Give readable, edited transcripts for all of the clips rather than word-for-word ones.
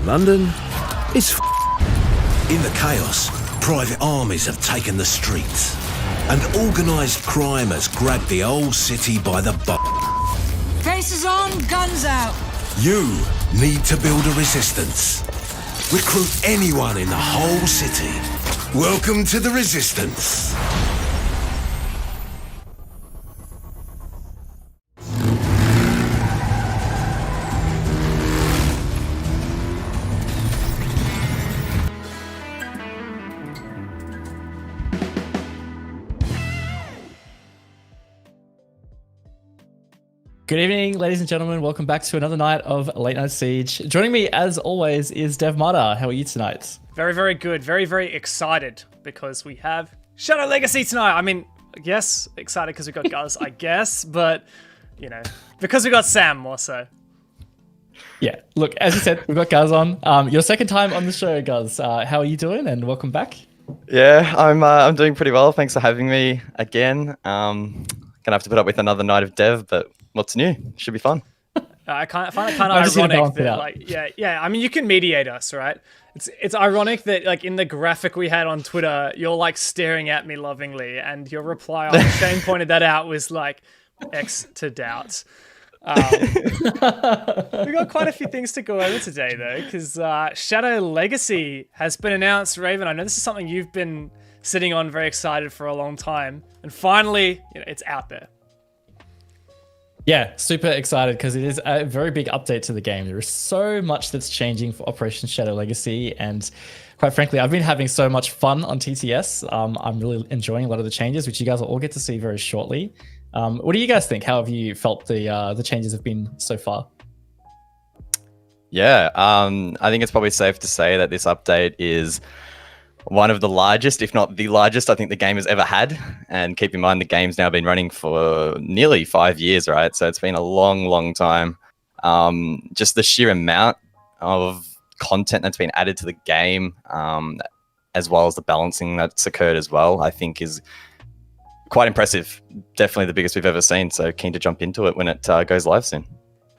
London is In the chaos, private armies have taken the streets, and organised crime has grabbed the old city by the butt. Faces on, guns out. You need to build a resistance. Recruit anyone in the whole city. Welcome to the Resistance. Good evening, ladies and gentlemen. Welcome back to another night of Late Night Siege. Joining me, as always, is Devmarta. How are you tonight? Very, very good. Very, very excited because we have Shadow Legacy tonight. I mean, yes, excited because we got Guzz, I guess, but, you know, because we got Sam more so. Yeah, look, as you said, we've got Guzz on. Your second time on the show, Guzz. How are you doing? And welcome back. Yeah, I'm doing pretty well. Thanks for having me again. Gonna have to put up with another night of Dev, but what's new? Should be fun. I find it kind of ironic that, like, yeah. I mean, you can mediate us, right? It's ironic that, like, in the graphic we had on Twitter, you're like staring at me lovingly, and your reply after Shane pointed that out was like, X to doubt. We got quite a few things to go over today, though, because Shadow Legacy has been announced. Raven, I know this is something you've been sitting on very excited for a long time, and finally, you know, it's out there. Yeah, super excited because it is a very big update to the game. There is so much that's changing for Operation Shadow Legacy, and quite frankly, I've been having so much fun on TTS. I'm really enjoying a lot of the changes, which you guys will all get to see very shortly. What do you guys think? How have you felt the changes have been so far? Yeah, I think it's probably safe to say that this update is one of the largest, if not the largest, I think the game has ever had. And keep in mind, the game's now been running for nearly 5 years, right? So it's been a long, long time. Just the sheer amount of content that's been added to the game, as well as the balancing that's occurred as well, I think is quite impressive. Definitely the biggest we've ever seen. So keen to jump into it when it goes live soon.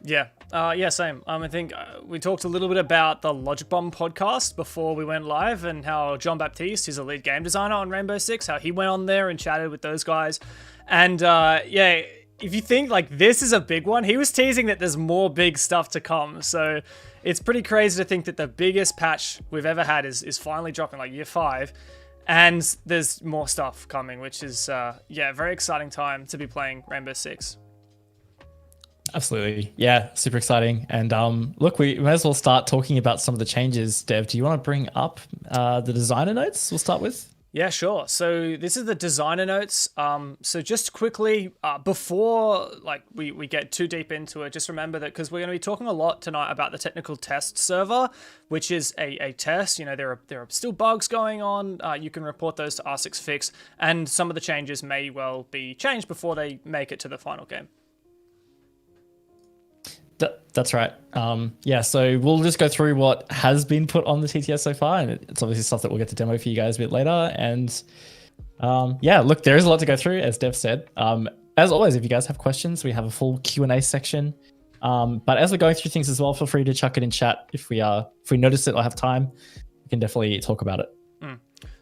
Yeah. Yeah, same. I think we talked a little bit about the Logic Bomb podcast before we went live, and how John Baptiste, who's a lead game designer on Rainbow Six, how he went on there and chatted with those guys. And yeah, if you think like this is a big one, he was teasing that there's more big stuff to come. So it's pretty crazy to think that the biggest patch we've ever had is finally dropping, like year 5. And there's more stuff coming, which is, yeah, very exciting time to be playing Rainbow Six. Absolutely. Yeah, super exciting. And look, we may as well start talking about some of the changes. Dev, do you want to bring up the designer notes we'll start with? Yeah, sure. So this is the designer notes. So just quickly, before like we get too deep into it, just remember that because we're going to be talking a lot tonight about the technical test server, which is a test. You know, there are still bugs going on. You can report those to R6Fix, and some of the changes may well be changed before they make it to the final game. That's right. Yeah, so we'll just go through what has been put on the TTS so far, and it's obviously stuff that we'll get to demo for you guys a bit later. And yeah, look, there is a lot to go through, as Dev said. As always, if you guys have questions, we have a full Q&A section. But as we're going through things as well, feel free to chuck it in chat if we notice it or have time. We can definitely talk about it.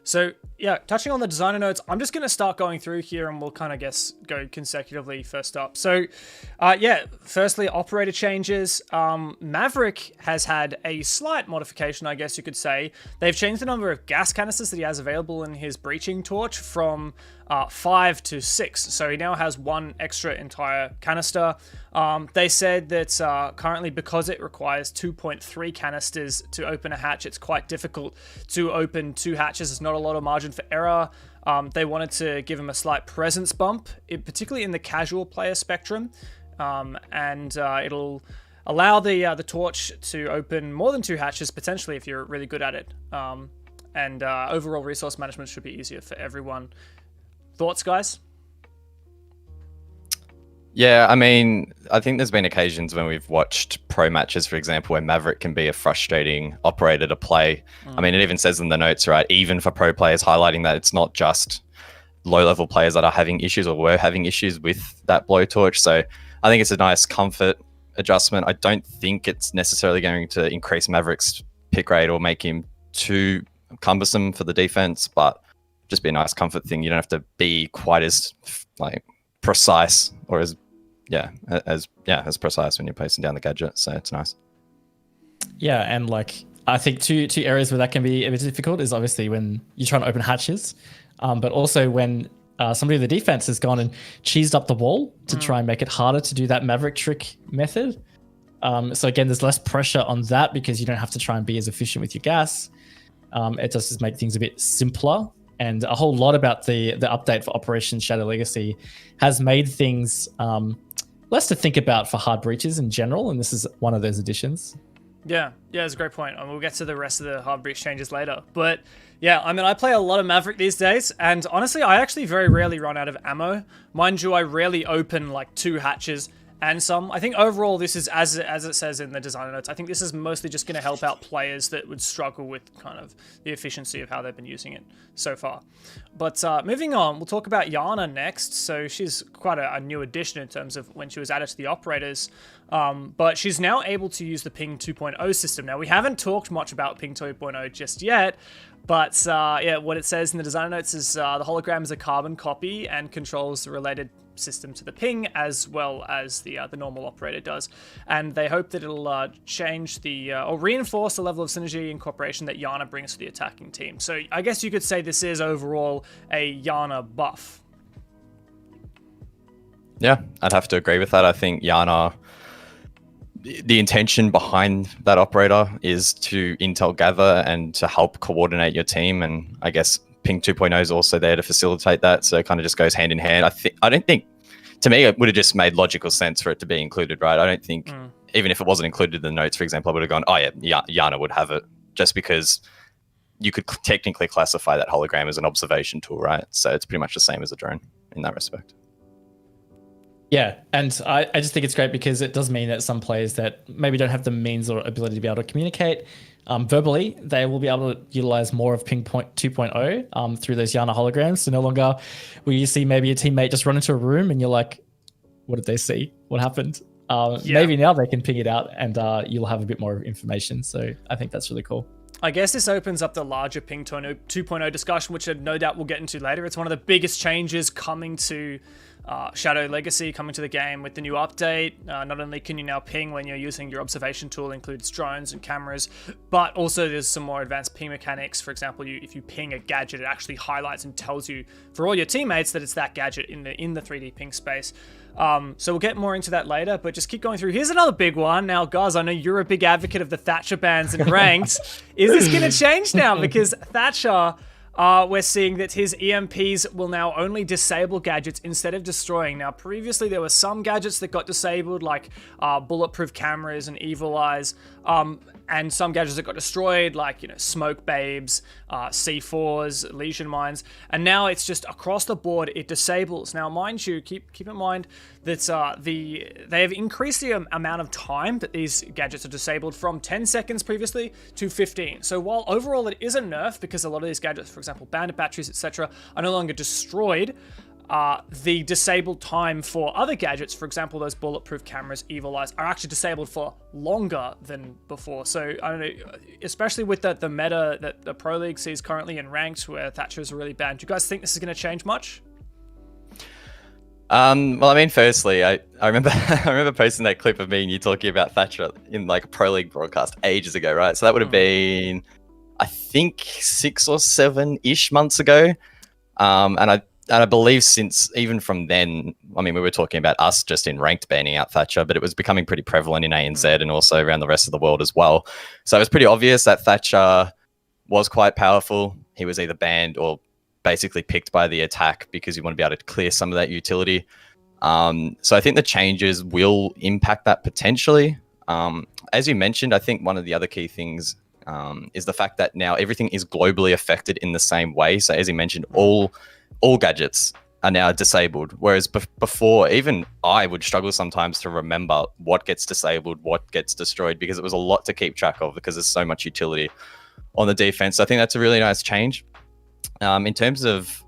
So yeah, touching on the designer notes, I'm just going to start going through here, and we'll kind of go consecutively first up. So yeah, firstly, operator changes. Maverick has had a slight modification, I guess you could say. They've changed the number of gas canisters that he has available in his breaching torch from 5 to 6. So he now has 1 extra entire canister. They said that currently, because it requires 2.3 canisters to open a hatch, it's quite difficult to open 2 hatches. There's not a lot of margin for error. They wanted to give him a slight presence bump, particularly in the casual player spectrum, and it'll allow the torch to open more than 2 hatches, potentially, if you're really good at it. And overall resource management should be easier for everyone. Thoughts, guys? Yeah, I mean, I think there's been occasions when we've watched pro matches, for example, where Maverick can be a frustrating operator to play. I mean, it even says in the notes, right, even for pro players, highlighting that it's not just low-level players that are having issues or were having issues with that blowtorch. So I think it's a nice comfort adjustment. I don't think it's necessarily going to increase Maverick's pick rate or make him too cumbersome for the defense, but just be a nice comfort thing. You don't have to be quite as like precise or as precise when you're placing down the gadget. So it's nice. Yeah, and like I think two areas where that can be a bit difficult is obviously when you're trying to open hatches, but also when somebody in the defense has gone and cheesed up the wall to try and make it harder to do that Maverick trick method. So again, there's less pressure on that because you don't have to try and be as efficient with your gas. It does just make things a bit simpler. And a whole lot about the update for Operation Shadow Legacy has made things less to think about for hard breaches in general, and this is one of those additions. Yeah, it's a great point. And we'll get to the rest of the hard breach changes later. But yeah, I mean, I play a lot of Maverick these days, and honestly, I actually very rarely run out of ammo. Mind you, I rarely open like 2 hatches and some. I think overall this is, as it says in the designer notes, I think this is mostly just going to help out players that would struggle with kind of the efficiency of how they've been using it so far. But moving on, we'll talk about Yana next. So she's quite a new addition in terms of when she was added to the operators. But she's now able to use the Ping 2.0 system. Now, we haven't talked much about Ping 2.0 just yet, but yeah, what it says in the designer notes is the hologram is a carbon copy and controls the related system to the ping as well as the normal operator does, and they hope that it'll change the or reinforce the level of synergy and cooperation that Yana brings to the attacking team. So I guess you could say this is overall a Yana buff. Yeah, I'd have to agree with that. I think Yana, the intention behind that operator is to intel gather and to help coordinate your team, and I guess Ping 2.0 is also there to facilitate that, so it kind of just goes hand in hand. I don't think, to me, it would have just made logical sense for it to be included, right? I don't think, even if it wasn't included in the notes, for example, I would have gone, oh yeah, Yana would have it, just because you could technically classify that hologram as an observation tool, right? So it's pretty much the same as a drone in that respect. Yeah, and I just think it's great because it does mean that some players that maybe don't have the means or ability to be able to communicate verbally, they will be able to utilize more of Ping 2.0 through those Yana holograms. So no longer will you see maybe a teammate just run into a room and you're like, what did they see? What happened? Maybe now they can ping it out and you'll have a bit more information. So I think that's really cool. I guess this opens up the larger Ping 2.0 discussion, which no doubt we'll get into later. It's one of the biggest changes coming to Shadow Legacy, coming to the game with the new update. Not only can you now ping when you're using your observation tool, includes drones and cameras, but also there's some more advanced ping mechanics. For example, if you ping a gadget, it actually highlights and tells you for all your teammates that it's that gadget in the 3D ping space. So we'll get more into that later, but just keep going through. Here's another big one. Now, Guzz, I know you're a big advocate of the Thatcher bans in ranked. Is this going to change now? Because Thatcher, we're seeing that his EMPs will now only disable gadgets instead of destroying. Now, previously there were some gadgets that got disabled, like bulletproof cameras and evil eyes, and some gadgets that got destroyed, like, you know, smoke babes, C4s, lesion mines, and now it's just across the board it disables. Now, mind you, keep in mind that they have increased the amount of time that these gadgets are disabled from 10 seconds previously to 15. So while overall it is a nerf because a lot of these gadgets, for example, bandit batteries, etc., are no longer destroyed, the disabled time for other gadgets, for example, those bulletproof cameras, evil eyes, are actually disabled for longer than before. So I don't know, especially with the meta that the Pro League sees currently in ranked, where Thatcher is really banned. Do you guys think this is going to change much? Well, I mean, firstly, I remember I remember posting that clip of me and you talking about Thatcher in like a Pro League broadcast ages ago, right? So that would have been, I think, 6 or 7-ish months ago, and I believe since even from then, I mean, we were talking about us just in ranked banning out Thatcher, but it was becoming pretty prevalent in ANZ and also around the rest of the world as well. So it was pretty obvious that Thatcher was quite powerful. He was either banned or basically picked by the attack because you want to be able to clear some of that utility. So I think the changes will impact that potentially. As you mentioned, I think one of the other key things is the fact that now everything is globally affected in the same way. So as you mentioned, all gadgets are now disabled, whereas before, even I would struggle sometimes to remember what gets disabled, what gets destroyed, because it was a lot to keep track of because there's so much utility on the defense. So I think that's a really nice change. In terms of,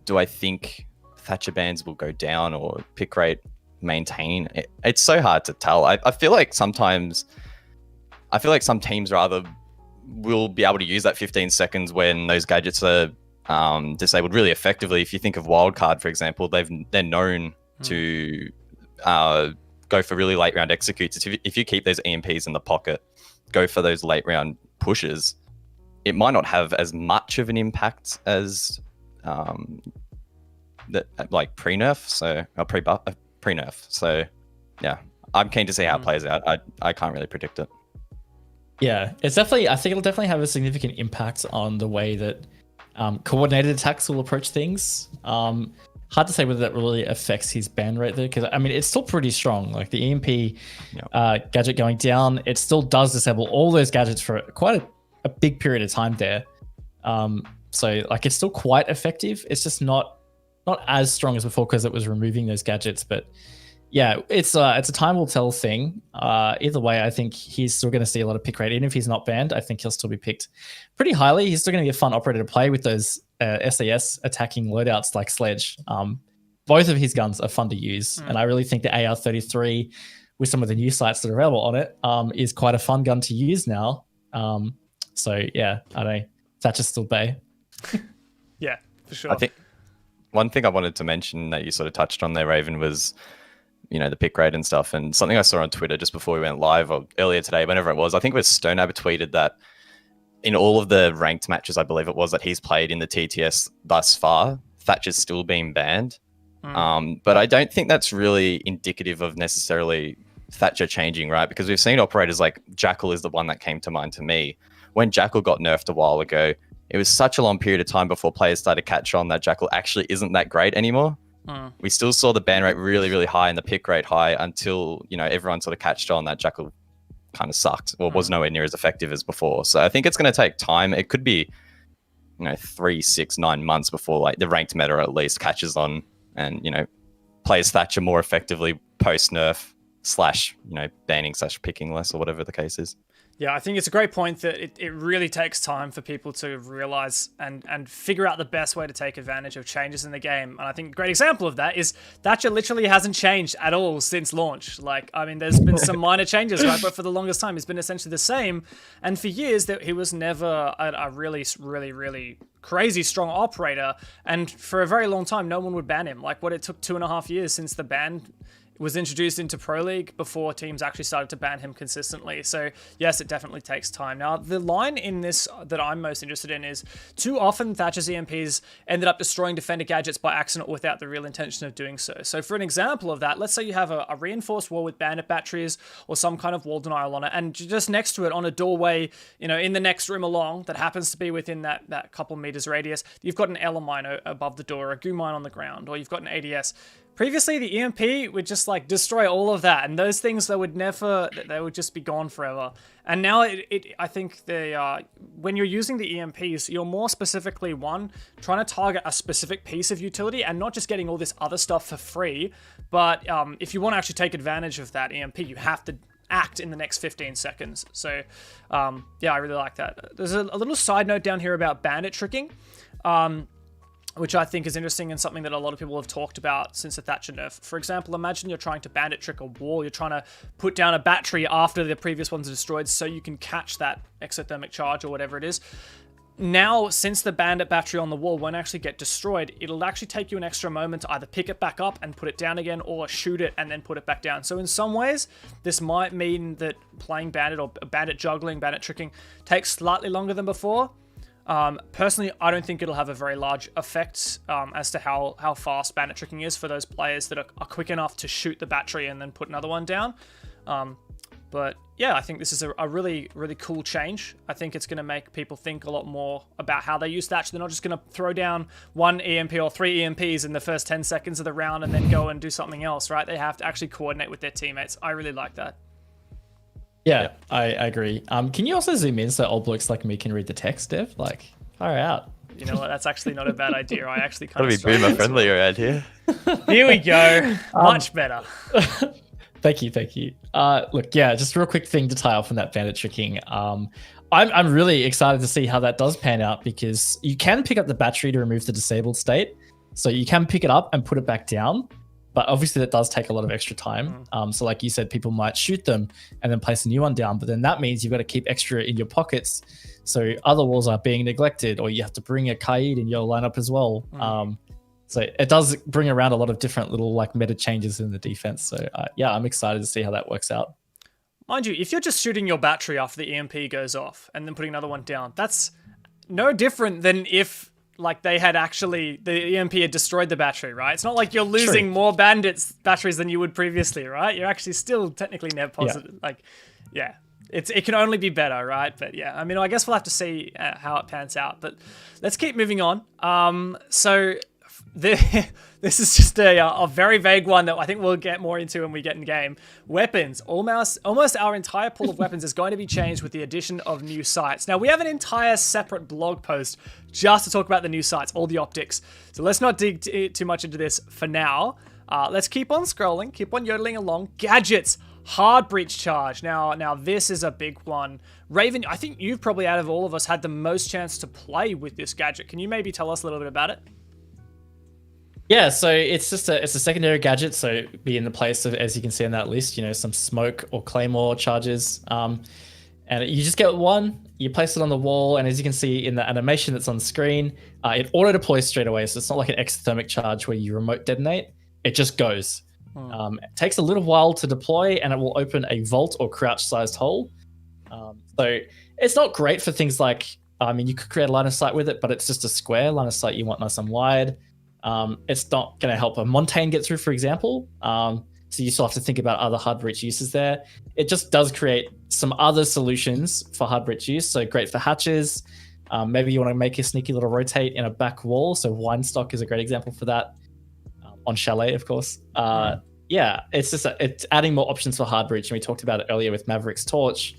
do I think Thatcher bans will go down or pick rate maintain? It's so hard to tell. I feel like some teams rather will be able to use that 15 seconds when those gadgets are disabled really effectively. If you think of Wildcard, for example, they're known to go for really late round executes. If you keep those EMPs in the pocket, go for those late round pushes, it might not have as much of an impact as that like pre-nerf, so pre-nerf. So yeah, I'm keen to see how it plays out. I can't really predict it. Yeah, it's definitely. I think it'll definitely have a significant impact on the way that coordinated attacks will approach things. Hard to say whether that really affects his ban rate though, because I mean it's still pretty strong. Like the EMP gadget going down, it still does disable all those gadgets for quite a big period of time there. So like it's still quite effective. It's just not as strong as before because it was removing those gadgets. But yeah, it's a time will tell thing. Either way, I think he's still going to see a lot of pick rate. Even if he's not banned, I think he'll still be picked pretty highly. He's still going to be a fun operator to play with those SAS attacking loadouts like Sledge. Both of his guns are fun to use, and I really think the AR-33 with some of the new sights that are available on it is quite a fun gun to use now. So yeah, I don't know. Thatcher's still Bay. Yeah, for sure. I think one thing I wanted to mention that you sort of touched on there, Raven, was the pick rate and stuff, and something I saw on Twitter just before we went live or earlier today, whenever it was. I think it was Stoneaber tweeted that in all of the ranked matches, I believe it was, that he's played in the TTS thus far, Thatcher's still been banned. But I don't think that's really indicative of necessarily Thatcher changing, right? Because we've seen operators like Jackal is the one that came to mind to me. When Jackal got nerfed a while ago, it was such a long period of time before players started to catch on that Jackal actually isn't that great anymore. We still saw the ban rate really, really high and the pick rate high until, everyone sort of catched on that Jackal kind of sucked or was nowhere near as effective as before. So I think it's going to take time. It could be, 3, 6, 9 months before like the ranked meta at least catches on and, plays Thatcher more effectively post nerf / banning / picking less or whatever the case is. Yeah, I think it's a great point that it really takes time for people to realize and figure out the best way to take advantage of changes in the game. And I think a great example of that is Thatcher literally hasn't changed at all since launch. Like, I mean, there's been some minor changes, right? But for the longest time, he's been essentially the same. And for years, that he was never a really, really, really crazy strong operator. And for a very long time, no one would ban him. Like, it took 2.5 years since the ban was introduced into Pro League before teams actually started to ban him consistently. So yes, it definitely takes time. Now, the line in this that I'm most interested in is too often Thatcher's EMPs ended up destroying defender gadgets by accident without the real intention of doing so. So for an example of that, let's say you have a reinforced wall with bandit batteries or some kind of wall denial on it, and just next to it on a doorway, in the next room along that happens to be within that couple meters radius, you've got an Ela mine above the door, a goo mine on the ground, or you've got an ADS. Previously, the EMP would just like destroy all of that, and those things they would just be gone forever. And now I think when you're using the EMPs, you're more specifically trying to target a specific piece of utility and not just getting all this other stuff for free. But if you want to actually take advantage of that EMP, you have to act in the next 15 seconds. So yeah, I really like that. There's a little side note down here about bandit tricking. Which I think is interesting and something that a lot of people have talked about since the Thatcher nerf. For example, imagine you're trying to bandit trick a wall. You're trying to put down a battery after the previous ones are destroyed so you can catch that exothermic charge or whatever it is. Now, since the bandit battery on the wall won't actually get destroyed, it'll actually take you an extra moment to either pick it back up and put it down again or shoot it and then put it back down. So in some ways, this might mean that playing bandit or bandit juggling, bandit tricking takes slightly longer than before. Personally, I don't think it'll have a very large effect as to how fast bandit tricking is for those players that are quick enough to shoot the battery and then put another one down. But yeah, I think this is a really, really cool change. I think it's going to make people think a lot more about how they use Thatcher. They're not just going to throw down one EMP or 3 EMPs in the first 10 seconds of the round and then go and do something else, right? They have to actually coordinate with their teammates. I really like that. Yeah, I agree. Can you also zoom in so old blokes like me can read the text, Dev? Like, far out. You know what? That's actually not a bad idea. I actually kind of Gotta be boomer friendly around here. Here we go. Much better. Thank you. Look, yeah, just a real quick thing to tie off from that bandit tricking. I'm really excited to see how that does pan out because you can pick up the battery to remove the disabled state. So you can pick it up and put it back down. But obviously that does take a lot of extra time. So like you said, people might shoot them and then place a new one down. But then that means you've got to keep extra in your pockets So other walls are being neglected, or you have to bring a Kaid in your lineup as well. So it does bring around a lot of different little like meta changes in the defense. So yeah, I'm excited to see how that works out. Mind you, if you're just shooting your battery after the EMP goes off and then putting another one down, that's no different than if like they had actually, the EMP had destroyed the battery, right? It's not like you're losing more bandits batteries than you would previously, right? You're actually still technically net positive. Yeah. Like, yeah, it can only be better, right? But yeah, I mean, I guess we'll have to see how it pans out. But let's keep moving on. So this is just a very vague one that I think we'll get more into when we get in game. Weapons. Almost our entire pool of weapons is going to be changed with the addition of new sights. Now, we have an entire separate blog post just to talk about the new sights, all the optics. So let's not dig too much into this for now. Let's keep on scrolling, keep on yodeling along. Gadgets. Hard breach charge. Now this is a big one. Raven, I think you've probably out of all of us had the most chance to play with this gadget. Can you maybe tell us a little bit about it? Yeah, so it's a secondary gadget, so be in the place of, as you can see on that list, some smoke or claymore charges. And you just get one, you place it on the wall, and as you can see in the animation that's on the screen, it auto deploys straight away. So it's not like an exothermic charge where you remote detonate. It just goes. It takes a little while to deploy, and it will open a vault or crouch-sized hole. So it's not great for things like, you could create a line of sight with it, but it's just a square line of sight you want nice and wide. It's not going to help a Montaigne get through, for example. So you still have to think about other hard breach uses there. It just does create some other solutions for hard breach use. So great for hatches. Maybe you want to make a sneaky little rotate in a back wall. So Winestock is a great example for that. On Chalet, of course. Yeah, it's just it's adding more options for hard breach. And we talked about it earlier with Maverick's Torch,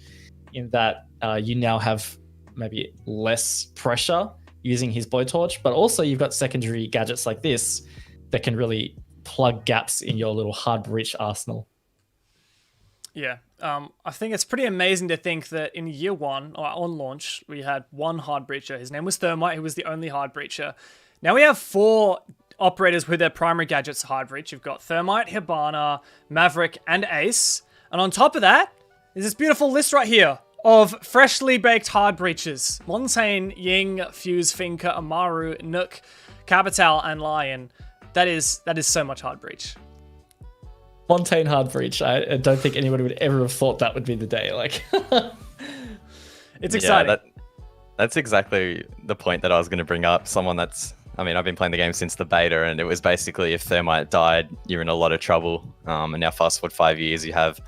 in that you now have maybe less pressure using his blowtorch, but also you've got secondary gadgets like this that can really plug gaps in your little hard breach arsenal. Yeah, I think it's pretty amazing to think that in year one, or on launch, we had one hard breacher. His name was Thermite, who was the only hard breacher. Now we have 4 operators with their primary gadgets hard breach. You've got Thermite, Hibana, Maverick, and Ace. And on top of that, there's this beautiful list right here of freshly baked hard breaches. Montaigne, Ying, Fuse, Finka, Amaru, Nook, Capital, and Lion. That is so much hard breach. Montaigne hard breach. I don't think anybody would ever have thought that would be the day. Like, it's exciting. Yeah, that's exactly the point that I was going to bring up. I've been playing the game since the beta, and it was basically if Thermite died, you're in a lot of trouble. And now fast forward 5 years, you have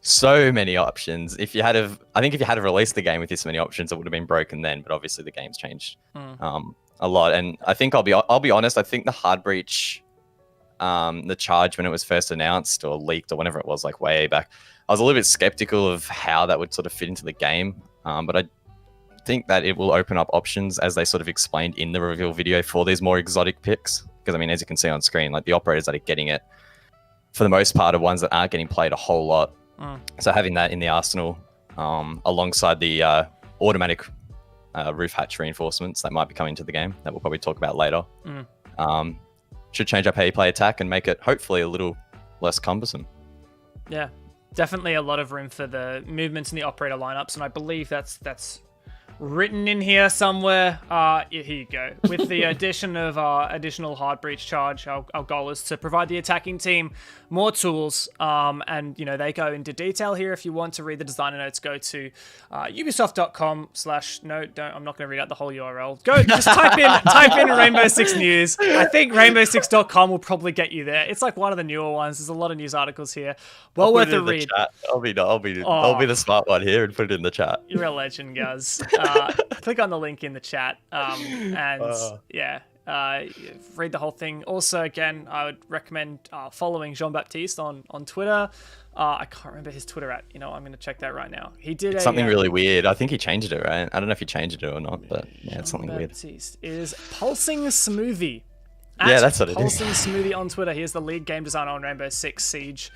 so many options. I think if you had released the game with this many options, it would have been broken then. But obviously, the game's changed a lot. And I think I'll be honest. I think the hard breach, the charge when it was first announced or leaked or whenever it was, like way back, I was a little bit skeptical of how that would sort of fit into the game. But I think that it will open up options, as they sort of explained in the reveal video, for these more exotic picks. Because as you can see on screen, like the operators that are getting it, for the most part, are ones that aren't getting played a whole lot. So having that in the arsenal, alongside the automatic roof hatch reinforcements that might be coming to the game, that we'll probably talk about later, should change up how you play attack and make it hopefully a little less cumbersome. Yeah, definitely a lot of room for the movements in the operator lineups, and I believe that's written in here somewhere. Here you go. With the addition of additional hard breach charge, our goal is to provide the attacking team more tools. And they go into detail here. If you want to read the designer notes, go to ubisoft.com/I'm not going to read out the whole URL. Go just type in Rainbow Six News. I think rainbow6.com will probably get you there. It's like one of the newer ones. There's a lot of news articles here. Well worth a read. I'll be the smart one here and put it in the chat. You're a legend, Guzz. Click on the link in the chat read the whole thing. Also, again, I would recommend following Jean-Baptiste on Twitter. I can't remember his Twitter at. I'm going to check that right now. He did something really weird. I think he changed it, right? I don't know if he changed it or not, but yeah, it's something weird. Jean-Baptiste is Pulsing Smoothie. Yeah, that's what it is. Pulsing Smoothie on Twitter. He is the lead game designer on Rainbow Six Siege.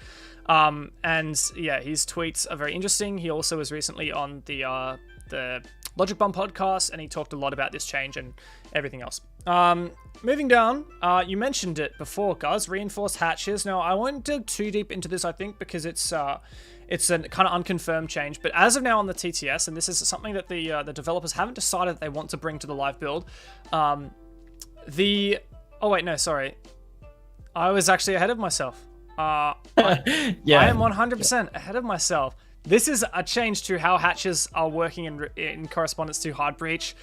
And yeah, his tweets are very interesting. He also was recently on the Logic Bomb podcast, and he talked a lot about this change and everything else. Moving down, you mentioned it before, Guzz, reinforced hatches. Now, I won't dig too deep into this, I think, because it's It's a kind of unconfirmed change, but as of now on the TTS, and this is something that the developers haven't decided that they want to bring to the live build. Oh wait, no, sorry, I was actually ahead of myself. I am 100% ahead of myself. This is a change to how hatches are working in correspondence to Hard Breach.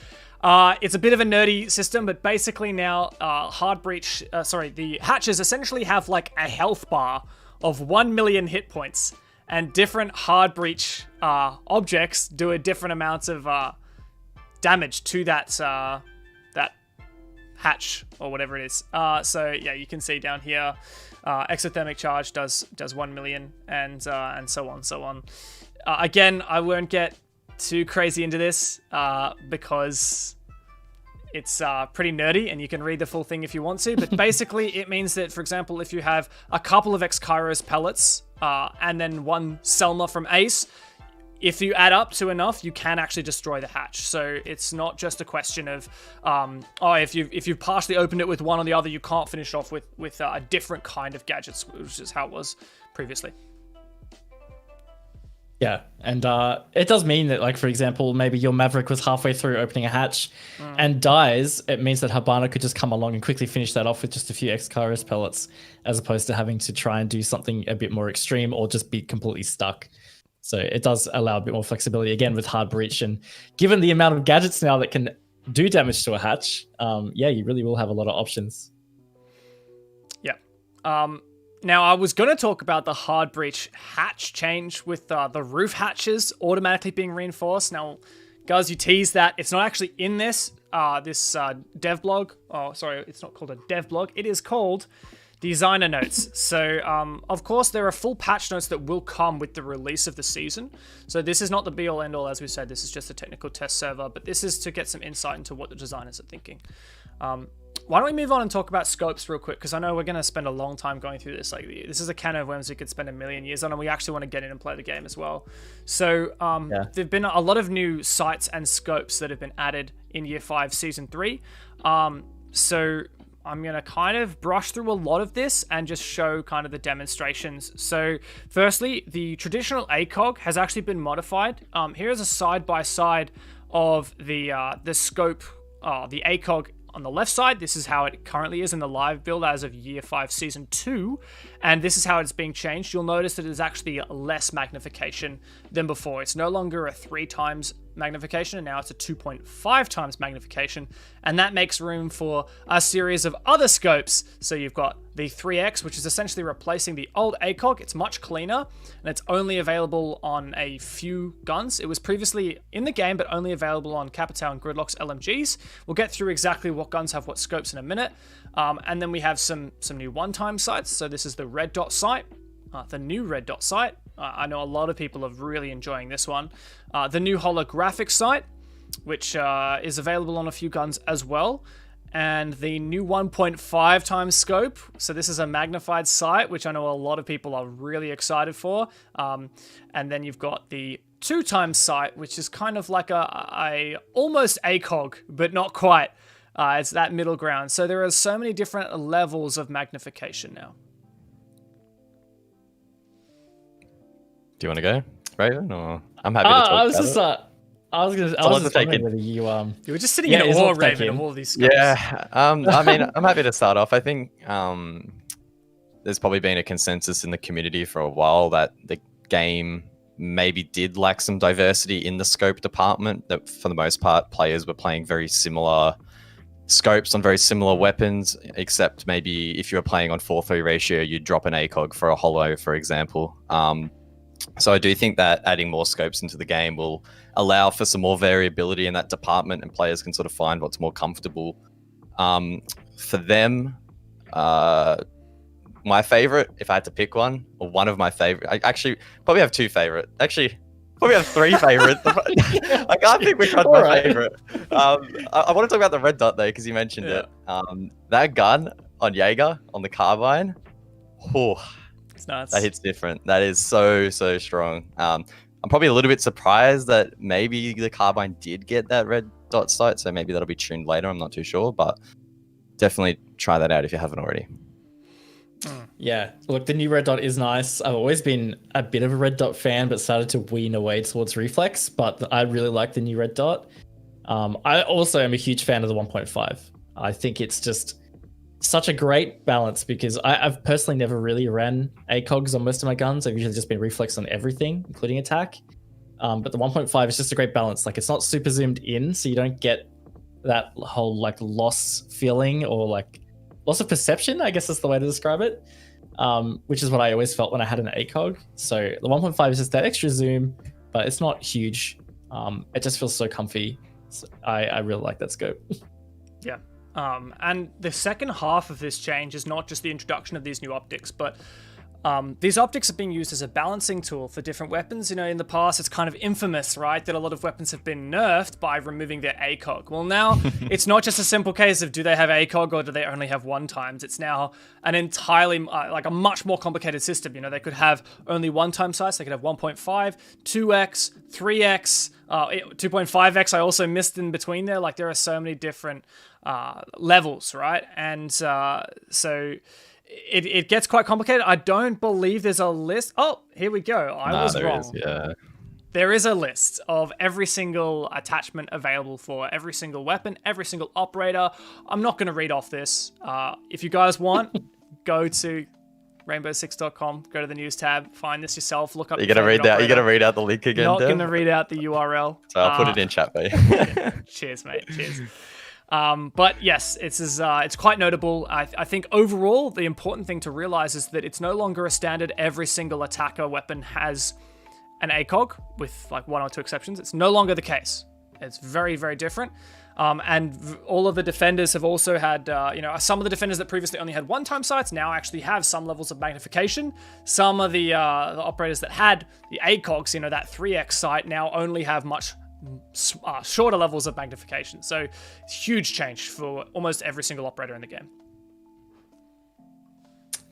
It's a bit of a nerdy system, but basically now the hatches essentially have like a health bar of 1 million hit points, and different Hard Breach objects do a different amount of damage to that hatch or whatever it is. So yeah, you can see down here, exothermic charge does 1 million, and so on. Again, I won't get too crazy into this because it's pretty nerdy, and you can read the full thing if you want to. But basically, it means that, for example, if you have a couple of X-Kairos pellets and then one Selma from Ace, if you add up to enough, you can actually destroy the hatch. So it's not just a question of, if you've partially opened it with one or the other, you can't finish off with a different kind of gadgets, which is how it was previously. Yeah, and it does mean that, like, for example, maybe your Maverick was halfway through opening a hatch and dies. It means that Habana could just come along and quickly finish that off with just a few X-Kairos pellets, as opposed to having to try and do something a bit more extreme or just be completely stuck. So it does allow a bit more flexibility, again, with Hard Breach. And given the amount of gadgets now that can do damage to a hatch, you really will have a lot of options. Yeah. Now, I was going to talk about the Hard Breach hatch change with the roof hatches automatically being reinforced. Now, Guzz, you teased that. It's not actually in this dev blog. Oh, sorry, it's not called a dev blog. It is called Designer Notes. So, of course, there are full patch notes that will come with the release of the season. So this is not the be-all, end-all, as we said. This is just a technical test server, but this is to get some insight into what the designers are thinking. Why don't we move on and talk about scopes real quick? Because I know we're going to spend a long time going through this. Like, this is a can of worms we could spend a million years on, and we actually want to get in and play the game as well. So there've been a lot of new sites and scopes that have been added in Year 5 Season 3. So I'm going to kind of brush through a lot of this and just show kind of the demonstrations. So firstly, the traditional ACOG has actually been modified. Here's a side-by-side of the scope, the ACOG on the left side. This is how it currently is in the live build as of Year 5 Season 2, and this is how it's being changed. You'll notice that it's actually less magnification than before. It's no longer a 3 times magnification, and now it's a 2.5 times magnification, and that makes room for a series of other scopes. So you've got the 3X, which is essentially replacing the old ACOG. It's much cleaner, and it's only available on a few guns. It was previously in the game, but only available on Capitao and Gridlock's LMGs. We'll get through exactly what guns have what scopes in a minute. And then we have some new one-time sights. So this is the red dot sight, the new red dot sight. I know a lot of people are really enjoying this one. The new holographic sight, which is available on a few guns as well. And the new 1.5 times scope. So this is a magnified sight, which I know a lot of people are really excited for. And then you've got the 2 times sight, which is kind of like a almost ACOG, but not quite. It's that middle ground. So there are so many different levels of magnification now. Do you want to go, Raven? Or I'm happy to talk about it. I was just wondering whether you were just sitting in awe, Raven, of all these scopes. Yeah, I mean, I'm happy to start off. I think there's probably been a consensus in the community for a while that the game maybe did lack some diversity in the scope department, that for the most part, players were playing very similar scopes on very similar weapons, except maybe if you were playing on 4:3 ratio, you'd drop an ACOG for a holo, for example. So I do think that adding more scopes into the game will allow for some more variability in that department, and players can sort of find what's more comfortable for them. My favorite, if I had to pick one, or one of my favorite, I actually probably have 2 favorite. Actually, probably have 3 favorites. I can't think which one's my favorite. I want to talk about the red dot though, because you mentioned it. That gun on Jaeger on the carbine. It's nuts. That hits different. That is so strong. I'm probably a little bit surprised that maybe the carbine did get that red dot sight, so maybe that'll be tuned later. I'm not too sure, but definitely try that out if you haven't already. Yeah, look, the new red dot is nice. I've always been a bit of a red dot fan, but started to wean away towards reflex. But I really like the new red dot. I also am a huge fan of the 1.5. I think it's just such a great balance because I've personally never really ran ACOGs on most of my guns. I've usually just been reflex on everything, including attack. But the 1.5 is just a great balance. Like, it's not super zoomed in, so you don't get that whole like loss feeling or like loss of perception, I guess is the way to describe it. Which is what I always felt when I had an ACOG. So the 1.5 is just that extra zoom, but it's not huge. It just feels so comfy. So I really like that scope. Yeah. And the second half of this change is not just the introduction of these new optics, but these optics are being used as a balancing tool for different weapons. You know, in the past, it's kind of infamous, right, that a lot of weapons have been nerfed by removing their ACOG. Well, now it's not just a simple case of do they have ACOG or do they only have one times. It's now an entirely, like a much more complicated system. You know, they could have only one time size. They could have 1.5, 2x, 3x, 2.5x. I also missed in between there. Like, there are so many different levels, right? And so it gets quite complicated. I don't believe there's a list. Oh, here we go. I was wrong. Yeah. There is a list of every single attachment available for every single weapon, every single operator. I'm not going to read off this. If you guys want, go to rainbow6.com, go to the news tab, find this yourself, look up. You're gonna read that. You're gonna read out the link again. Not going to read out the URL. So I'll put it in chat, mate. Yeah. Cheers, mate. Cheers. But yes, it's quite notable. I think overall, the important thing to realize is that it's no longer a standard every single attacker weapon has an ACOG, with like one or two exceptions. It's no longer the case. It's very, very different. And all of the defenders have also had, some of the defenders that previously only had one-time sights now actually have some levels of magnification. Some of the operators that had the ACOGs, that 3x sight, now only have much shorter levels of magnification. So huge change for almost every single operator in the game.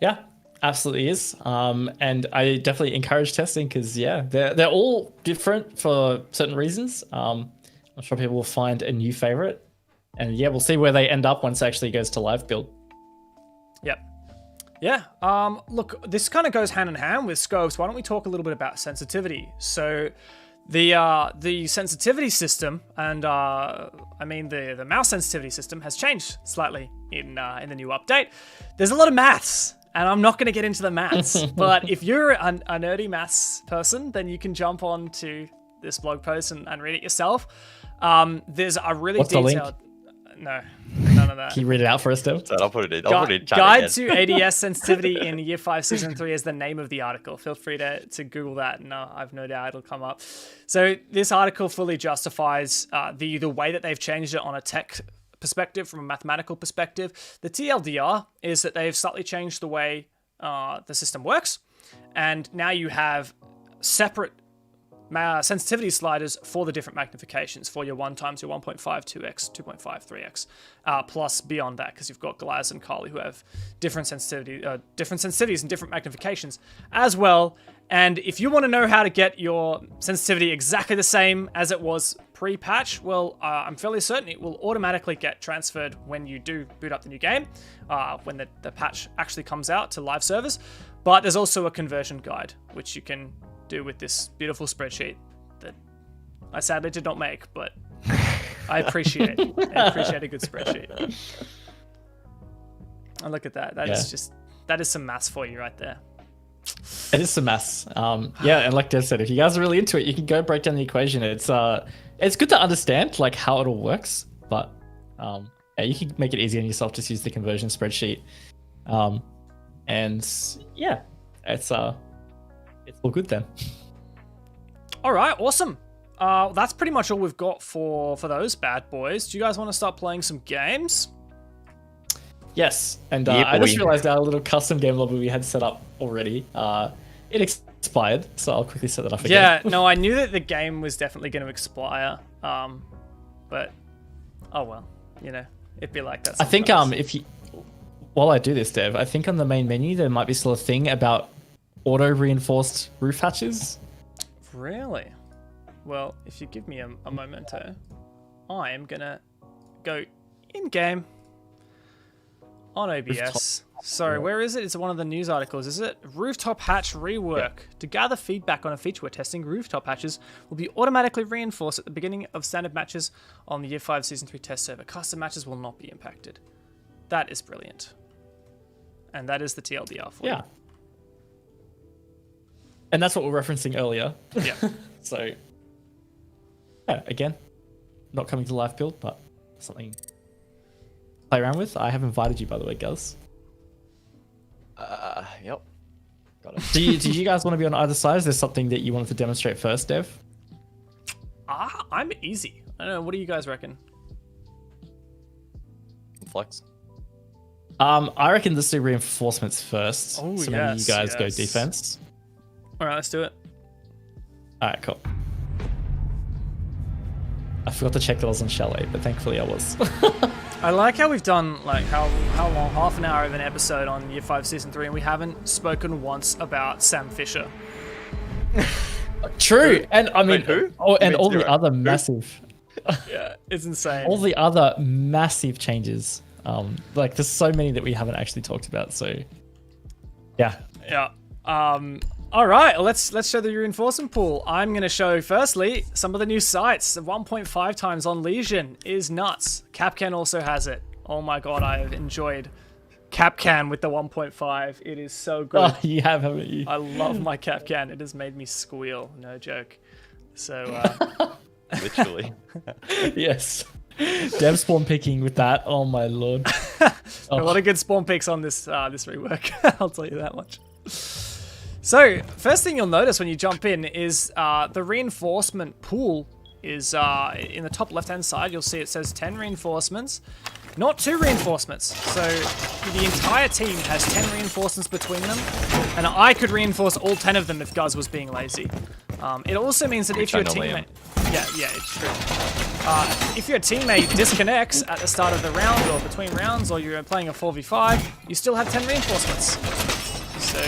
Yeah, absolutely is. And I definitely encourage testing because they're all different for certain reasons. I'm sure people will find a new favorite, and we'll see where they end up once it actually goes to live build. Yep. Yeah. Look, this kind of goes hand in hand with scopes. Why don't we talk a little bit about sensitivity? So the sensitivity system, and the mouse sensitivity system has changed slightly in the new update. There's a lot of maths, and I'm not going to get into the maths, but if you're a nerdy maths person, then you can jump on to this blog post and read it yourself. There's a really detailed... No, none of that. Can you read it out for us, Tim? I'll put it in. I'll put it in chat Guide again. to ADS sensitivity in Year 5, Season 3 is the name of the article. Feel free to Google that, and I've no doubt it'll come up. So this article fully justifies the way that they've changed it on a tech perspective, from a mathematical perspective. The TLDR is that they've slightly changed the way the system works, and now you have separate sensitivity sliders for the different magnifications for your 1 times, your 1.5, 2x, 2.5, 3x, plus beyond that, because you've got Guzz and Carly who have different sensitivities and different magnifications as well. And if you want to know how to get your sensitivity exactly the same as it was pre-patch, well, I'm fairly certain it will automatically get transferred when you do boot up the new game, when the patch actually comes out to live servers. But there's also a conversion guide, which you can do with this beautiful spreadsheet that I sadly did not make, but I appreciate it. I appreciate a good spreadsheet. And look at that. That is some maths for you right there. It is some maths. And like Dev said, if you guys are really into it, you can go break down the equation. It's good to understand like how it all works, but you can make it easy on yourself. Just use the conversion spreadsheet. It's all good then. All right, awesome. That's pretty much all we've got for those bad boys. Do you guys want to start playing some games? Yes, and I just realized our little custom game lobby we had set up already. It expired, so I'll quickly set that up again. Yeah, no, I knew that the game was definitely going to expire, but oh well, it'd be like that sometimes. I think if you, while I do this, Dev, I think on the main menu there might be still a thing about auto-reinforced roof hatches. Really? Well, if you give me a momento, I am gonna go in-game on OBS. Sorry, where is it? It's one of the news articles, is it? Rooftop hatch rework. Yeah. To gather feedback on a feature we're testing, rooftop hatches will be automatically reinforced at the beginning of standard matches on the Year 5 Season 3 test server. Custom matches will not be impacted. That is brilliant. And that is the TLDR for you. And that's what we're referencing earlier. Yeah. So, yeah, again, not coming to live build, but something to play around with. I have invited you, by the way, Guzz. Yep. Got it. Did you guys want to be on either side? Is there something that you wanted to demonstrate first, Dev? I'm easy. I don't know. What do you guys reckon? Flex. I reckon let's do reinforcements first. Oh, so maybe you guys go defense. All right, let's do it. All right, cool. I forgot to check that I was on Chalet, but thankfully I was. I like how we've done, like, how long? Half an hour of an episode on Year 5 Season 3, and we haven't spoken once about Sam Fisher. True, and I mean, wait, who? Oh, and all Zero. the other massive... Yeah, it's insane. All the other massive changes. Like, there's so many that we haven't actually talked about, so... Yeah. Yeah. All right, well, let's show the reinforcement pool. I'm going to show, firstly, some of the new sights. 1.5 times on Legion is nuts. Capcan also has it. Oh my god, I have enjoyed Capcan with the 1.5. It is so good. Oh, you have, haven't you? I love my Capcan. It has made me squeal. No joke. So, Literally. Yes. Dev spawn picking with that. Oh my lord. a lot of good spawn picks on this rework. I'll tell you that much. So, first thing you'll notice when you jump in is the reinforcement pool is in the top left-hand side. You'll see it says 10 reinforcements, not 2 reinforcements. So, the entire team has 10 reinforcements between them, and I could reinforce all 10 of them if Guzz was being lazy. It also means that if your teammate... Yeah, it's true. If your teammate disconnects at the start of the round or between rounds, or you're playing a 4v5, you still have 10 reinforcements. So,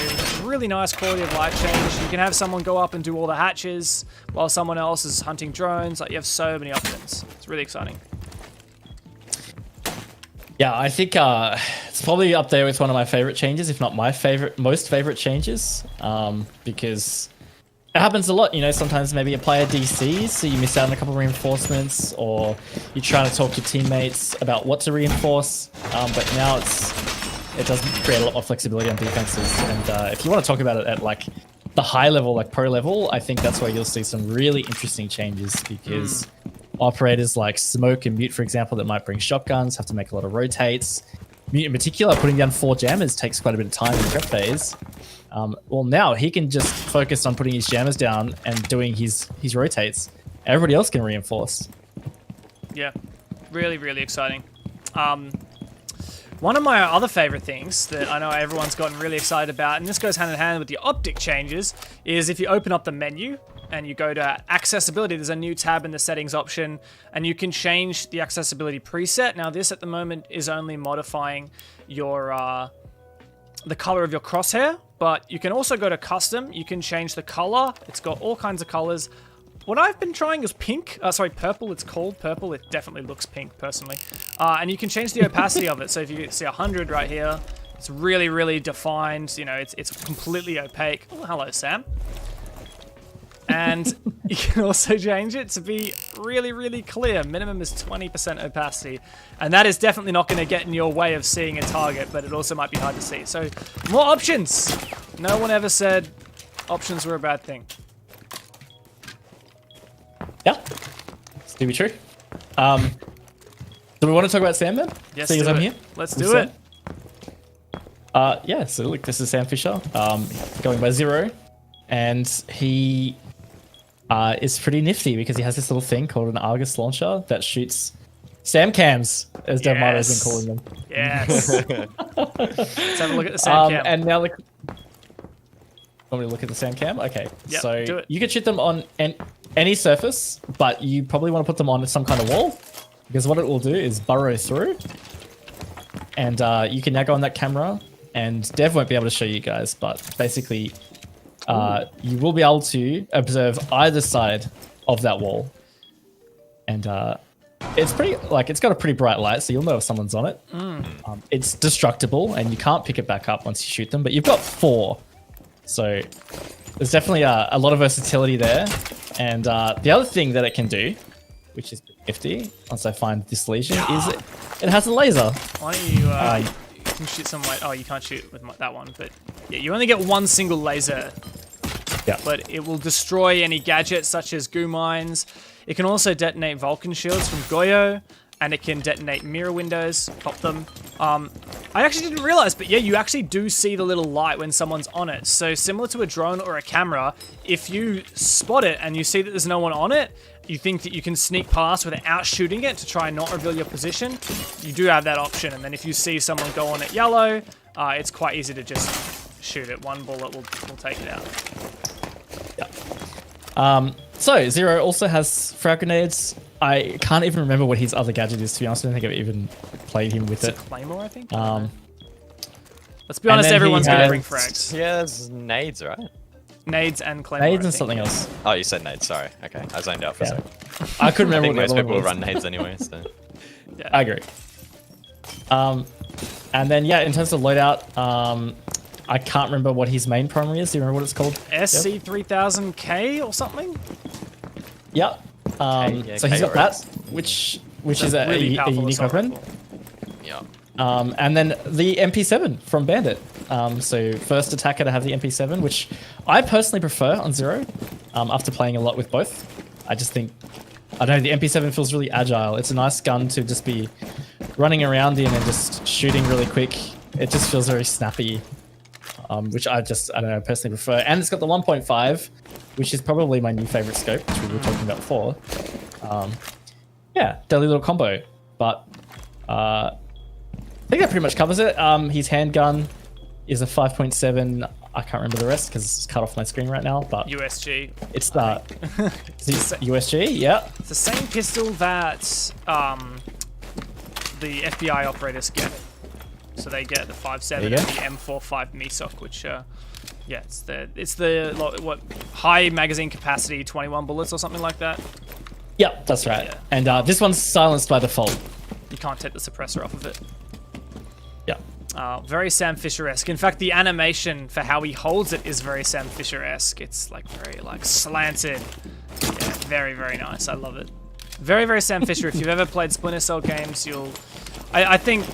really nice quality of life change. You can have someone go up and do all the hatches while someone else is hunting drones. Like, you have so many options. It's really exciting. Yeah, I think it's probably up there with one of my favorite changes, if not my most favorite changes, because it happens a lot. You know, sometimes maybe a player DCs, so you miss out on a couple of reinforcements, or you're trying to talk to teammates about what to reinforce, but now it does create a lot more flexibility on defenses. And if you want to talk about it at like the high level, like pro level, I think that's where you'll see some really interesting changes, because operators like Smoke and Mute, for example, that might bring shotguns, have to make a lot of rotates. Mute in particular, putting down 4 jammers takes quite a bit of time in the prep phase. Well, now he can just focus on putting his jammers down and doing his rotates. Everybody else can reinforce. Yeah, really, really exciting. One of my other favorite things that I know everyone's gotten really excited about, and this goes hand in hand with the optic changes, is if you open up the menu and you go to accessibility, there's a new tab in the settings option, and you can change the accessibility preset. Now, this at the moment is only modifying your the color of your crosshair, but you can also go to custom. You can change the color. It's got all kinds of colors. What I've been trying is pink. Purple. It's called purple. It definitely looks pink, personally. And you can change the opacity of it. So if you see 100 right here, it's really, really defined. You know, it's completely opaque. Oh, hello, Sam. And you can also change it to be really, really clear. Minimum is 20% opacity. And that is definitely not going to get in your way of seeing a target, but it also might be hard to see. So, more options. No one ever said options were a bad thing. Yeah, it's to be true. Do we want to talk about Sam then? Yes, seeing as I'm here? Let's do it. Yeah, so look, this is Sam Fisher, going by 0, and he is pretty nifty because he has this little thing called an Argus launcher that shoots Sam cams, as Devmarta has been calling them. Yes. Let's have a look at the Sam cam. And now look. Want me to look at the Sam cam? Okay, Yep, so do it. you can shoot them on any surface, but you probably want to put them on some kind of wall, because what it will do is burrow through, and you can now go on that camera, and Dev won't be able to show you guys, but basically you will be able to observe either side of that wall, and it's pretty like it's got a pretty bright light, so you'll know if someone's on it. It's destructible, and you can't pick it back up once you shoot them. But you've got 4, so there's definitely a lot of versatility there. And the other thing that it can do, which is nifty, once I find this lesion, is it has a laser. Why don't you? You can shoot some like. Oh, you can't shoot with that one, but yeah, you only get one single laser. Yeah. But it will destroy any gadgets such as goo mines. It can also detonate Vulcan shields from Goyo, and it can detonate mirror windows, pop them. I actually didn't realize, but yeah, you actually do see the little light when someone's on it. So similar to a drone or a camera, if you spot it and you see that there's no one on it, you think that you can sneak past without shooting it to try and not reveal your position, you do have that option. And then if you see someone go on it yellow, it's quite easy to just shoot it. One bullet will take it out. So Zero also has frag grenades. I can't even remember what his other gadget is, to be honest. I don't think I've even played him with it. Claymore, I think. Let's be honest, everyone's going to bring frags. Yeah, there's nades, right? Nades and Claymore. Nades and something else. Oh, you said nades. Sorry. Okay, I zoned out for a second. I couldn't I remember think what most the other people one will was. run nades anyway. So. Yeah. I agree. And then yeah, in terms of loadout, I can't remember what his main primary is. Do you remember what it's called? SC3000K or something? Yep. yeah, So he's got KRS. that, which is a Really powerful unique assault weapon. rifle. Yeah. And then the MP7 from Bandit. So first attacker to have the MP7, which I personally prefer on Zero. After playing a lot with both, I just think, I don't know, the MP7 feels really agile. It's a nice gun to just be running around in and just shooting really quick. It just feels very snappy, which I don't know, personally prefer. And it's got the 1.5, which is probably my new favorite scope, which we were talking about before. Yeah, deadly little combo. But I think that pretty much covers it. His handgun is a 5.7. I can't remember the rest because it's cut off my screen right now. But USG. it's the USG. Yeah. It's the same pistol that the FBI operators get. So they get the 5.7 and the M45 Misok, which yeah, it's the what high magazine capacity 21 bullets or something like that. Yep, that's right. Yeah. And this one's silenced by default. You can't take the suppressor off of it. Yeah. Very Sam Fisher-esque. In fact, the animation for how he holds it is very Sam Fisher-esque. It's like very like slanted. Yeah, very, very nice. I love it. Very, very Sam Fisher. If you've ever played Splinter Cell games, I think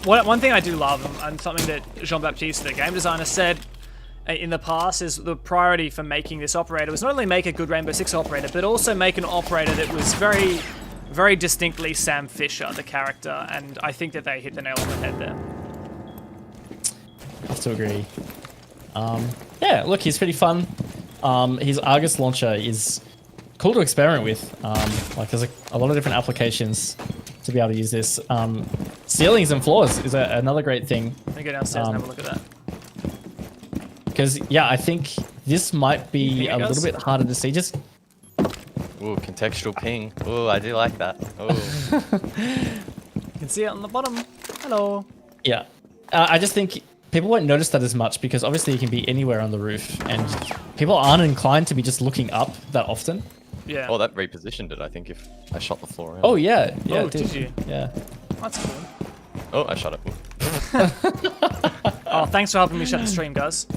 one thing I do love, and something that Jean-Baptiste, the game designer, said in the past, is the priority for making this operator was not only make a good Rainbow Six operator, but also make an operator that was very, very distinctly Sam Fisher, the character, and I think that they hit the nail on the head there. I have to agree. Yeah, look, he's pretty fun. His Argus launcher is cool to experiment with. Like, there's a lot of different applications to be able to use this. Ceilings and floors is another great thing. Let me go downstairs and have a look at that. Because, yeah, I think this might be a little bit harder to see. Just Ooh, contextual ping. Ooh, I do like that. Ooh. You can see it on the bottom. Hello. yeah, I just think people won't notice that as much because obviously you can be anywhere on the roof, and people aren't inclined to be just looking up that often. Yeah. Oh, that repositioned it, I think, if I shot the floor around. Oh yeah, yeah, Oh, it did. did you? Yeah. That's cool. Oh, I shot it. Oh, thanks for helping me shut the stream, Guzz.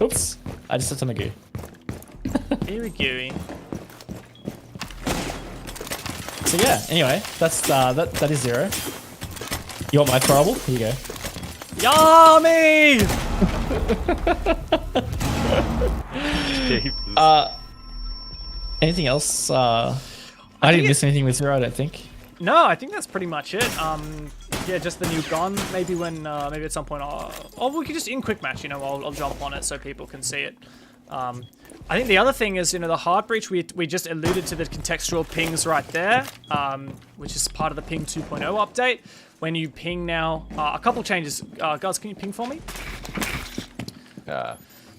Oops, I just hit on the goo. Very gooey. So yeah, anyway, that's that is Zero. You want my throwable? Here you go. Yummy! Anything else? I didn't miss anything with Zero, I don't think. No, I think that's pretty much it. Yeah, just the new gun. Maybe when, maybe at some point, we could just in quick match. You know, I'll jump on it so people can see it. I think the other thing is, you know, the hard breach. We just alluded to the contextual pings right there, which is part of the ping 2.0 update. When you ping now, a couple changes. Guys, can you ping for me?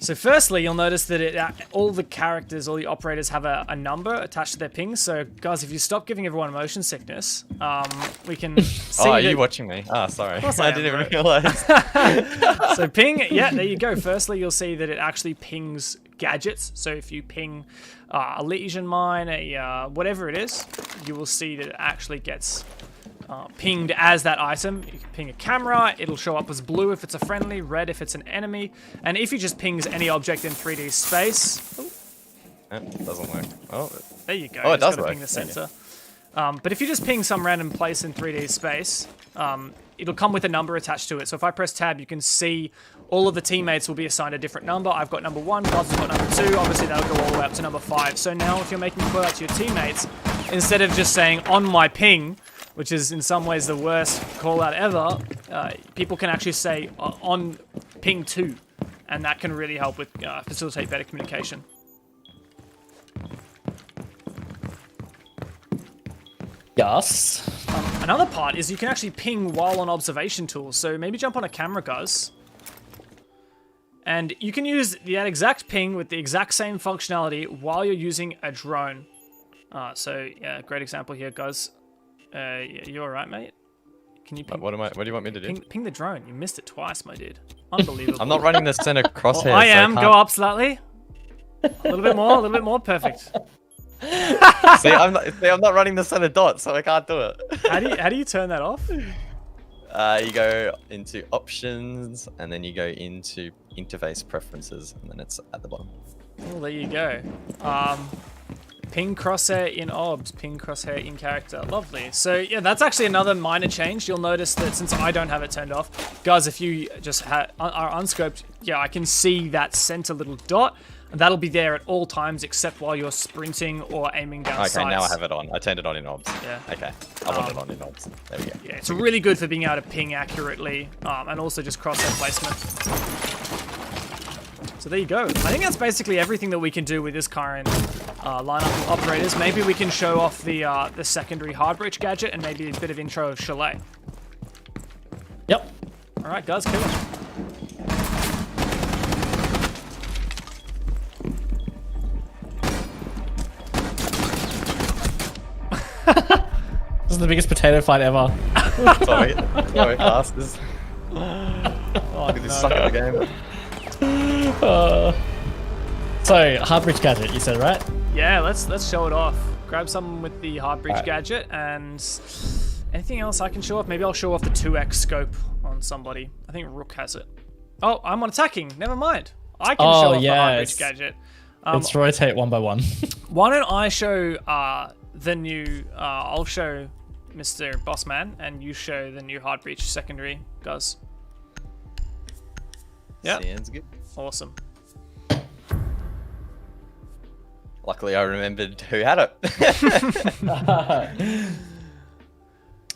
So firstly, you'll notice that all the characters, all the operators have a number attached to their pings. So guys, if you stop giving everyone motion sickness, we can see. Oh, are you watching me? Ah, sorry. I didn't even realize. So ping, yeah, there you go. Firstly, you'll see that it actually pings gadgets. So if you ping a lesion mine, whatever it is, you will see that it actually gets pinged as that item. You can ping a camera, it'll show up as blue if it's a friendly, red if it's an enemy, and if you just pings any object in 3D space... It doesn't work. Oh, there you go. Oh, it does gotta work. ping the sensor. But if you just ping some random place in 3D space, it'll come with a number attached to it. So if I press tab, you can see all of the teammates will be assigned a different number. I've got number 1, Guzz has got number 2. Obviously, that'll go all the way up to number 5. So now if you're making a call out to your teammates, instead of just saying on my ping, which is in some ways the worst call out ever, people can actually say on ping 2, and that can really help with facilitate better communication. Yes. Another part is you can actually ping while on observation tools. So maybe jump on a camera, Guzz. And you can use that exact ping with the exact same functionality while you're using a drone. So yeah, great example here, Guzz. You all right, mate? Can you ping? what do you want me to do? Ping the drone. You missed it twice, my dude. Unbelievable. I'm not running the center crosshair. I am. So Go up slightly. A little bit more. A little bit more. Perfect. See, I'm not running the center dot, so I can't do it. How do you turn that off? You go into options, and then you go into interface preferences, and then it's at the bottom. Well, there you go. Ping crosshair in obs, ping crosshair in character. Lovely. So yeah, that's actually another minor change. You'll notice that since I don't have it turned off, guys, if you just are unscoped, yeah, I can see that center little dot. And that'll be there at all times except while you're sprinting or aiming down sights. Okay, now I have it on. I turned it on in obs. Yeah. Okay, I want it on in obs. There we go. Yeah, it's really good for being able to ping accurately and also just crosshair placement. So there you go. I think that's basically everything that we can do with this current lineup of operators. Maybe we can show off the secondary hard breach gadget and maybe a bit of intro of Chalet. Yep. All right, guys, kill it. This is the biggest potato fight ever. Sorry, bastards. Look at this suck of the game. So, hard breach gadget, you said, right? Yeah, let's show it off. Grab something with the hard breach gadget and anything else I can show off. Maybe I'll show off the 2x scope on somebody. I think Rook has it. Oh, I'm on attacking. Never mind. I can show off the hard breach gadget. It's rotate 1 by 1. Why don't I show the new? I'll show Mr. Bossman, and you show the new hard breach secondary, Guzz. Yeah. Sounds good. Awesome. Luckily, I remembered who had it.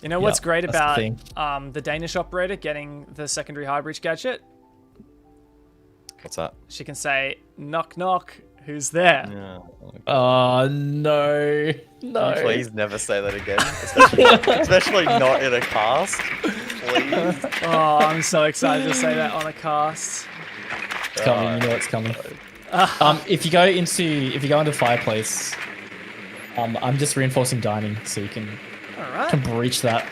You know what's great about the the Danish operator getting the secondary hard breach gadget? What's that? She can say, knock knock, who's there? Yeah. Oh, no. No. Please never say that again. Especially not in a cast. Please. Oh, I'm so excited to say that on a cast. It's coming, you know it's coming. If you go into fireplace, I'm just reinforcing dining so you can breach that.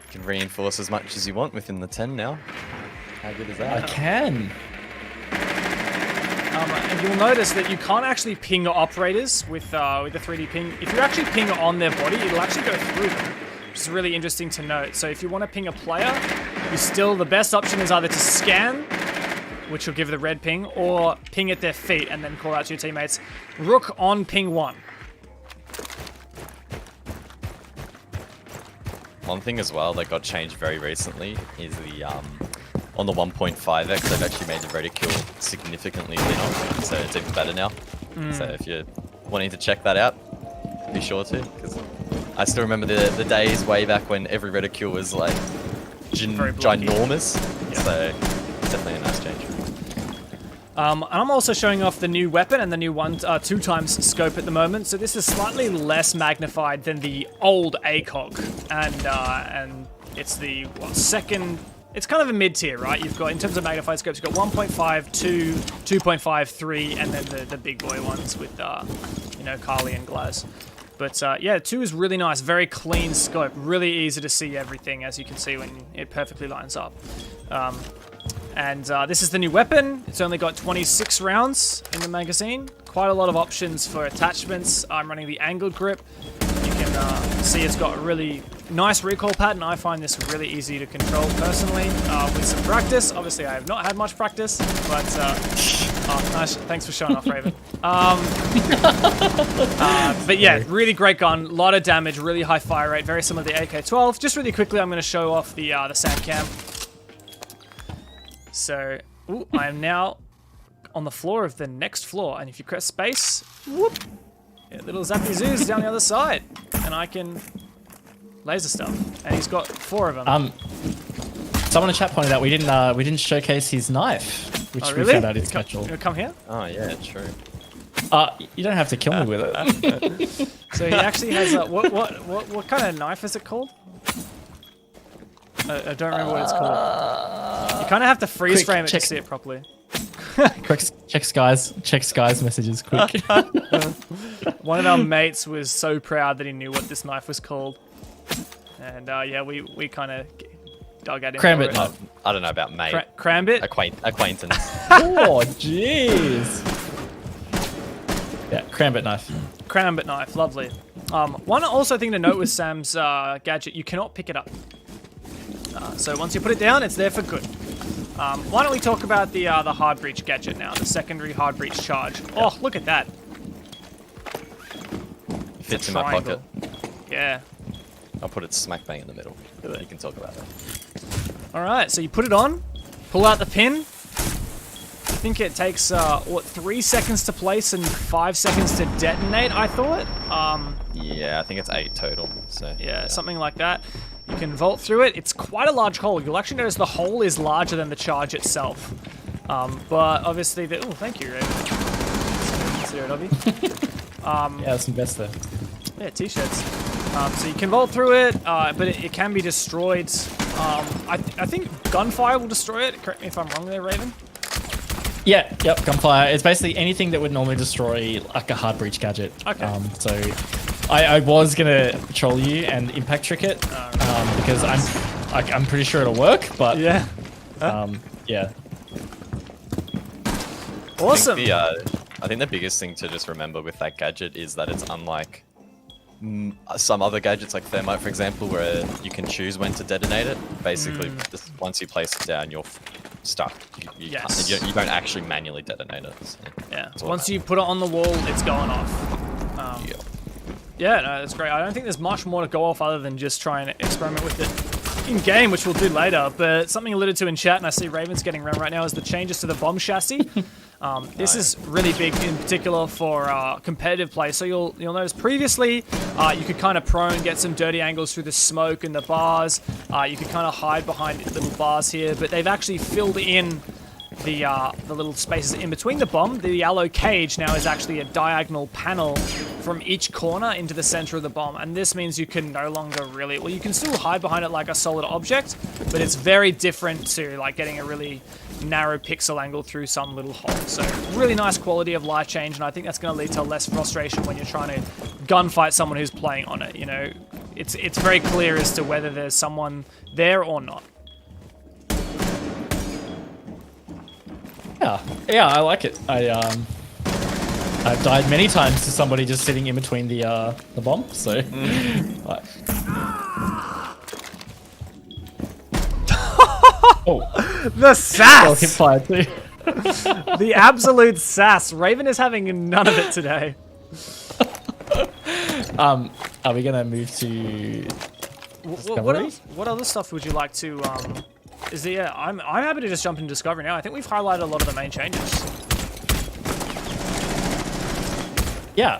You can reinforce as much as you want within the 10 now. How good is that? I can. And you'll notice that you can't actually ping operators with the 3D ping. If you actually ping on their body, it'll actually go through them, which is really interesting to note. So if you want to ping a player, the best option is either to scan, which will give the red ping, or ping at their feet and then call out to your teammates. Rook on ping 1. One thing as well that got changed very recently is the on the 1.5x they've actually made the reticule significantly thinner, so it's even better now. So if you're wanting to check that out, be sure to, because I still remember the days way back when every reticule was like ginormous. Yeah. So definitely a nice change. And I'm also showing off the new weapon and the new 2 times scope at the moment. So this is slightly less magnified than the old ACOG, and it's the second it's kind of a mid tier, right? You've got, in terms of magnified scopes, you've got 1.5, 2, 2.5, 3, and then the big boy ones with, you know, Carly and Guzz. But yeah, 2 is really nice, very clean scope, really easy to see everything, as you can see when it perfectly lines up. And this is the new weapon. It's only got 26 rounds in the magazine. Quite a lot of options for attachments. I'm running the angled grip. You can see it's got a really nice recoil pattern. I find this really easy to control personally with some practice. Obviously, I have not had much practice, but oh, nice. Thanks for showing off, Raven. But yeah, really great gun. A lot of damage, really high fire rate, very similar to the AK-12. Just really quickly, I'm going to show off the sand cam. So, ooh, I am now on the floor of the next floor, and if you press space, whoop, yeah, little zappy zoos down the other side, and I can laser stuff. And he's got 4 of them. Someone in chat pointed out we didn't showcase his knife, which we found out is special. You come here? Oh yeah, true. You don't have to kill me with it. So he actually has a, what kind of knife is it called? I don't remember what it's called. You kind of have to freeze frame it to see it properly. Check Sky's messages quick. One of our mates was so proud that he knew what this knife was called. And yeah, we kind of dug at him. Crambit knife. I don't know about mate. Crambit? Acquaintance. Oh, jeez. Yeah, Crambit knife. Crambit knife, lovely. One also thing to note with Sam's gadget, you cannot pick it up. So once you put it down, it's there for good. Why don't we talk about the hard breach gadget now, the secondary hard breach charge. Oh, look at that. Fits in my pocket. Yeah. I'll put it smack bang in the middle. You can talk about that. All right, so you put it on, pull out the pin. I think it takes, what, 3 seconds to place and 5 seconds to detonate, I thought? Yeah, I think it's 8 total. So yeah, something like that. You can vault through it. It's quite a large hole. You'll actually notice the hole is larger than the charge itself. But obviously, oh, thank you, Raven. Zero W. Yeah, that's some best there. Yeah, t-shirts. So you can vault through it, but it can be destroyed. I think gunfire will destroy it. Correct me if I'm wrong there, Raven. Yeah, yep, gunfire. It's basically anything that would normally destroy like a hard breach gadget. Okay. So I was gonna troll you and impact trick it because I'm pretty sure it'll work, but yeah, yeah. Awesome. I think the biggest thing to just remember with that gadget is that it's unlike some other gadgets like Thermite, for example, where you can choose when to detonate it. Basically, just once you place it down, you're stuck. You don't actually manually detonate it. So yeah. Once you put it on the wall, it's going off. Yeah, no, that's great. I don't think there's much more to go off other than just try and experiment with it in game, which we'll do later. But something alluded to in chat, and I see Raven's getting around right now, is the changes to the bomb chassis. This is really big in particular for competitive play. So you'll notice previously you could kind of prone, get some dirty angles through the smoke and the bars. You could kind of hide behind little bars here, but they've actually filled in the little spaces in between the bomb. The yellow cage now is actually a diagonal panel from each corner into the center of the bomb, and this means you can no longer really, well, you can still hide behind it like a solid object, but it's very different to like getting a really narrow pixel angle through some little hole. So really nice quality of life change, and I think that's going to lead to less frustration when you're trying to gunfight someone who's playing on it. You know, it's very clear as to whether there's someone there or not. Yeah, I like it. I've died many times to somebody just sitting in between the bomb. So, oh, the sass! Hip fire too. The absolute sass. Raven is having none of it today. Are we gonna move to Discovery? What other stuff would you like to? I'm happy to just jump into Discovery now. I think we've highlighted a lot of the main changes. Yeah,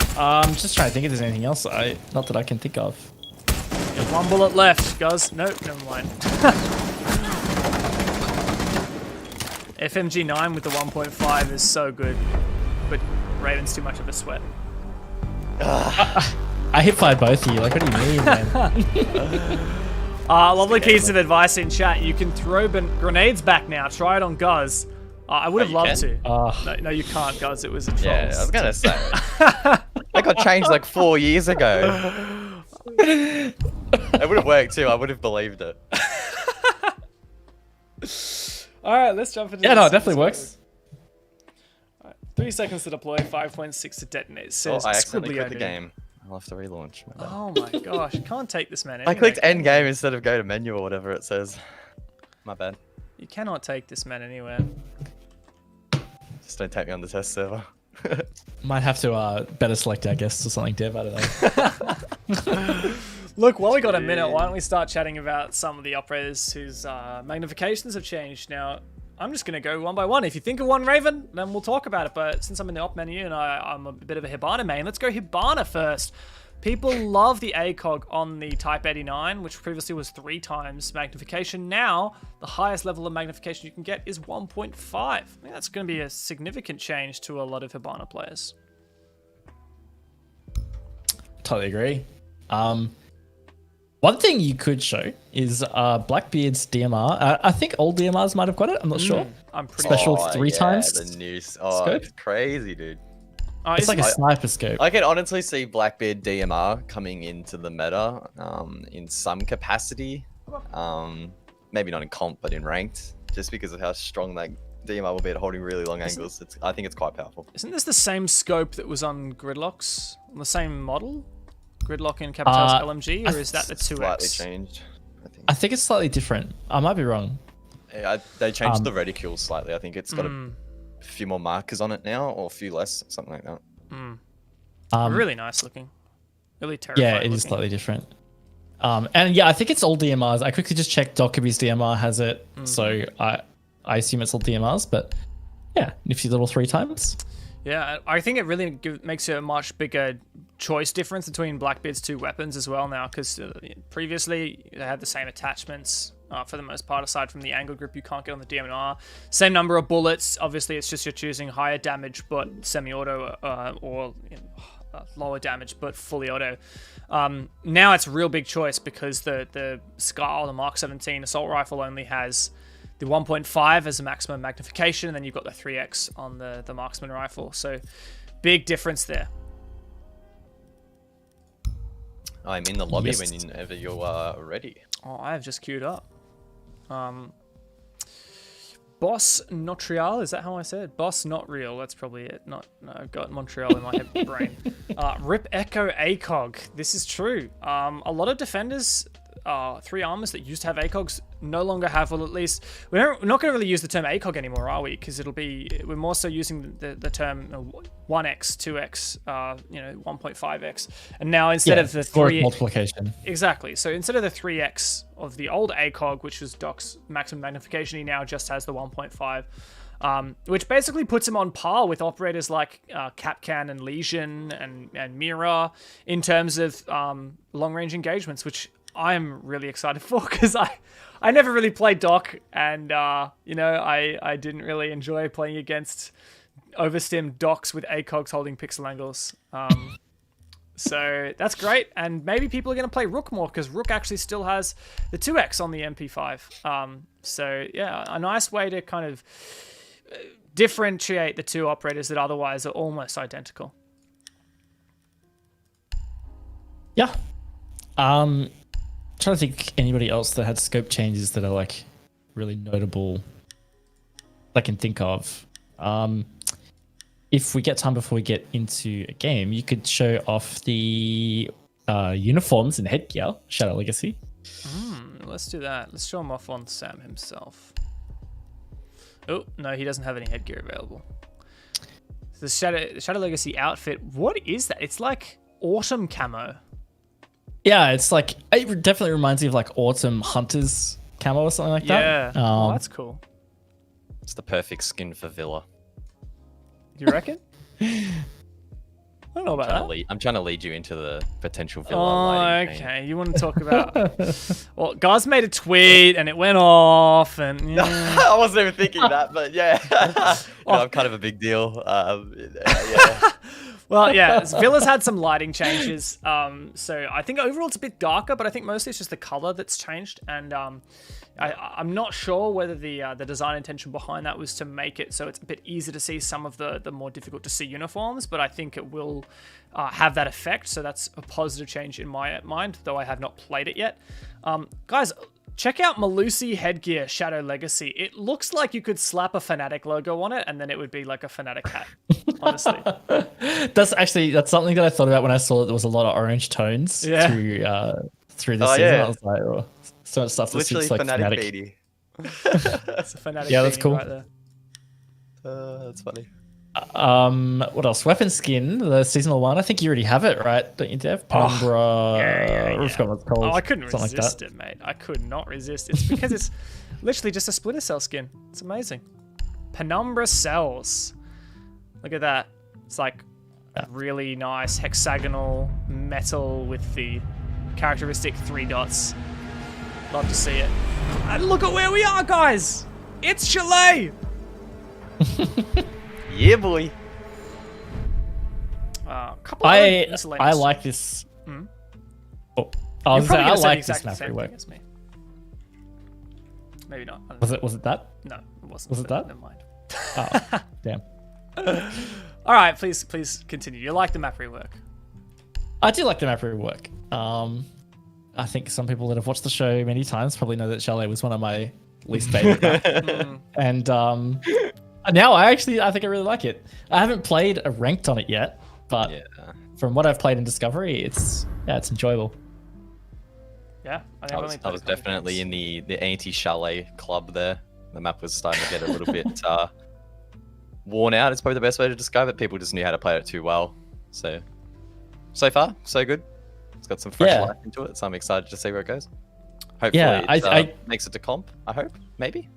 just trying to think if there's anything else. Not that I can think of. You have 1 bullet left, Guzz. Nope, never mind. FMG9 with the 1.5 is so good, but Raven's too much of a sweat. I hip fired both of you. Like, what do you mean, man? Lovely piece of advice in chat. You can throw grenades back now. Try it on Guzz. I would have loved to. No, you can't, Guzz. It was a troll. Yeah, I was gonna say. That got changed like 4 years ago. It would have worked too. I would have believed it. All right, let's jump into. Yeah, no, it definitely works. 3 seconds to deploy, 5.6 to detonate. Says I accidentally Scribbly quit the OD. game. I'll have to relaunch. My bad. Oh my gosh, you can't take this, man. I Anyway. clicked end game instead of go to menu or whatever it says. My bad. You cannot take this man anywhere. Just don't take me on the test server. Might have to better select our guests or something, Dev. I don't know. Look, while we got a minute, why don't we start chatting about some of the operators whose magnifications have changed. Now, I'm just going to go one by one. If you think of one Raven, then we'll talk about it. But since I'm in the op menu and I'm a bit of a Hibana main, let's go Hibana first. People love the ACOG on the Type 89, which previously was 3 times magnification. Now, the highest level of magnification you can get is 1.5. I think that's going to be a significant change to a lot of Hibana players. Totally agree. One thing you could show is Blackbeard's DMR. I think old DMRs might have got it. I'm not sure. I'm pretty Special sure. 3 times. The new. Scope? It's crazy, dude. It's like a sniper scope. I can honestly see Blackbeard DMR coming into the meta in some capacity. Maybe not in comp, but in ranked, just because of how strong that DMR will be at holding really long angles. I think it's quite powerful. Isn't this the same scope that was on Gridlocks? On the same model? Gridlock in Capital's LMG? Or is that the 2X? Slightly changed, I think. I think it's slightly different. I might be wrong. Yeah, they changed the reticule slightly. I think it's got a few more markers on it now, or a few less, something like that. Really nice looking. Really terrifying. Yeah, it is slightly different. And yeah, I think it's all DMRs. I quickly just checked Dockerby's DMR has it, so I assume it's all DMRs. But yeah, nifty little 3 times. Yeah, I think it really makes it a much bigger choice difference between Blackbeard's 2 weapons as well now, because previously they had the same attachments for the most part, aside from the angle grip you can't get on the DMR. Same number of bullets. Obviously, it's just you're choosing higher damage but semi-auto or lower damage but fully auto. Now it's a real big choice because the Scar, the Mark 17 assault rifle, only has the 1.5 as a maximum magnification, and then you've got the 3x on the marksman rifle. So big difference there. I'm in the lobby Yes. whenever you are ready. Oh, I have just queued up. Boss Montreal, is that how I say it? Boss Not Real, that's probably it. No, I've got Montreal in my head brain. Rip Echo ACOG, this is true. A lot of defenders, 3 armors that used to have ACOGs no longer have, well, at least we're not going to really use the term ACOG anymore, are we? Because we're more so using the term 1x, 2x, 1.5x, and now instead of the 3 multiplication. Exactly. So instead of the 3x of the old ACOG, which was Doc's maximum magnification, he now just has the 1.5. Which basically puts him on par with operators like Capcan and Legion and Mira in terms of long-range engagements, which I'm really excited for, because I never really played Doc, and I didn't really enjoy playing against overstimmed Docs with ACOGs holding pixel angles. So that's great, and maybe people are going to play Rook more, because Rook actually still has the 2x on the MP5. So yeah, a nice way to kind of differentiate the 2 operators that otherwise are almost identical. Yeah. Trying to think anybody else that had scope changes that are like really notable I can think of. If we get time before we get into a game, you could show off the uniforms and headgear, Shadow Legacy. Let's do that. Let's show him off on Sam himself. Oh, no, he doesn't have any headgear available. The Shadow Legacy outfit, what is that? It's like autumn camo. Yeah, it's like, it definitely reminds me of like autumn hunters camo or something like that. Yeah, oh, that's cool. It's the perfect skin for Villa. You reckon? I don't know about that. I'm trying to lead you into the potential Villa. Oh, lighting okay. You want to talk about... Well, Guzz made a tweet and it went off, and... Yeah. I wasn't even thinking that, but yeah. I'm kind of a big deal. Yeah. Well, yeah, Villa's had some lighting changes. So I think overall it's a bit darker, but I think mostly it's just the color that's changed. And I'm not sure whether the design intention behind that was to make it so it's a bit easier to see some of the more difficult to see uniforms, but I think it will have that effect. So that's a positive change in my mind, though I have not played it yet. Guys, check out Malusi headgear Shadow Legacy. It looks like you could slap a Fnatic logo on it and then it would be like a Fnatic hat, honestly. That's something that I thought about when I saw that there was a lot of orange tones through the season. I was like, oh, so much stuff that Literally looks like Fnatic Fnatic. beanie. It's a Fnatic Yeah, that's beanie cool. right there. That's funny. What else? Weapon skin, the seasonal one. I think you already have it, right? Don't you, Dev? Penumbra. Rooftop, it's called. Oh, I couldn't something resist like it, mate. I could not resist. It's because it's literally just a Splinter Cell skin. It's amazing. Penumbra cells. Look at that. It's like really nice hexagonal metal with the characteristic 3 dots. Love to see it. And look at where we are, guys. It's Chalet. Yeah, boy. Couple other I miscellaneous. like this. Hmm? Oh, I was You're saying, probably I gonna say the like this exact map same rework. thing as me. Maybe not. I don't know. Was it that? No, it wasn't. Was it that? Never mind. Oh, damn. All right, please continue. You like the map rework? I do like the map rework. I think some people that have watched the show many times probably know that Chalet was one of my least favorite maps. And now I think I really like it. I haven't played a ranked on it yet, but from what I've played in Discovery, it's enjoyable. Yeah, I was definitely in the anti-Chalet club there. The map was starting to get a little bit worn out. It's probably the best way to describe it. People just knew how to play it too well. So far, so good. It's got some fresh life into it, so I'm excited to see where it goes. Hopefully it makes it to comp, I hope, maybe.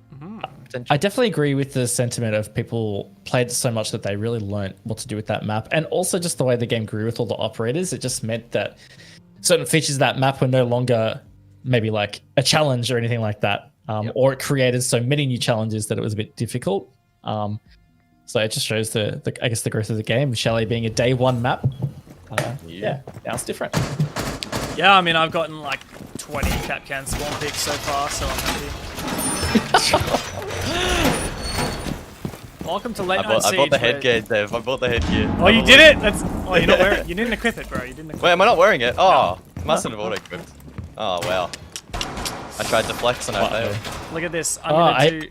I definitely agree with the sentiment of people played so much that they really learned what to do with that map. And also just the way the game grew with all the operators, it just meant that certain features of that map were no longer maybe like a challenge or anything like that. Or it created so many new challenges that it was a bit difficult. So it just shows the growth of the game. Chalet being a day one map. Now it's different. Yeah, I mean, I've gotten like 20 Capcan spawn picks so far, so I'm happy. Welcome to Late Night Siege. I bought the headgear, Dev. I bought the headgear. Oh, you did it? You're not wearing it. You didn't equip it, bro. You didn't equip Wait, am I not wearing it? Oh, mustn't have auto-equipped. Oh, wow. I tried to flex and I failed. Look at this. I'm gonna do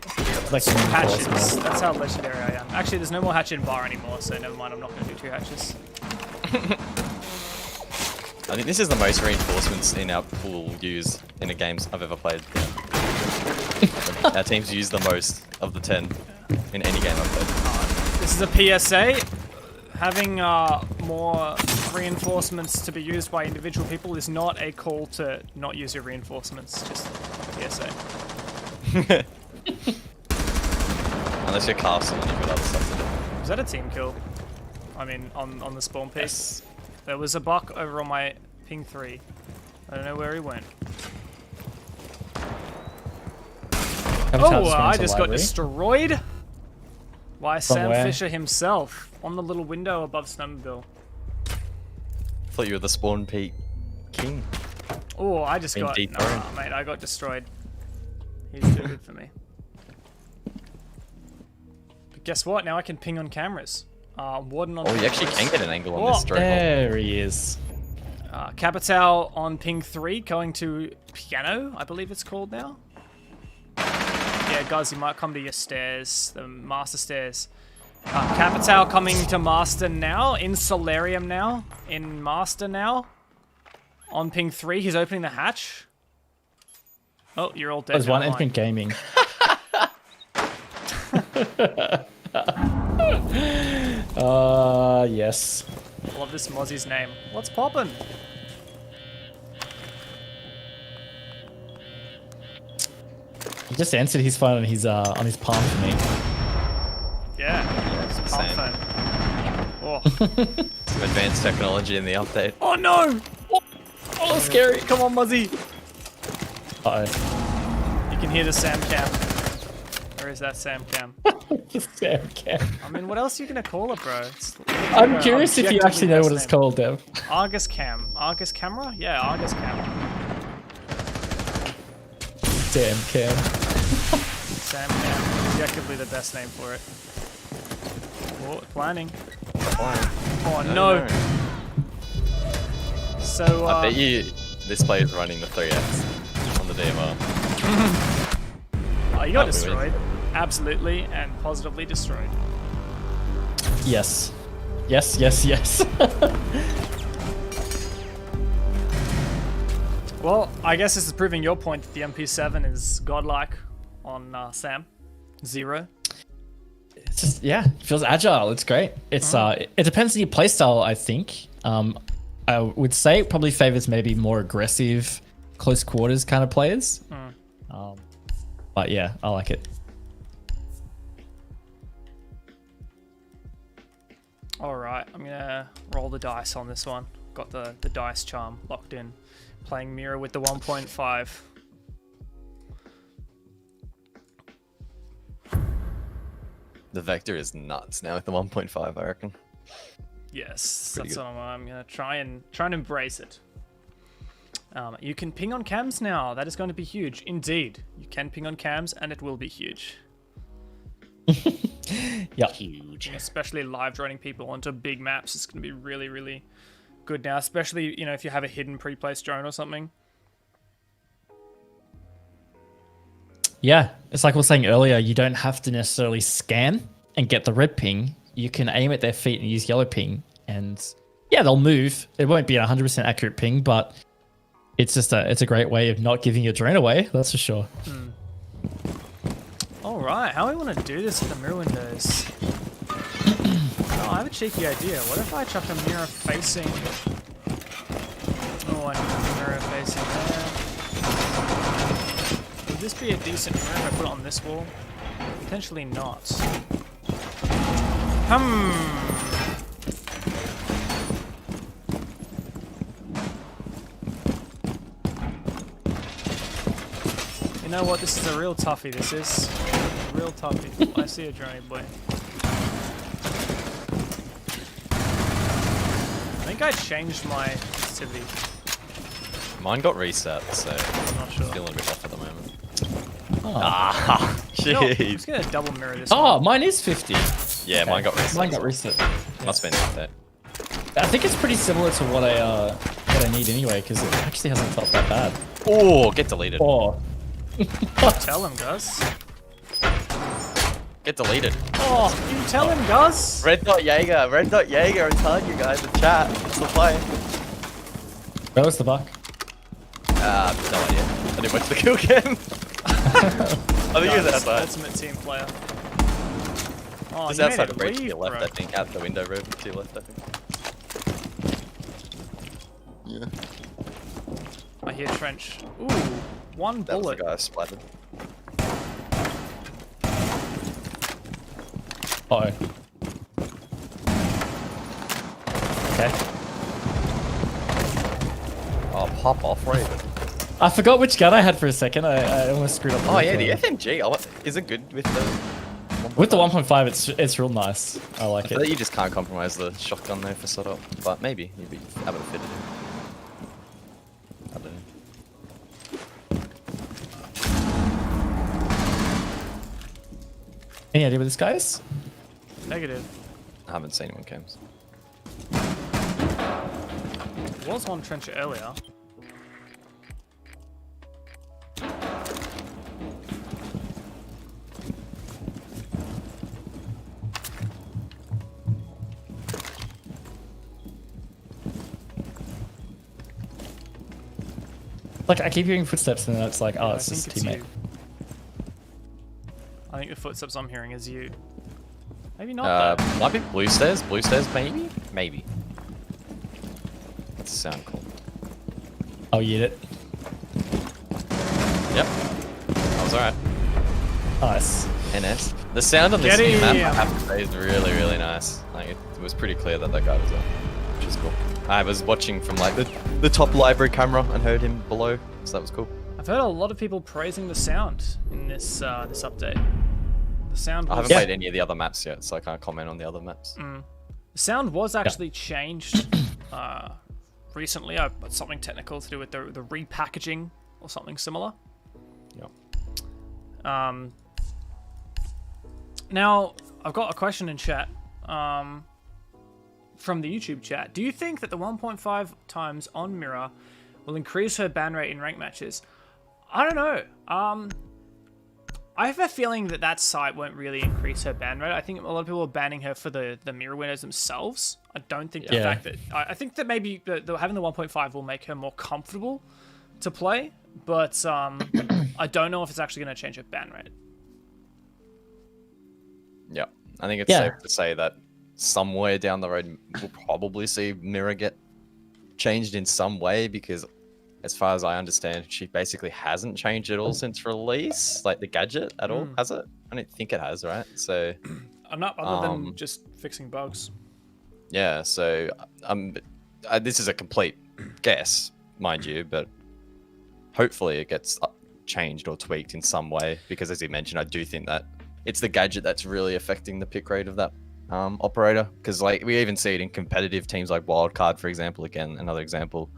like 2 hatches. That's how legendary I am. Actually, there's no more hatch in bar anymore, so never mind. I'm not gonna do 2 hatches. I think this is the most reinforcements in our pool use in a game I've ever played. Our teams use the most of the 10 in any game I've played. This is a PSA. Having more reinforcements to be used by individual people is not a call to not use your reinforcements. Just PSA. Unless you're castle and you've got other stuff to do. Was that a team kill? I mean, on the spawn pick. Yes. There was a buck over on my ping 3. I don't know where he went. Oh, I just got destroyed by Sam Fisher himself on the little window above Snowmobile. I thought you were the spawn peak king. Oh, I just got... Nah, mate, I got destroyed. He's too good for me. But guess what? Now I can ping on cameras. Warden on you actually can get an angle on this drone. There he is. Capital on ping 3, going to Piano, I believe it's called now. Yeah, Guzz, you might come to your stairs, the master stairs. Capital coming to master now, in Solarium now, in master now. On ping 3, he's opening the hatch. Oh, you're all dead. There's one in Pink Gaming. Yes. I love this Mozzie's name. What's poppin'? He just answered his phone on his palm for me. Yeah, it's palm phone. Oh. Some advanced technology in the update. Oh no! Oh, scary. Come on, Muzzy. Uh-oh. You can hear the Sam cam. Or is that Sam Cam? Sam Cam. I mean, what else are you gonna call it, bro? I'm curious if you actually know what it's called, Dev. Argus Cam. Argus Camera? Yeah, Argus Cam. Sam Cam. Sam Cam. Objectively the best name for it. Oh, planning. Oh no. So, I bet you this player is running the 3X on the DMR. Oh, you got destroyed. Absolutely and positively destroyed. Yes. Yes, yes, yes. Well, I guess this is proving your point that the MP7 is godlike on Sam. 0. It's just, yeah, it feels agile. It's great. It's it depends on your playstyle, I think. I would say it probably favors maybe more aggressive, close quarters kind of players. But yeah, I like it. All right, I'm gonna roll the dice on this one. Got the dice charm locked in. Playing mirror with the 1.5. The vector is nuts now with the 1.5, I reckon. Yes, Pretty that's good. what I'm gonna try and embrace it. You can ping on cams now. That is going to be huge. Indeed, you can ping on cams, and it will be huge. Yeah. Huge. Especially live droning people onto big maps. It's going to be really, really good now. Especially, you know, if you have a hidden pre-placed drone or something. Yeah, it's like we were saying earlier, you don't have to necessarily scan and get the red ping. You can aim at their feet and use yellow ping, and yeah, they'll move. It won't be a 100% accurate ping, but it's a great way of not giving your drone away. That's for sure. All right, how do we want to do this with the mirror windows? Oh, I have a cheeky idea. What if I chuck a mirror facing? Oh, I need a mirror facing there. Would this be a decent mirror if I put it on this wall? Potentially not. You know what? This is a real toughie. This is a real toughie. I see a drone boy. I think I changed my sensitivity. Mine got reset, so I'm not sure. feeling a bit off at the moment. Oh, Ah, No, I'm jeez. just gonna double mirror this. oh one. mine is 50. Yeah, Okay. mine got reset. Mine got reset. Must have been like that. I think it's pretty similar to what I need anyway, because it actually hasn't felt that bad. Oh, get deleted. Oh. Tell him, Guzz. Get deleted. Oh, you tell him, Guzz. Red dot Jaeger. I'm telling you guys in chat. It's the play. Where was the buck? No idea. I didn't watch the kill cam. I think he was outside. Ultimate team player. Oh, Just you made outside it the bridge to leave, your left, bro. I think. Out the window room to your left, I think. Yeah. I hear trench. Ooh, one That was the bullet. guy splattered. Uh-oh. Okay. Oh, pop off, Raven. I forgot which gun I had for a second. I almost screwed up. Oh, yeah, the FMG. Is it good with the... With the 1.5, it's real nice. I like I feel like it. you just can't compromise the shotgun though for setup, but maybe you'd be able to fit it in. I don't know. Any idea what this guy is? Negative. I haven't seen him on cams. There was one trench earlier. Like, I keep hearing footsteps and then it's like, oh, I it's think just a it's teammate. you. I think the footsteps I'm hearing is you. Maybe not though. Might be blue stairs. Blue stairs, maybe. Maybe. That's sound cool. I'll eat it. Yep. That was alright. Nice. NS. The sound on this Get new map, him! I have to say, is really, really nice. Like, it was pretty clear that that guy was there, which is cool. I was watching from like the top library camera and heard him below, so that was cool. I've heard a lot of people praising the sound in this this update. The sound I was, haven't played any of the other maps yet, so I can't comment on the other maps. the sound was actually changed recently. Something technical to do with the repackaging or something similar. Yeah. Now, I've got a question in chat from the YouTube chat. Do you think that the 1.5 times on Mirror will increase her ban rate in ranked matches? I don't know. I have a feeling that site won't really increase her ban rate. I think a lot of people are banning her for the Mirror winners themselves. I don't think the fact that... I think that maybe having the 1.5 will make her more comfortable to play, but I don't know if it's actually going to change her ban rate. Yeah, I think it's safe to say that somewhere down the road we'll probably see Mirror get changed in some way, because as far as I understand, she basically hasn't changed at all since release, like the Gadget at all, has it? I don't think it has, right? So I'm not, other than just fixing bugs. Yeah, so this is a complete guess, mind you, but hopefully it gets changed or tweaked in some way, because as you mentioned, I do think that it's the Gadget that's really affecting the pick rate of that operator, because like we even see it in competitive teams like Wildcard, for example. Again, another example,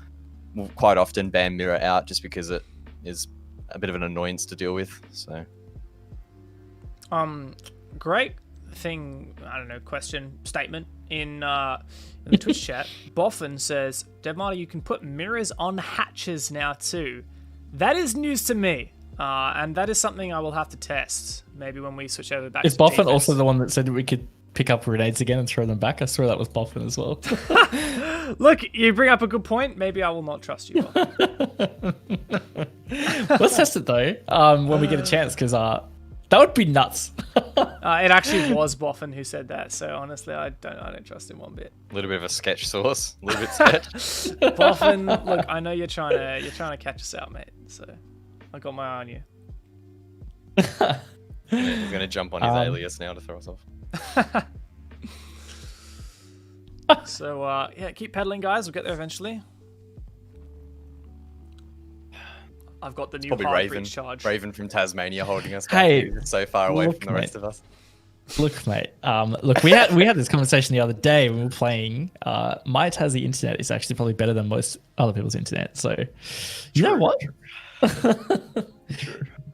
will quite often ban Mirror out just because it is a bit of an annoyance to deal with. So great thing, I don't know, question, statement in the Twitch chat. Boffin says, Devmarta, you can put mirrors on hatches now too. That is news to me. And that is something I will have to test. Maybe when we switch over back Is to Boffin defense. also the one that said that we could pick up grenades again and throw them back? I swear that was Boffin as well. Look, you bring up a good point. Maybe I will not trust you. Let's test it though, when we get a chance, because that would be nuts. It actually was Boffin who said that. So honestly, I don't trust him one bit. a little bit of a sketch source, a little bit sketch. Boffin, look, I know you're trying to catch us out, mate. So I got my eye on you. He's gonna jump on his alias now to throw us off. So yeah, keep pedaling, guys. We'll get there eventually. I've got the new Probably hard Raven, breach charge. Raven from Tasmania holding us back. Hey, He's so far away look, from the rest of us. Look, mate. Look, we had this conversation the other day when we were playing. My Tassie internet is actually probably better than most other people's internet. So, you know what?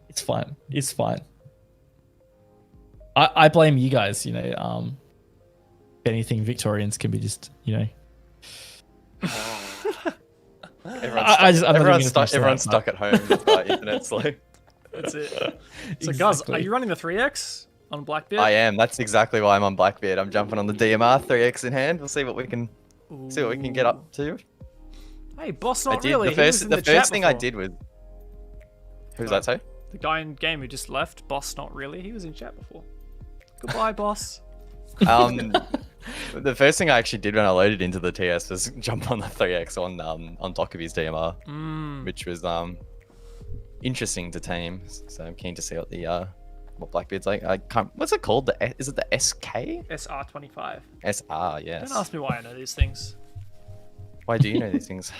It's fine. It's fine. I blame you guys. You know, if anything, Victorians can be just, you know. Everyone's stuck at home. That's why internet's slow. That's it. So, Exactly. Guzz, are you running the 3X on Blackbeard? I am. That's exactly why I'm on Blackbeard. I'm jumping on the DMR 3X in hand. We'll see what we can get up to. Hey, boss, not I did. really. The He was first, in the the chat first thing I before. did was. Who's that? Say? The guy in game who just left, boss, not really. He was in chat before. Goodbye, boss. The first thing I actually did when I loaded into the TS was jump on the 3X on Dockerby's DMR, which was interesting to tame. So I'm keen to see what Blackbeard's like. I can't. What's it called? Is it the SK? SR25. SR, yes. Don't ask me why I know these things. Why do you know these things?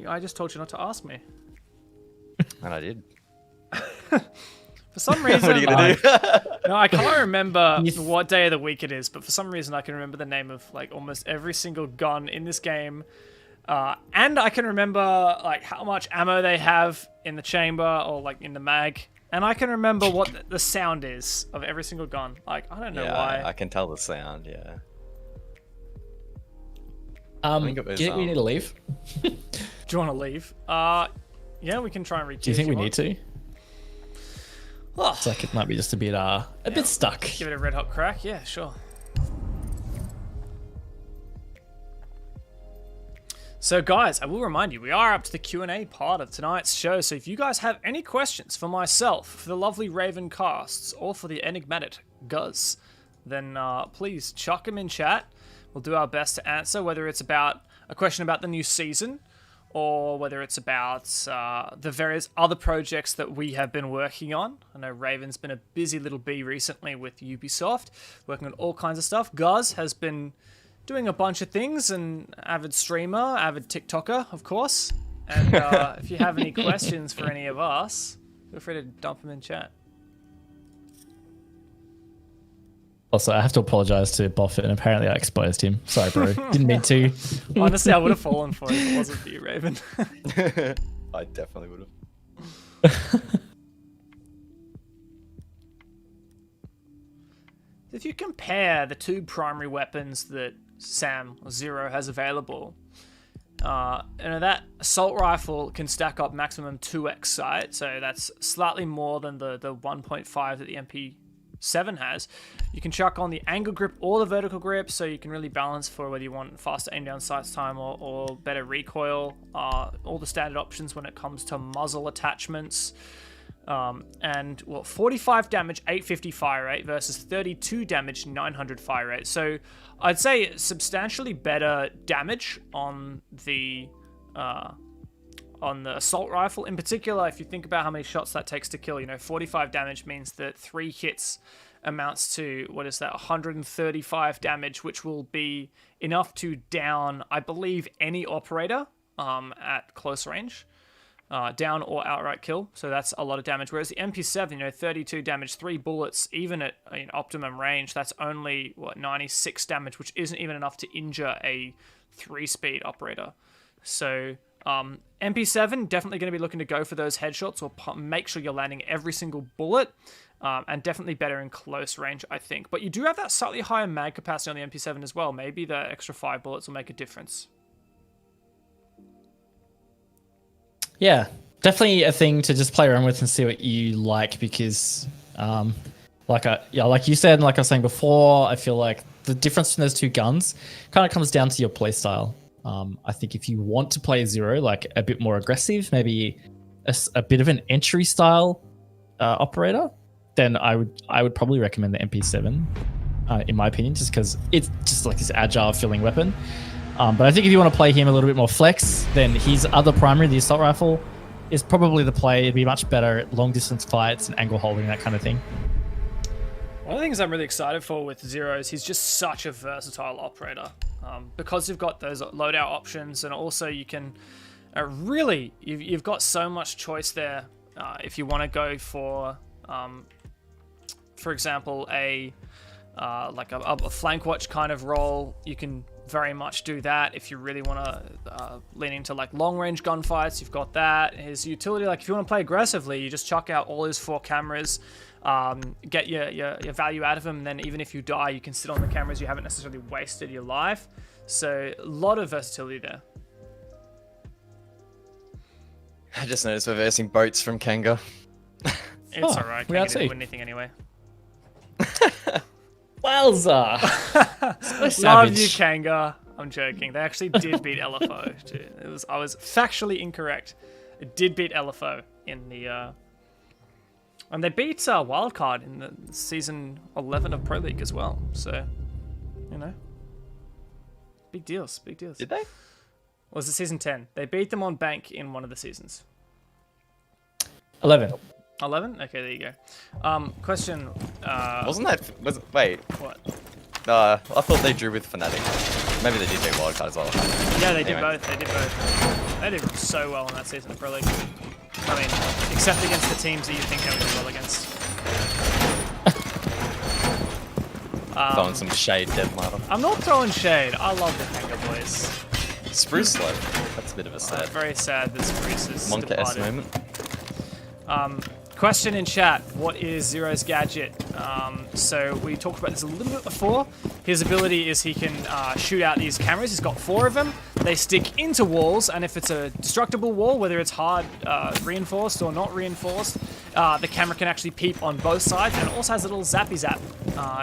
I just told you not to ask me. And I did. For some reason, What are you gonna do? no, I can't remember what day of the week it is, but for some reason I can remember the name of like almost every single gun in this game. And I can remember like how much ammo they have in the chamber or like in the mag. And I can remember what the sound is of every single gun. Like, I don't know why. I can tell the sound, yeah. Do you think we need to leave? Do you want to leave? Yeah, we can try and reach Do you think we need to? Oh, It's like it might be just a bit stuck. give it a red hot crack? Yeah, sure. So guys, I will remind you, we are up to the Q&A part of tonight's show, so if you guys have any questions for myself, for the lovely Raven Casts, or for the enigmatic Guzz, then please chuck them in chat. We'll do our best to answer, whether it's about a question about the new season, or whether it's about the various other projects that we have been working on. I know Raven's been a busy little bee recently with Ubisoft, working on all kinds of stuff. Guzz has been doing a bunch of things, an avid streamer, avid TikToker, of course. And if you have any questions for any of us, feel free to dump them in chat. Also, I have to apologize to Buffett, and apparently I exposed him. Sorry, bro. Didn't mean to. Honestly, I would have fallen for it if it wasn't for you, Raven. I definitely would have. If you compare the two primary weapons that Sam or Zero has available, that assault rifle can stack up maximum 2x sight, so that's slightly more than the 1.5 that the MP7 has. You can chuck on the angle grip or the vertical grip, so you can really balance for whether you want faster aim down sights time or better recoil. All the standard options when it comes to muzzle attachments. And 45 damage, 850 fire rate versus 32 damage, 900 fire rate. So I'd say substantially better damage on the assault rifle. In particular, if you think about how many shots that takes to kill, 45 damage means that 3 hits amounts to, 135 damage, which will be enough to down, I believe, any operator at close range. Down or outright kill, so that's a lot of damage. Whereas the MP7, 32 damage, 3 bullets, even at optimum range, that's only 96 damage, which isn't even enough to injure a 3-speed operator. So MP7 definitely going to be looking to go for those headshots or make sure you're landing every single bullet, and definitely better in close range, I think. But you do have that slightly higher mag capacity on the MP7 as well. Maybe the extra 5 bullets will make a difference. Yeah, definitely a thing to just play around with and see what you like, because like you said, and like I was saying before, I feel like the difference between those two guns kind of comes down to your play style. I think if you want to play Zero like a bit more aggressive, maybe a bit of an entry style operator, then I would probably recommend the MP7 in my opinion, just because it's just like this agile filling weapon. But I think if you want to play him a little bit more flex, then his other primary, the assault rifle, is probably the play. It'd be much better at long distance fights and angle holding, that kind of thing. One of the things I'm really excited for with Zero is he's just such a versatile operator. Because you've got those loadout options, and also you can you've got so much choice there. If you want to go for example, a flank watch kind of role, you can very much do that. If you really want to lean into like long range gunfights, you've got that. His utility, like if you want to play aggressively, you just chuck out all his 4 cameras, get your value out of him, and then even if you die, you can sit on the cameras. You haven't necessarily wasted your life. So a lot of versatility there. I just noticed we're versing boats from Kanga. It's alright. Kanga didn't win anything anyway. Wowza! Love you, Kanga. I'm joking. They actually did beat LFO. I was factually incorrect. It did beat LFO in the and they beat Wildcard in the season 11 of Pro League as well. So, big deals. Big deals. Did they? Was it season 10? They beat them on Bank in one of the seasons. 11. 11? Okay, there you go. Question. Wasn't that? Wait. What? I thought they drew with Fnatic. Maybe they did take wildcard as well. Yeah, they did both. They did both. They did so well in that season of Pro League. I mean, except against the teams that you think they would do well against. Throwing some shade, Devmarta. I'm not throwing shade. I love the Kanga boys. Spruce slow. That's a bit of a sad. Very sad that Spruce is Monka S departed. moment. Question in chat, what is Zero's gadget? So we talked about this a little bit before. His ability is he can shoot out these cameras. He's got 4 of them. They stick into walls, and if it's a destructible wall, whether it's hard reinforced or not reinforced, the camera can actually peep on both sides, and it also has a little zappy zap.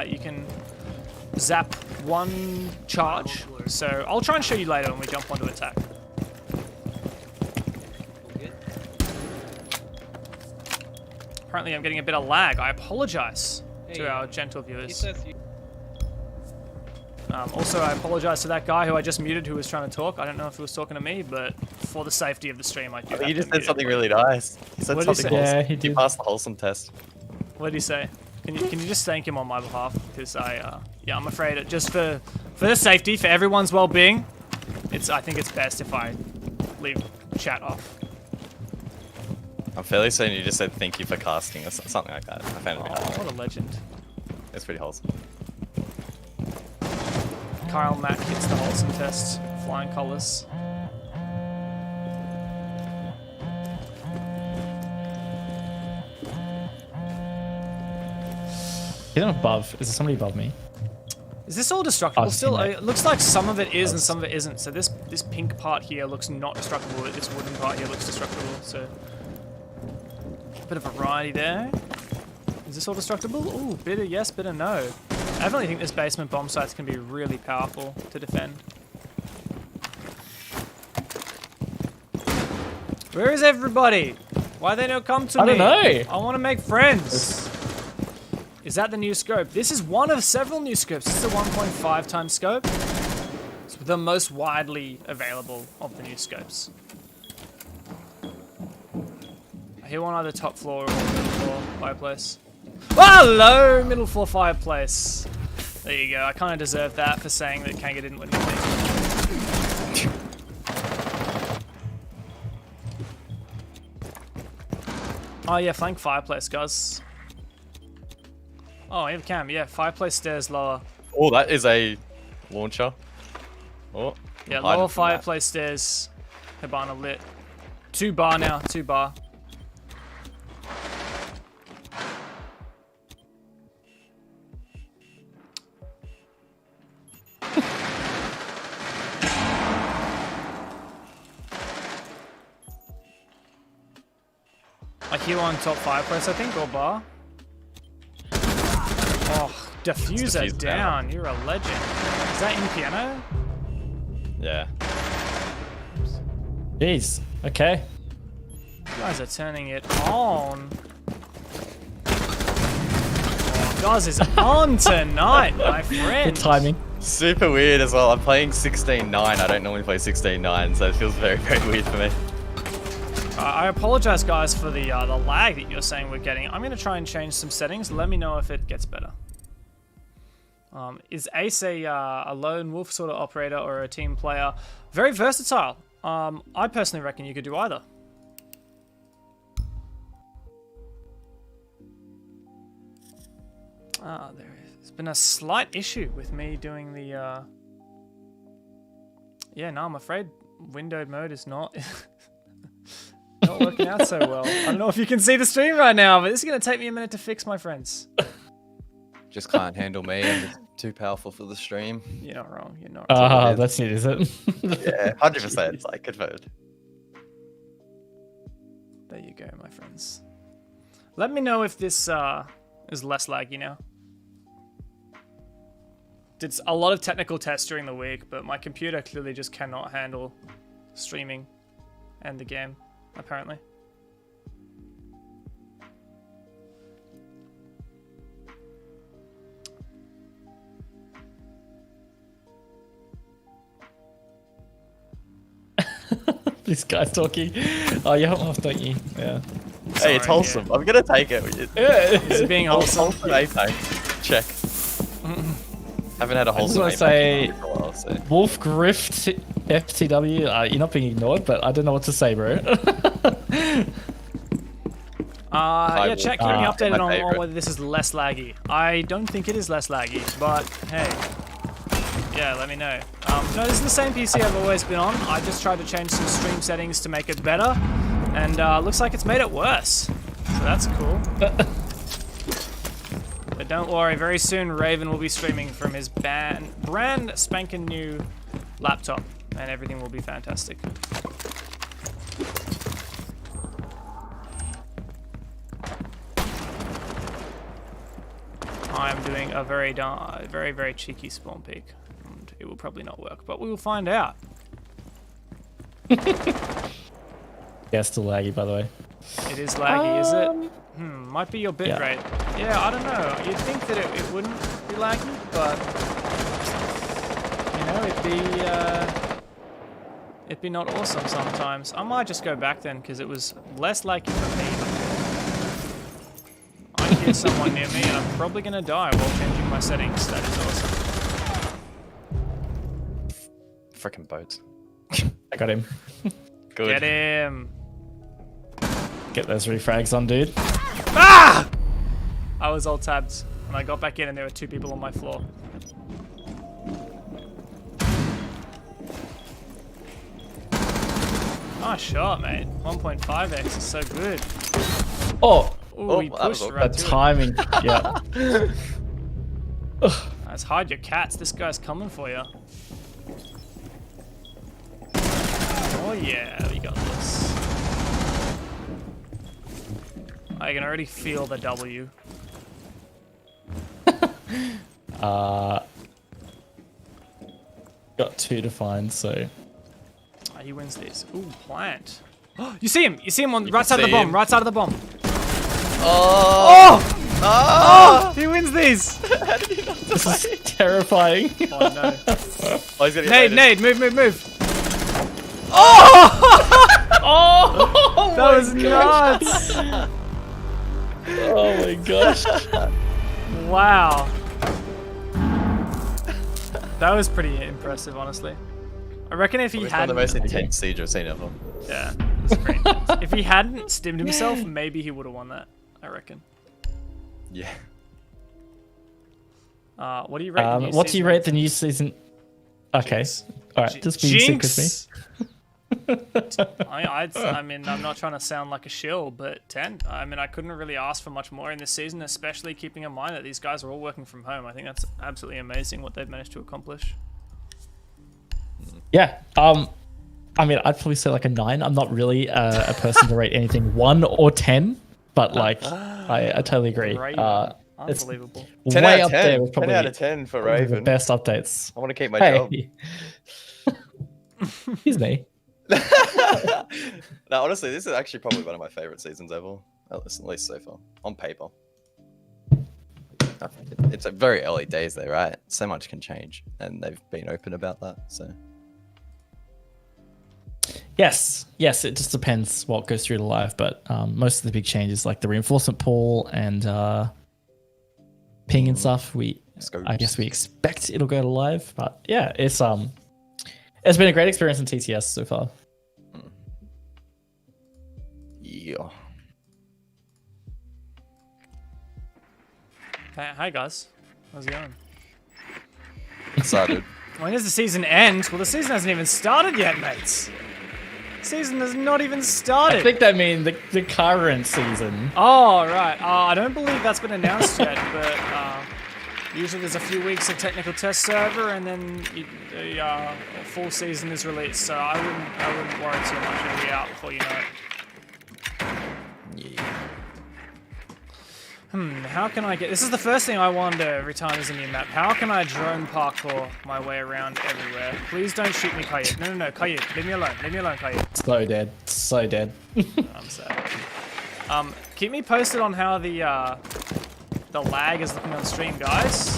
You can zap 1 charge. So I'll try and show you later when we jump onto attack. Apparently I'm getting a bit of lag. I apologize to our gentle viewers. Also, I apologize to that guy who I just muted who was trying to talk. I don't know if he was talking to me, but for the safety of the stream, I do. You just said something really nice. He said something wholesome. Yeah, he did. He passed the wholesome test. What did he say? Can you just thank him on my behalf? Because I'm afraid just for the safety, for everyone's well-being, I think it's best if I leave chat off. I'm fairly certain you just said thank you for casting or something like that. I found it Oh, what a legend. It's pretty wholesome. Kyle Mack hits the wholesome test. Flying colours. He's not above. Is there somebody above me? Is this all destructible I've still? seen it. It looks like some of it is and some of it isn't. So this pink part here looks not destructible. This wooden part here looks destructible. So a bit of variety there. Is this all destructible? Ooh, bit of yes, bit of no. I definitely think this basement bomb sites can be really powerful to defend. Where is everybody? Why they don't come to I me? don't know. I want to make friends. Is that the new scope? This is one of several new scopes. This is a 1.5 times scope. It's the most widely available of the new scopes. I hear one either top floor or middle floor fireplace. Hello, middle floor fireplace. There you go. I kind of deserve that for saying that Kanga didn't win the thing. Oh yeah, flank fireplace, Guzz. Oh, I have cam. Yeah, fireplace stairs lower. Oh, that is a launcher. Oh, Yeah, I'm hiding lower from that. fireplace stairs. Hibana lit. 2 bar now, 2 bar. I heal on top fireplace, I think, or bar. Oh, diffuser diffuser down. You're a legend. Is that in piano? Yeah. Jeez. Okay. You guys are turning it on. Oh, Guzz is on tonight, my friend. Good timing. Super weird as well. I'm playing 16-9. I don't normally play 16-9, so it feels very, very weird for me. I apologize, guys, for the lag that you're saying we're getting. I'm going to try and change some settings. Let me know if it gets better. Is Ace a lone wolf sort of operator or a team player? Very versatile. I personally reckon you could do either. There's been a slight issue with me doing the... Yeah, no, I'm afraid windowed mode is not... not working out so well. I don't know if you can see the stream right now, but this is going to take me a minute to fix, my friends. Just can't handle me. I'm just too powerful for the stream. You're not wrong. You're not wrong. That's it, is it? Yeah, 100%. It's like confirmed. There you go, my friends. Let me know if this is less laggy now. Did a lot of technical tests during the week, but my computer clearly just cannot handle streaming and the game, apparently. This guy's talking. Oh, you help off, don't you? Yeah. Hey, it's wholesome. I'm gonna take it. Is it being wholesome? Wholesome APAC. Check. Haven't had a wholesome wanna APAC say- for a while, so. Wolf Grift FTW. You're not being ignored, but I don't know what to say, bro. Yeah, chat, keep me updated my on favourite. whether this is less laggy. I don't think it is less laggy, but hey. Yeah, let me know. No, this is the same PC I've always been on. I just tried to change some stream settings to make it better, and looks like it's made it worse. So that's cool. But don't worry, very soon Raven will be streaming from his brand spanking new laptop, and everything will be fantastic. I'm doing a very, very cheeky spawn peek. And it will probably not work, but we will find out. Yeah, still laggy, by the way. It is laggy, is it? Might be your bitrate. Yeah, I don't know. You'd think that it wouldn't be laggy, but you know, it'd be not awesome sometimes. I might just go back then because it was less laggy for me. I hear someone near me, and I'm probably gonna die while changing my settings. That is awesome. Frickin' boats. I got him. Good. Get him! Get those refrags on, dude. Ah! I was all tabbed, and I got back in, and there were 2 people on my floor. Nice shot, mate. 1.5x is so good. Oh, Ooh, he that was pushed awkward. right the through it. timing. Yeah. Let's hide your cats. This guy's coming for you. Oh yeah, we got this. I can already feel the W. Got 2 to find, so. He wins this. Ooh, plant. You see him! You see him on You right can side of the see bomb. him. Right side of the bomb. Oh! Oh! He wins these. This is terrifying. Oh no! Oh, he's gonna Nade! get Nade! Move! Move! Move! Oh, That was nuts! oh my gosh. Wow. That was pretty impressive, honestly. I reckon if he It's one of the hadn't, most intense siege I've seen ever. yeah, it's pretty intense. If he hadn't stimmed himself, maybe he would have won that. I reckon. Yeah. What do you rate? The new What do you season? rate the new season? Okay. All right, just be sick with me. Jinx! I mean, I'm not trying to sound like a shill, but 10. I mean, I couldn't really ask for much more in this season, especially keeping in mind that these guys are all working from home. I think that's absolutely amazing what they've managed to accomplish. Yeah. I mean, I'd probably say like a 9. I'm not really a person to rate anything 1 or 10, but like, I totally agree. Great. It's Unbelievable. 10 way out up of 10. there with 10 probably out of 10 for one of the Raven. best updates. I want to keep my job. Hey, excuse me. No, honestly, this is actually probably one of my favorite seasons ever. At least so far. On paper. It's very early days though, right? So much can change. And they've been open about that, so. Yes, it just depends what goes through to live, but most of the big changes like the reinforcement pool and ping and stuff, I guess we expect it'll go to live, but yeah, it's been a great experience in TTS so far. Yeah. Hi guys, how's it going? Excited. When does the season end? Well, the season hasn't even started yet, mates. Season has not even started. I think they mean the current season. Oh, right. I don't believe that's been announced yet, but usually there's a few weeks of technical test server, and then the full season is released. So I wouldn't worry too much. It'll be out before you know it. Yeah. How can I get... This is the first thing I wonder every time there's a new map. How can I drone parkour my way around everywhere? Please don't shoot me, Kayet. No, Kayet. Leave me alone. Leave me alone, Kayet. So dead. So dead. I'm sad. Keep me posted on how the lag is looking on stream, guys.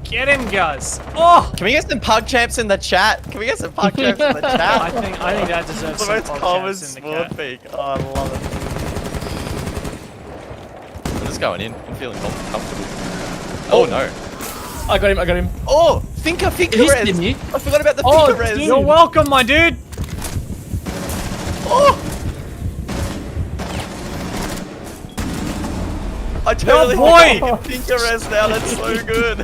Get him, Guzz. Oh! Can we get some pug champs in the chat? Can we get some pug champs in the chat? I think that deserves the some most pog common champs in the sport cat. thing. Oh, I love it. I'm just going in. I'm feeling comfortable. Oh no. I got him. Oh, Finker He's res. in you. I forgot about the Oh, Finker res. dude. You're welcome, my dude. Oh. I totally boy! forgot Finker res now. That's so good.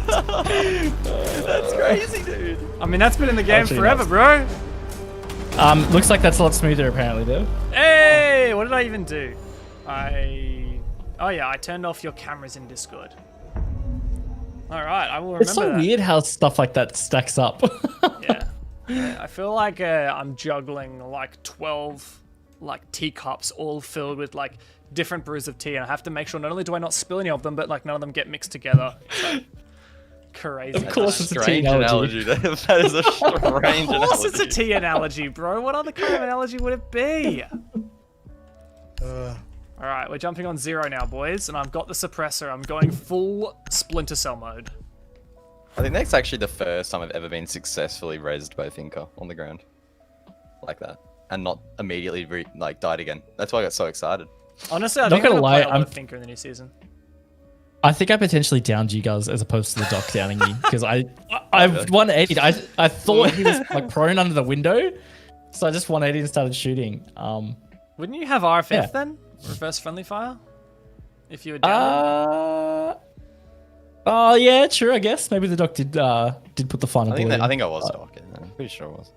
That's crazy, dude. I mean, that's been in the game Actually, forever, nuts. bro. Looks like that's a lot smoother apparently, though. Hey, what did I even do? Oh yeah, I turned off your cameras in Discord. All right, I will remember It's so that. weird how stuff like that stacks up. Yeah. I feel like I'm juggling like 12 like teacups all filled with like different brews of tea, and I have to make sure not only do I not spill any of them, but like none of them get mixed together. So, crazy. Of course it's a tea Strange analogy. analogy. That is a strange analogy. Of course it's a tea analogy, bro. What other kind of analogy would it be? All right, we're jumping on 0 now, boys, and I've got the suppressor. I'm going full Splinter Cell mode. I think that's actually the first time I've ever been successfully rezzed by Finker on the ground. Like that. And not immediately died again. That's why I got so excited. Honestly, I Not think I'm gonna gonna play lie, a lot of Thinker in the new season. I think I potentially downed you guys as opposed to the doc downing me because I 180'd. I thought he was like prone under the window, so I just 180'd and started shooting. Wouldn't you have RFF Yeah. then? Reverse friendly fire? If you were down? Oh yeah, true. I guess maybe the doc did put the final. I think bullet in. I was talking. I'm pretty sure it was.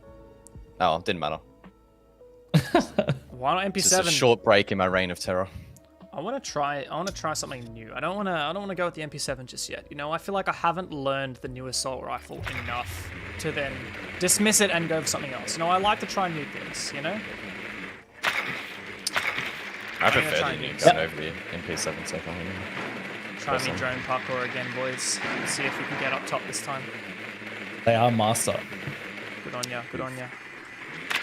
Oh, it didn't matter. Why not Just a MP7? short break in my reign of terror. I want to try something new. I don't want to go with the MP7 just yet. You know, I feel like I haven't learned the new assault rifle enough to then dismiss it and go for something else. You know, I like to try new things, you know? I prefer the new gun over the MP7 so far. Try me drone parkour again, boys. Let's see if we can get up top this time. They are master. Good on ya, good on ya.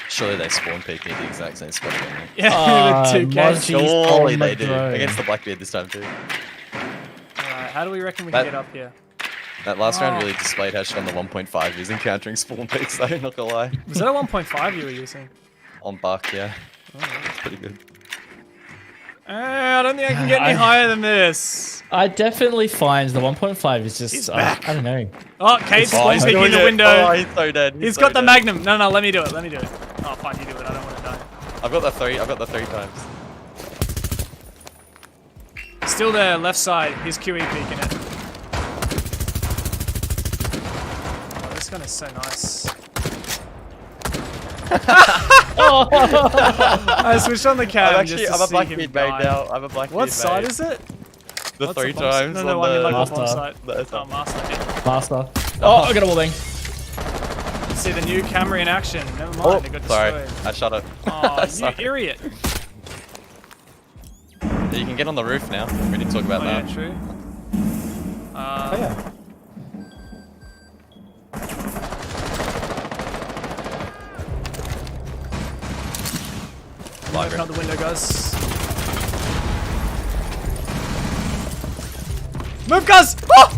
Surely they spawn peek me at the exact same spot again. Yeah, the 2K. Surely they do. Against the Blackbeard this time too. Alright, how do we reckon we can get up here? That last round really displayed how strong the 1.5 is encountering spawn peaks though, not gonna lie. Was that a 1.5 you were using? On Buck, yeah. It's pretty good. I don't think I can get any higher than this. I definitely find the 1.5 is just, He's back. I don't know. Oh, Cade's spawn he's peeking in the doing it. window. Oh, he's so dead. He's so got the dead. Magnum. No, let me do it. Let me do it. Oh, fine, you do it. I don't want to die. I've got the three times. Still there, left side. He's QE peeking it. Oh, this gun is so nice. I switched on the cam. I'm just to a see Blackbeard him main die. now. I'm a Blackbeard What main. side is it? The What's three the bomb side? times. No, on I mean like Master. the bomb side. That's Oh, master. Yeah. Master. Oh, I got a wall bang. See the new camera in action. Never mind, Oh, it got sorry. destroyed. I shot it. Oh, Sorry. you idiot. You can get on the roof now. We didn't talk about Oh, that. yeah, true. Oh, yeah. Open up the window, Guzz. Move, Guzz! Oh!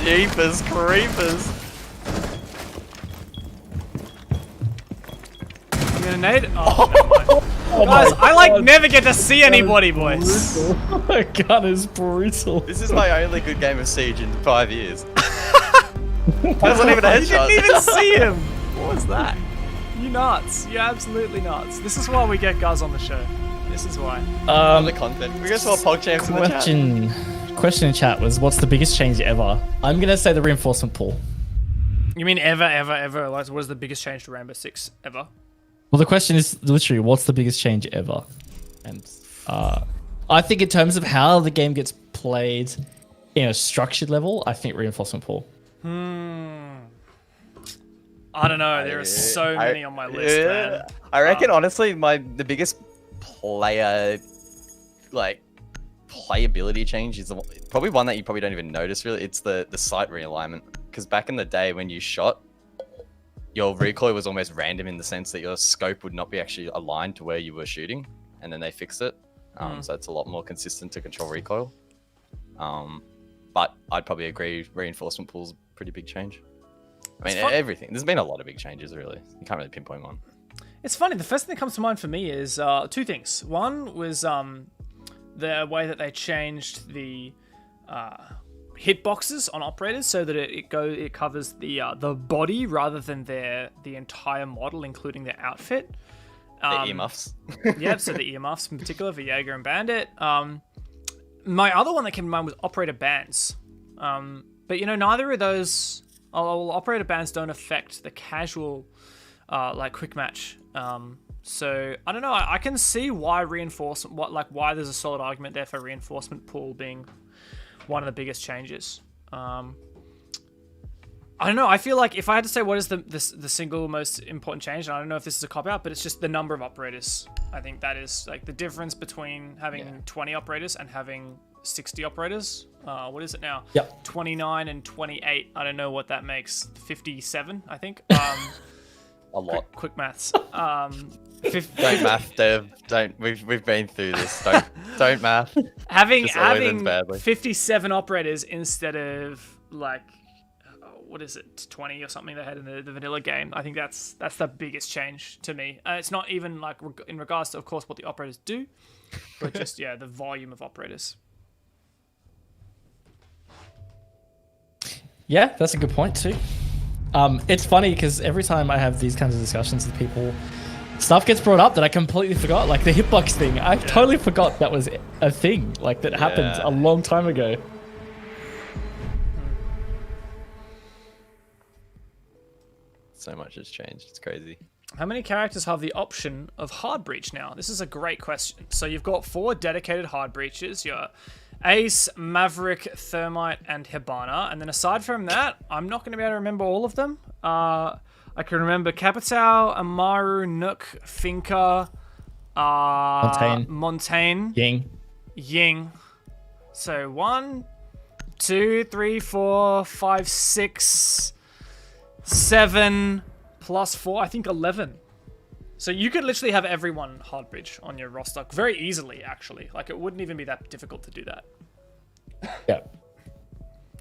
Jeepers creepers. You gonna nade? Oh, never mind. Guys, I like never get to see anybody, boys. The gun is brutal. This is my only good game of Siege in 5 years. Wasn't even a You headshot. didn't even see him. What was that? You nuts. You're absolutely nuts. This is why we get Guzz on the show. This is why. The content. We just saw PogChamps in the chat. Question in chat was, what's the biggest change ever? I'm gonna say the reinforcement pool. You mean ever? Like, what is the biggest change to Rainbow Six ever? Well, the question is literally, what's the biggest change ever? And I think in terms of how the game gets played in a structured level, I think reinforcement pool. I don't know. There are so many on my list, man. I reckon, honestly, the biggest player, like, playability change is probably one that you probably don't even notice, really. It's the sight realignment. Because back in the day when you shot, your recoil was almost random in the sense that your scope would not be actually aligned to where you were shooting, and then they fixed it. So it's a lot more consistent to control recoil. But I'd probably agree reinforcement pool's a pretty big change. I mean, everything. There's been a lot of big changes, really. You can't really pinpoint one. It's funny. The first thing that comes to mind for me is two things. One was the way that they changed the hitboxes on operators so that it covers the body rather than the entire model, including their outfit. The earmuffs. Yep, so the earmuffs in particular for Jaeger and Bandit. My other one that came to mind was operator bands. But, you know, neither of those... operator bands don't affect the casual, like, quick match. So, I don't know. I can see why why there's a solid argument there for reinforcement pool being one of the biggest changes. I don't know. I feel like if I had to say what is the single most important change, and I don't know if this is a cop-out, but it's just the number of operators. I think that is like the difference between having 20 operators and having 60 operators. What is it now? Yep. 29 and 28. I don't know what that makes. 57, I think. A lot. Quick maths. Don't math, Dev. Don't. We've been through this. Don't math. Having Just always ends badly. 57 operators instead of like what is it, 20 or something they had in the vanilla game. I think that's the biggest change to me. It's not even like in regards to, of course, what the operators do, but just the volume of operators. Yeah, that's a good point too. It's funny because every time I have these kinds of discussions with people, stuff gets brought up that I completely forgot. Like the hitbox thing, I totally forgot that was a thing. Like that happened a long time ago. So much has changed. It's crazy. How many characters have the option of hard breach now? This is a great question. So you've got 4 dedicated hard breaches. You're Ace, Maverick, Thermite, and Hibana. And then aside from that, I'm not going to be able to remember all of them. I can remember Capitao, Amaru, Nook, Finka, Montaigne, Ying. So 1, 2, 3, 4, 5, 6, 7, plus 4, I think 11. So you could literally have everyone hard breach on your roster very easily, actually. Like, it wouldn't even be that difficult to do that. Yeah.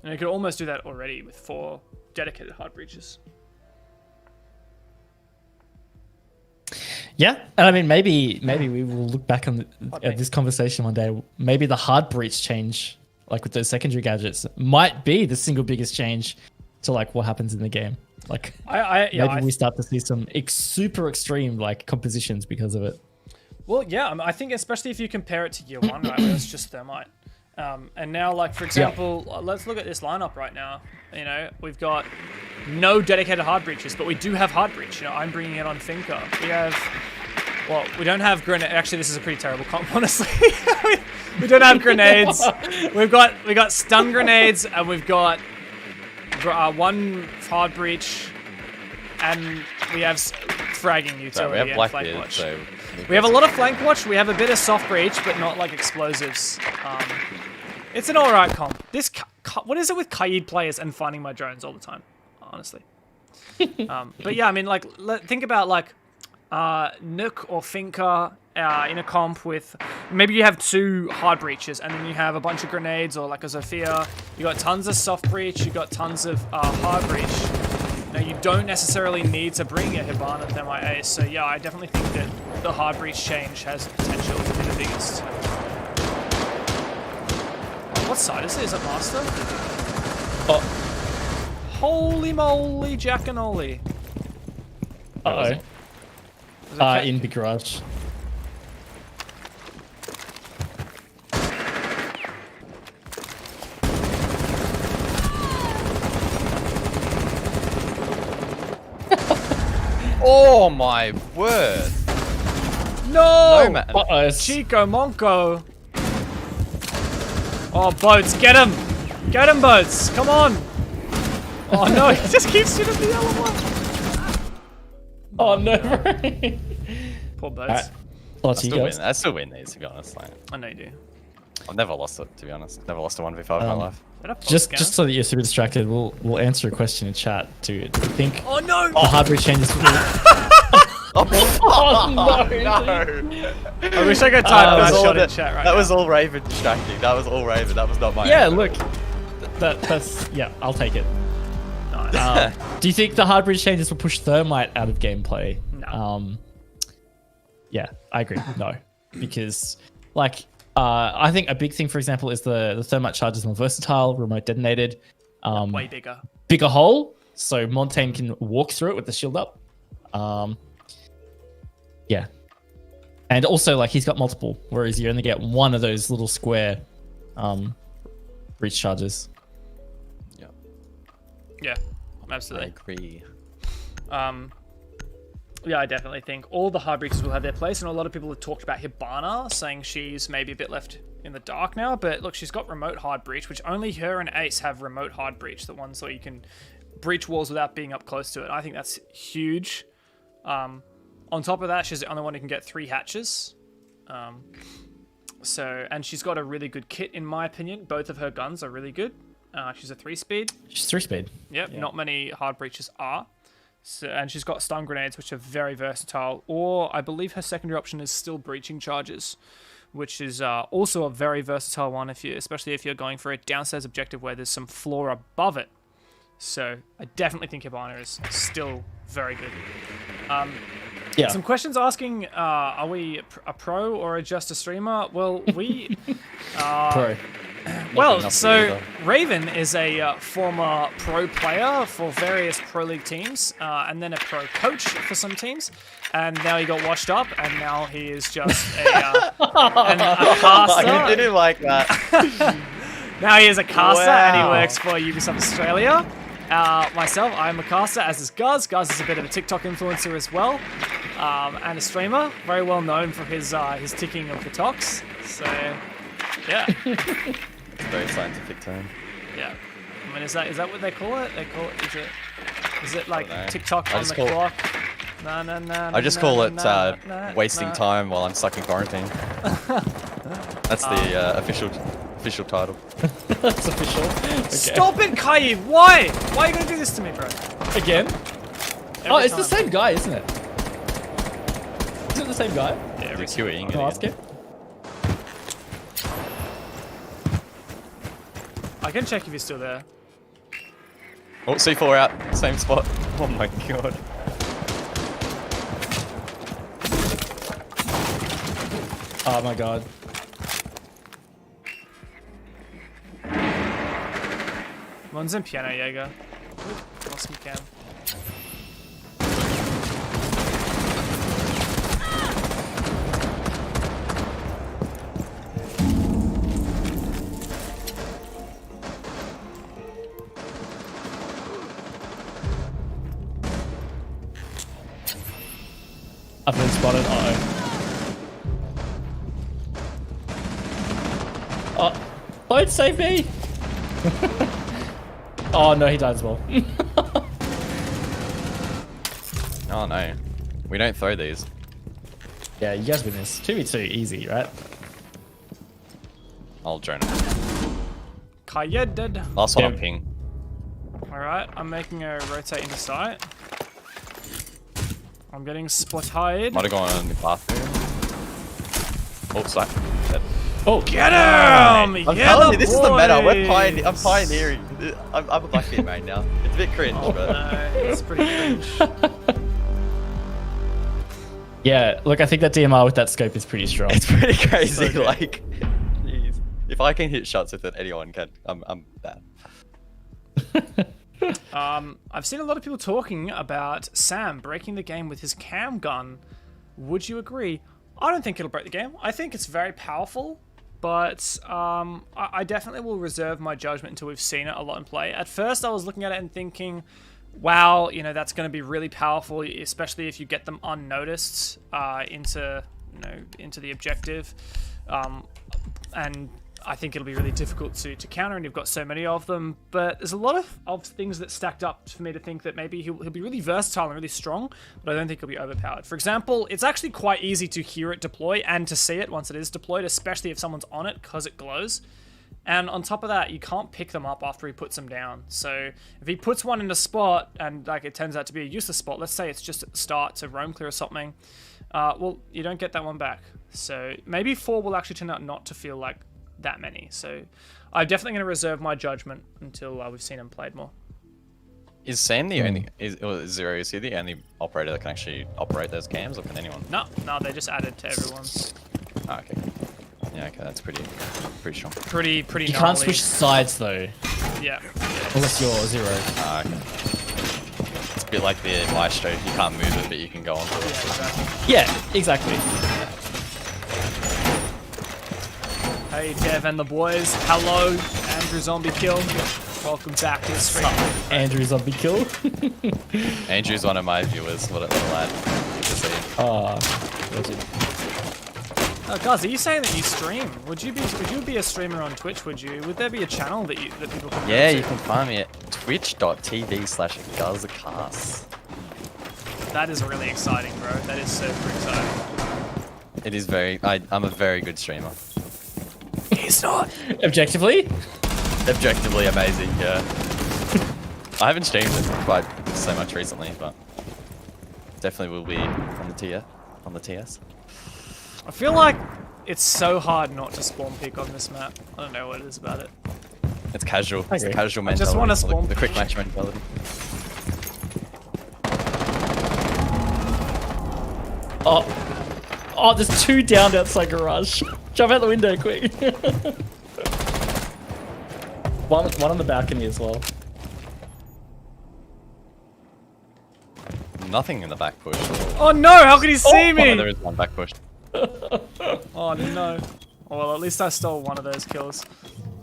And you could almost do that already with 4 dedicated hard breaches. Yeah, and I mean, maybe we will look back on at this conversation one day. Maybe the hard breach change, like with those secondary gadgets, might be the single biggest change to like what happens in the game. Like, maybe we start to see some super extreme like compositions because of it. Well, yeah, I think especially if you compare it to year 1, right, where it's just Thermite. And now, like, for example, let's look at this lineup right now. You know, we've got no dedicated hard breaches, but we do have hard breach. You know, I'm bringing it on Finka. We have, well, we don't have grenade. Actually, this is a pretty terrible comp, honestly. we don't have grenades. we got stun grenades, and we've got 1 hard breach, and we have fragging utility. So we have and Blackbeard, flank watch. so We have a lot of flank watch. We have a bit of soft breach, but not like explosives. It's an alright comp. This, what is it with Kaid players and finding my drones all the time? Honestly. But yeah, I mean, like, think about like Nook or Finka in a comp with maybe you have 2 hard breaches, and then you have a bunch of grenades, or like a Zofia. You got tons of soft breach. You got tons of hard breach. Now, you don't necessarily need to bring a Hibana Thermite Ace, so yeah, I definitely think that the hard breach change has potential to be the biggest. What side is it? Is it Master? Oh, Holy moly, Jackanoli. Uh-oh. In Big Garage. Oh my word! No! Man. Chico Monko. Oh, Boats, get him! Get him, Boats! Come on! Oh no, he just keeps shooting the yellow one. Oh no! Poor Boats. I still win these, to be honest. Like, I know you do. I've never lost it, to be honest. Never lost a 1v5 in my life. Just so that you're super distracted, we'll answer a question in chat too. Do you think Oh no! the hard breach changes? Oh no! I wish I could type that shot in chat right now. That was all Raven distracting. That was all Raven. That was not my Yeah, answer. look. That's yeah, I'll take it. Nice. Do you think the hard breach changes will push Thermite out of gameplay? No. Yeah, I agree. No. Because like I think a big thing, for example, is the Thermite charge is more versatile, remote detonated. Way bigger. Bigger hole, so Montaigne can walk through it with the shield up. Yeah. And also, like, he's got multiple, whereas you only get one of those little square breach charges. Yeah, absolutely. I agree. Yeah, I definitely think all the hard breaches will have their place, and a lot of people have talked about Hibana, saying she's maybe a bit left in the dark now, but look, she's got remote hard breach, which only her and Ace have remote hard breach, the ones where you can breach walls without being up close to it. I think that's huge. On top of that, she's the only one who can get 3 hatches. And she's got a really good kit, in my opinion. Both of her guns are really good. She's a 3-speed. She's 3-speed. Yep, yeah. Not many hard breaches are. So, and she's got stun grenades, which are very versatile. Or I believe her secondary option is still breaching charges, which is also a very versatile one, especially if you're going for a downstairs objective where there's some floor above it. So I definitely think Hibana is still very good. Yeah. Some questions asking, are we a pro or just a streamer? Well, we... Pro. Well, so Raven is a former pro player for various pro league teams, and then a pro coach for some teams, and now he got washed up, and now he is just a caster. You didn't like that. Now he is a caster, and he works for Ubisoft Australia. Myself, I'm a caster, as is Guzz. Guzz is a bit of a TikTok influencer as well, and a streamer, very well known for his ticking of the talks. So, yeah. It's a very scientific term. Yeah. I mean, is that what they call it? Is it like TikTok I on just the call it- clock? I just call it wasting time while I'm stuck in quarantine. That's the official title. That's official. Okay. Stop it, Kaib! Why? Why are you gonna do this to me, bro? Again? Every It's the time. same guy, isn't it? Is it the same guy? Yeah, every You're queuing. Can I ask him? I can check if he's still there. Oh, C4 out. Same spot. Oh my god. Oh my god. One's in Piano Jaeger. Lost me cam. I've been spotted. Uh-oh. Oh, don't save me! Oh no, he died as well. Oh no. We don't throw these. Yeah, you guys win this. 2v2, easy, right? I'll drone it. Kaya dead. Last one Yeah. on ping. Alright, I'm making a rotate into sight. I'm getting spotted. Might have gone in the bathroom. Oh, sorry. Dead. Oh, Get him! I'm Yeah, telling you, this is the meta. boys! I'm pioneering. I'm a Blackbeard main now. It's a bit cringe, but No, it's pretty cringe. yeah, look, I think that DMR with that scope is pretty strong. it's pretty crazy. good. Like, jeez. If I can hit shots with it, anyone can. I'm bad. I've seen a lot of people talking about Sam breaking the game with his cam gun. Would you agree? I don't think it'll break the game. I think it's very powerful, but I definitely will reserve my judgment until we've seen it a lot in play. At first, I was looking at it and thinking, wow, you know, that's going to be really powerful, especially if you get them unnoticed into the objective. And I think it'll be really difficult to counter, and you've got so many of them. But there's a lot of things that stacked up for me to think that maybe he'll be really versatile and really strong, but I don't think he'll be overpowered. For example, it's actually quite easy to hear it deploy and to see it once it is deployed, especially if someone's on it because it glows. And on top of that, you can't pick them up after he puts them down. So if he puts one in a spot and like it turns out to be a useless spot, let's say it's just at the start to roam clear or something, well, you don't get that one back. So maybe 4 will actually turn out not to feel like that many. So I'm definitely going to reserve my judgment until we've seen him played more. Is Sam the only? Or Zero? Is he the only operator that can actually operate those cams, or can anyone? No, they just added to everyone's. Oh, okay. Yeah, okay, that's pretty strong. Pretty You gnarly. can't switch sides though, Yeah. unless you're 0. Ah, okay. It's a bit like the Maestro. You can't move it, but you can go on to Yeah, it. exactly. Yeah, exactly. Hey, Dev and the boys. Hello, Andrew Zombie Kill. Welcome back to the stream. Andrew Zombie Kill. Andrew's one of my viewers. What a lad. Good to see him. Legend. Guys, are you saying that you stream? Would you be a streamer on Twitch? Would there be a channel that people can Yeah, go you to? can find me at twitch.tv/Guzzcast. That is really exciting, bro. That is super exciting. It is very. I'm a very good streamer. He's not. Objectively? Objectively amazing. Yeah. I haven't streamed it quite so much recently, but definitely will be on the TS. I feel like it's so hard not to spawn pick on this map. I don't know what it is about it. It's casual. It's the agree. casual I mentality. just wanna or spawn the quick pick. match mentality. Oh, there's 2 down outside garage. Jump out the window, quick. one on the balcony as well. Nothing in the back push. Oh no! How could he see Oh, me? there is one back push. Oh no. Oh, well, at least I stole one of those kills.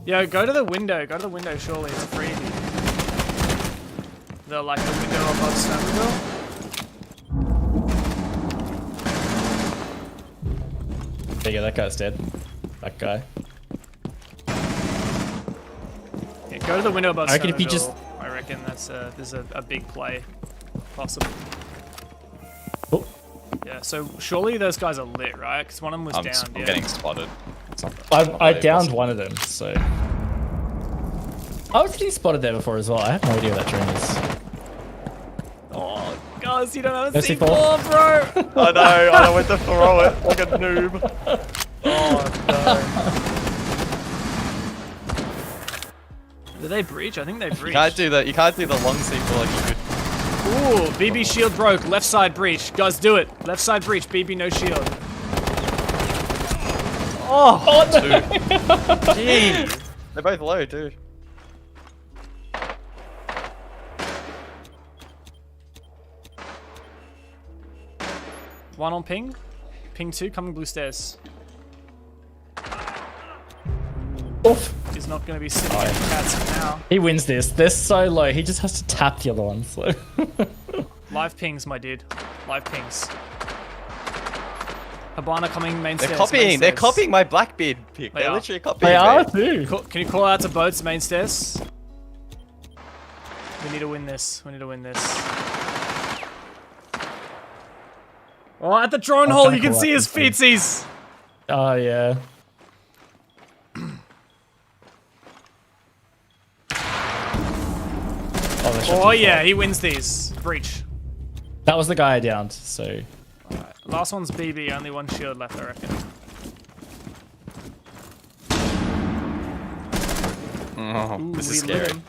Yo, go to the window. Go to the window, surely. It's a freebie. the window above Snowmobile. There you go, that guy's dead. That guy. Yeah, go to the window above I reckon if you Snowmobile. just- I reckon there's a big play possible. Oh. Yeah, so surely those guys are lit, right? Because one of them was I'm down. Yeah. getting spotted. It's not I really downed possible. one of them, so. I was getting spotted there before as well. I have no idea what that drone is. Oh, guys, you don't have a Mercy C4, fall. bro! I know, I went to throw it like a noob. Oh, no. Did they breach? I think they breached. You can't do that. You can't do the long C4 like you could. Ooh, BB shield broke. Left side breach. Guys, do it. Left side breach. BB no shield. Oh, Gee. They're both low, dude. one on ping. Ping 2, coming blue stairs. Oof. He's not going to be sitting in cats for now. He wins this. They're so low. He just has to tap the other ones. So. Live pings, my dude. Live pings. Habana coming main They're stairs. copying. main They're stairs. copying my Blackbeard pick. They They're are. literally copying They are it. too. Can you call out to boats main stairs? We need to win this. We need to win this. Oh, at the drone I'm hole, trying you to can call see out his these feetsies. Oh, yeah. Oh yeah, he wins these. Breach. That was the guy I downed, so. Last one's BB, only one shield left, I reckon. Oh, Ooh, this we is lit scary. him.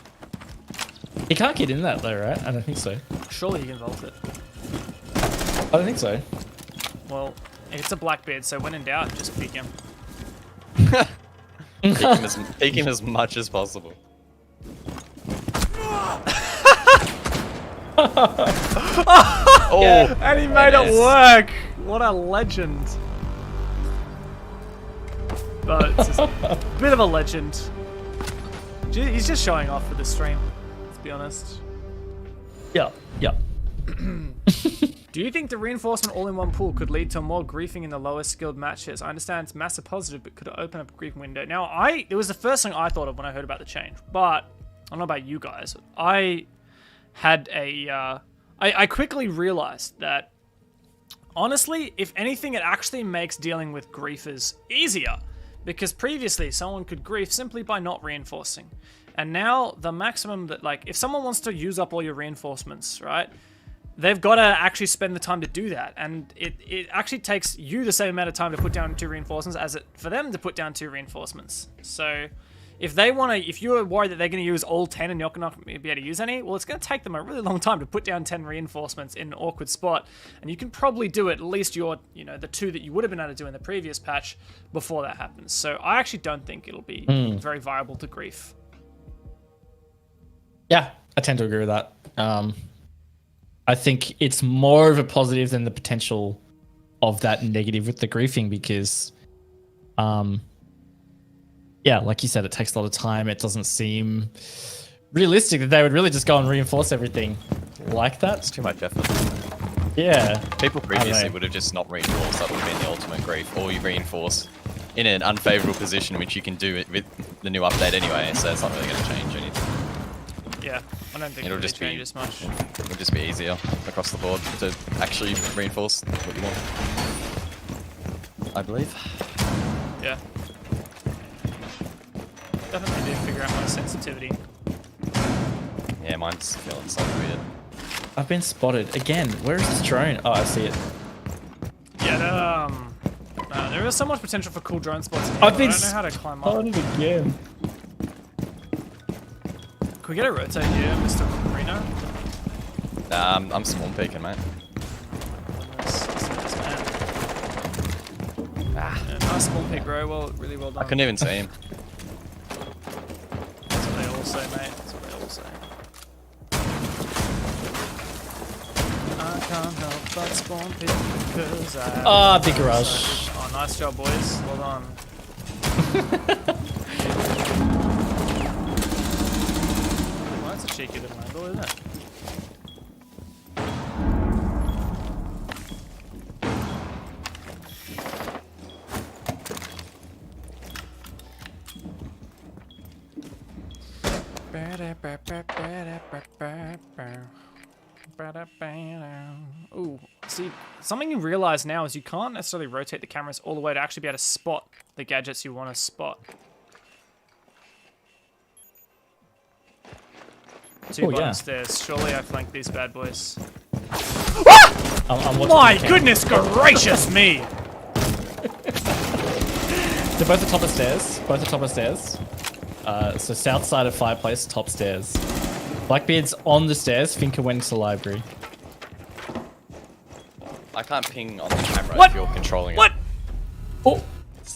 He can't get in that though, right? I don't think so. Surely he can vault it. I don't think so. Well, it's a Blackbeard, so when in doubt, just peek him. Peek him as much as possible. Oh, And he made it work! What a legend. But it's just a bit of a legend. He's just showing off for the stream, let's be honest. Yeah, yeah. Do you think the reinforcement all-in-one pool could lead to more griefing in the lowest skilled matches? I understand it's massive positive, but could it open up a griefing window? Now, it was the first thing I thought of when I heard about the change, but I don't know about you guys. I had I quickly realized that, honestly, if anything, it actually makes dealing with griefers easier, because previously someone could grief simply by not reinforcing. And now the maximum that, like, if someone wants to use up all your reinforcements, right? They've got to actually spend the time to do that, and it actually takes you the same amount of time to put down 2 reinforcements as it for them to put down 2 reinforcements. So if you're worried that they're going to use all 10 and you're not going to be able to use any, well, it's going to take them a really long time to put down 10 reinforcements in an awkward spot, and you can probably do at least the 2 that you would have been able to do in the previous patch before that happens. So I actually don't think it'll be very viable to grief. Yeah, I tend to agree with that. I think it's more of a positive than the potential of that negative with the griefing because, yeah, like you said, it takes a lot of time. It doesn't seem realistic that they would really just go and reinforce everything like that. it's too much effort. Yeah. People previously know. would have just not reinforced. That would have been the ultimate grief. Or you reinforce in an unfavorable position, which you can do it with the new update anyway. So it's not really going to change anything. Yeah, I don't think It'll it'll just be change as much. It'll just be easier across the board to actually reinforce what you want. I believe. Yeah. Definitely did figure out my sensitivity. Yeah, mine's feeling so weird. I've been spotted. Again, where is this drone? Oh, I see it. Yeah, there is so much potential for cool drone spots in here, I've but been I don't know how to climb up. spotted again. Can we get a rotate here, Mr. Reno? I'm spawn peeking, mate. Yeah, nice spawn pick, bro. Really well done. I couldn't even see him. That's what they all say, mate. That's what they all say. I can't help but spawn pick because I... Ah, big rush. Oh, nice job, boys. Well done. Well, that's a cheeky little angle, isn't it? Ooh, see, something you realize now is you can't necessarily rotate the cameras all the way to actually be able to spot the gadgets you want to spot. Two bottom stairs. Surely I flank these bad boys. I'm watching My the camera. goodness gracious me! They're both the top of stairs. Both the top of stairs. So south side of fireplace, top stairs. Blackbeard's on the stairs. Finker went to the library. I can't ping on the camera What? if you're controlling What? it.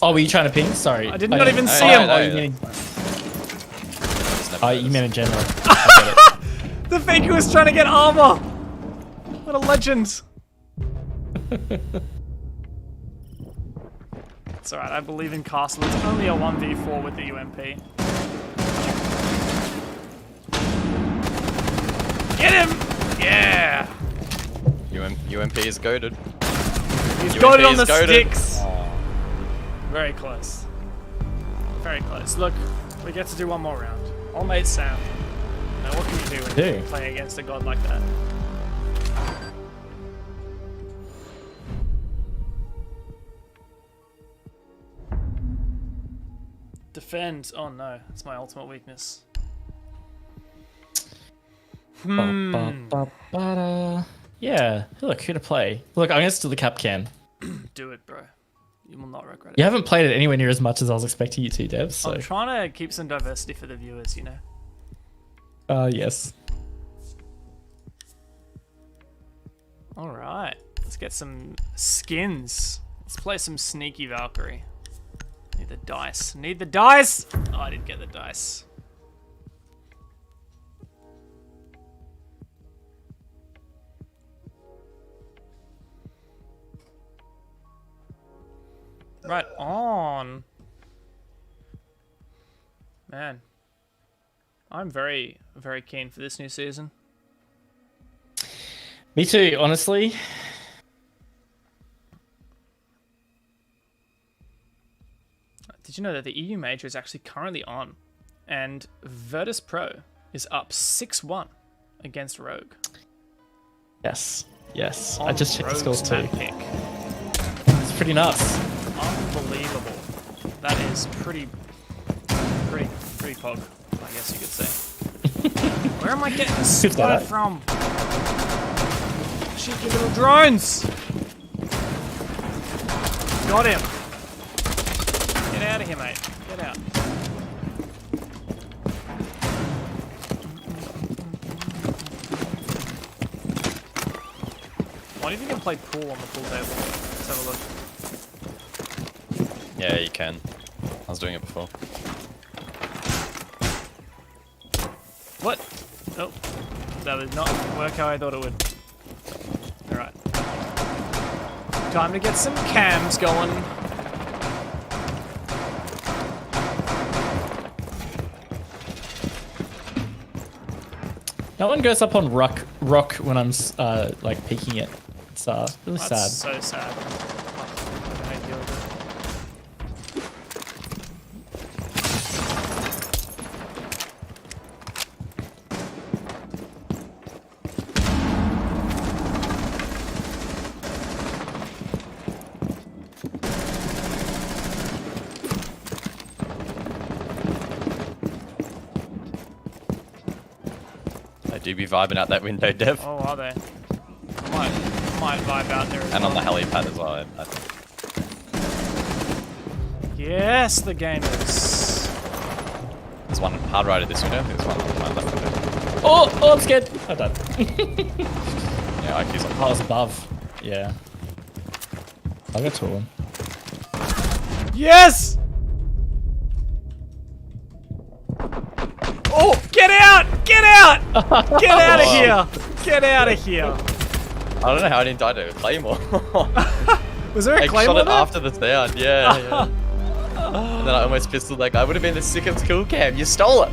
Oh, were you trying to ping? Sorry. I did not even see no, him. no, Oh, you no. mean, It's never you noticed. meant in general. I get it. The Faker was trying to get armor. What a legend. It's alright, I believe in Castle. It's only a 1v4 with the UMP. Get him! Yeah! UMP is goaded. He's UMP got it on the is goated. sticks. Very close. Very close. Look, we get to do one more round. All mate Sam. Now what can you do when you're playing against a god like that? Defend. Oh no, it's my ultimate weakness. Yeah. Look, who to play? Look, I'm gonna steal the cap can. Do it, bro. You will not regret it. You haven't played it anywhere near as much as I was expecting you to, Dev. So, I'm trying to keep some diversity for the viewers, you know. yes. All right, let's get some skins. Let's play some sneaky Valkyrie. Need the dice. Need the dice. Oh, I didn't get the dice. Right on. Man, I'm very, very keen for this new season. Me too, honestly. Did you know that the EU Major is actually currently on, and Virtus Pro is up 6-1 against Rogue. Yes. Yes. I On just checked the Rogue's scores too. map pick. It's pretty nuts. Unbelievable. That is pretty pog, I guess you could say. Where am I getting Good spotted that. from? Cheeky little drones! Got him. Get out of here, mate. Get out. Why do you think you can play pool on the pool table? Let's have a look. Yeah, you can. I was doing it before. What? Oh, that did not work how I thought it would. Alright. Time to get some cams going. No one goes up on rock when I'm like peeking it. It's really That's sad. so sad. Oh, I deal with They do be vibing out that window, Dev. Oh, are they? Might vibe out there as And well. on the helipad as well. I think. Yes, the gamers. There's one hard right at this window. There's one on my left window. Oh, I'm scared. I died. Yeah, IQ's on. Oh, I was above. Yeah. I'll get to him. Yes! Oh, get out! Get out! Get out of here! Get out of here! I don't know how I didn't die to a claymore. Was there a I shot claymore it there? after the sound. Yeah. And then I almost pistoled that guy. Would have been the sickest kill cam. You stole it.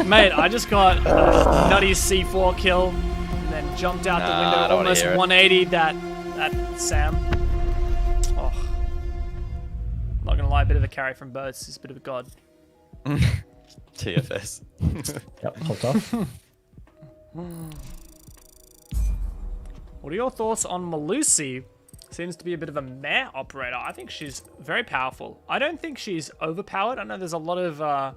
Mate, I just got a nutty C4 kill and then jumped out the Nah, I window, don't wanna almost hear it. 180 that Sam. Oh. I'm not gonna lie, a bit of a carry from Boats. He's a bit of a god. TFS. Yep, hold off. What are your thoughts on Melusi? Seems to be a bit of a meh operator. I think she's very powerful. I don't think she's overpowered. I know there's a lot of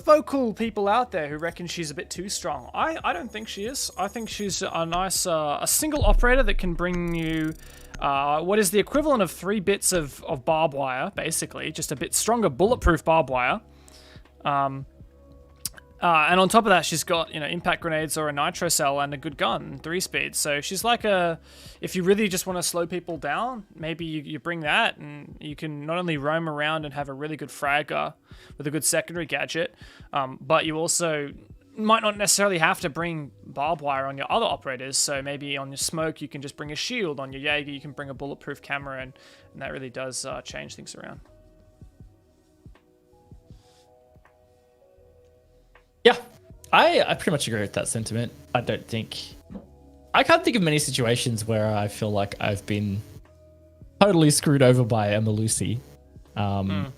vocal people out there who reckon she's a bit too strong. I don't think she is. I think she's a nice, a single operator that can bring you what is the equivalent of 3 bits of barbed wire, basically. Just a bit stronger bulletproof barbed wire. And on top of that, she's got, impact grenades or a nitro cell and a good gun, 3-speed. So she's like if you really just want to slow people down, maybe you bring that and you can not only roam around and have a really good fragger with a good secondary gadget, but you also might not necessarily have to bring barbed wire on your other operators. So maybe on your smoke, you can just bring a shield. On your Jaeger, you can bring a bulletproof camera, and that really does change things around. Yeah, I pretty much agree with that sentiment. I can't think of many situations where I feel like I've been totally screwed over by a Melusi. No.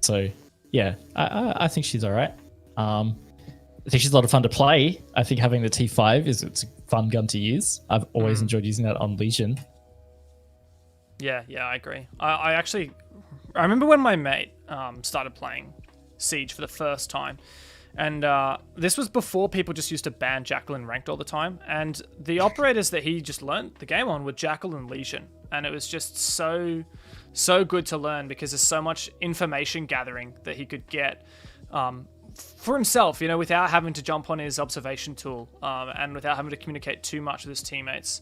So yeah, I think she's all right. I think she's a lot of fun to play. I think having the T5 it's a fun gun to use. I've always enjoyed using that on Legion. Yeah, I agree. I remember when my mate started playing Siege for the first time, and this was before people just used to ban Jackal in ranked all the time, and the operators that he just learned the game on were Jackal and Legion, and it was just so good to learn because there's so much information gathering that he could get for himself, without having to jump on his observation tool and without having to communicate too much with his teammates.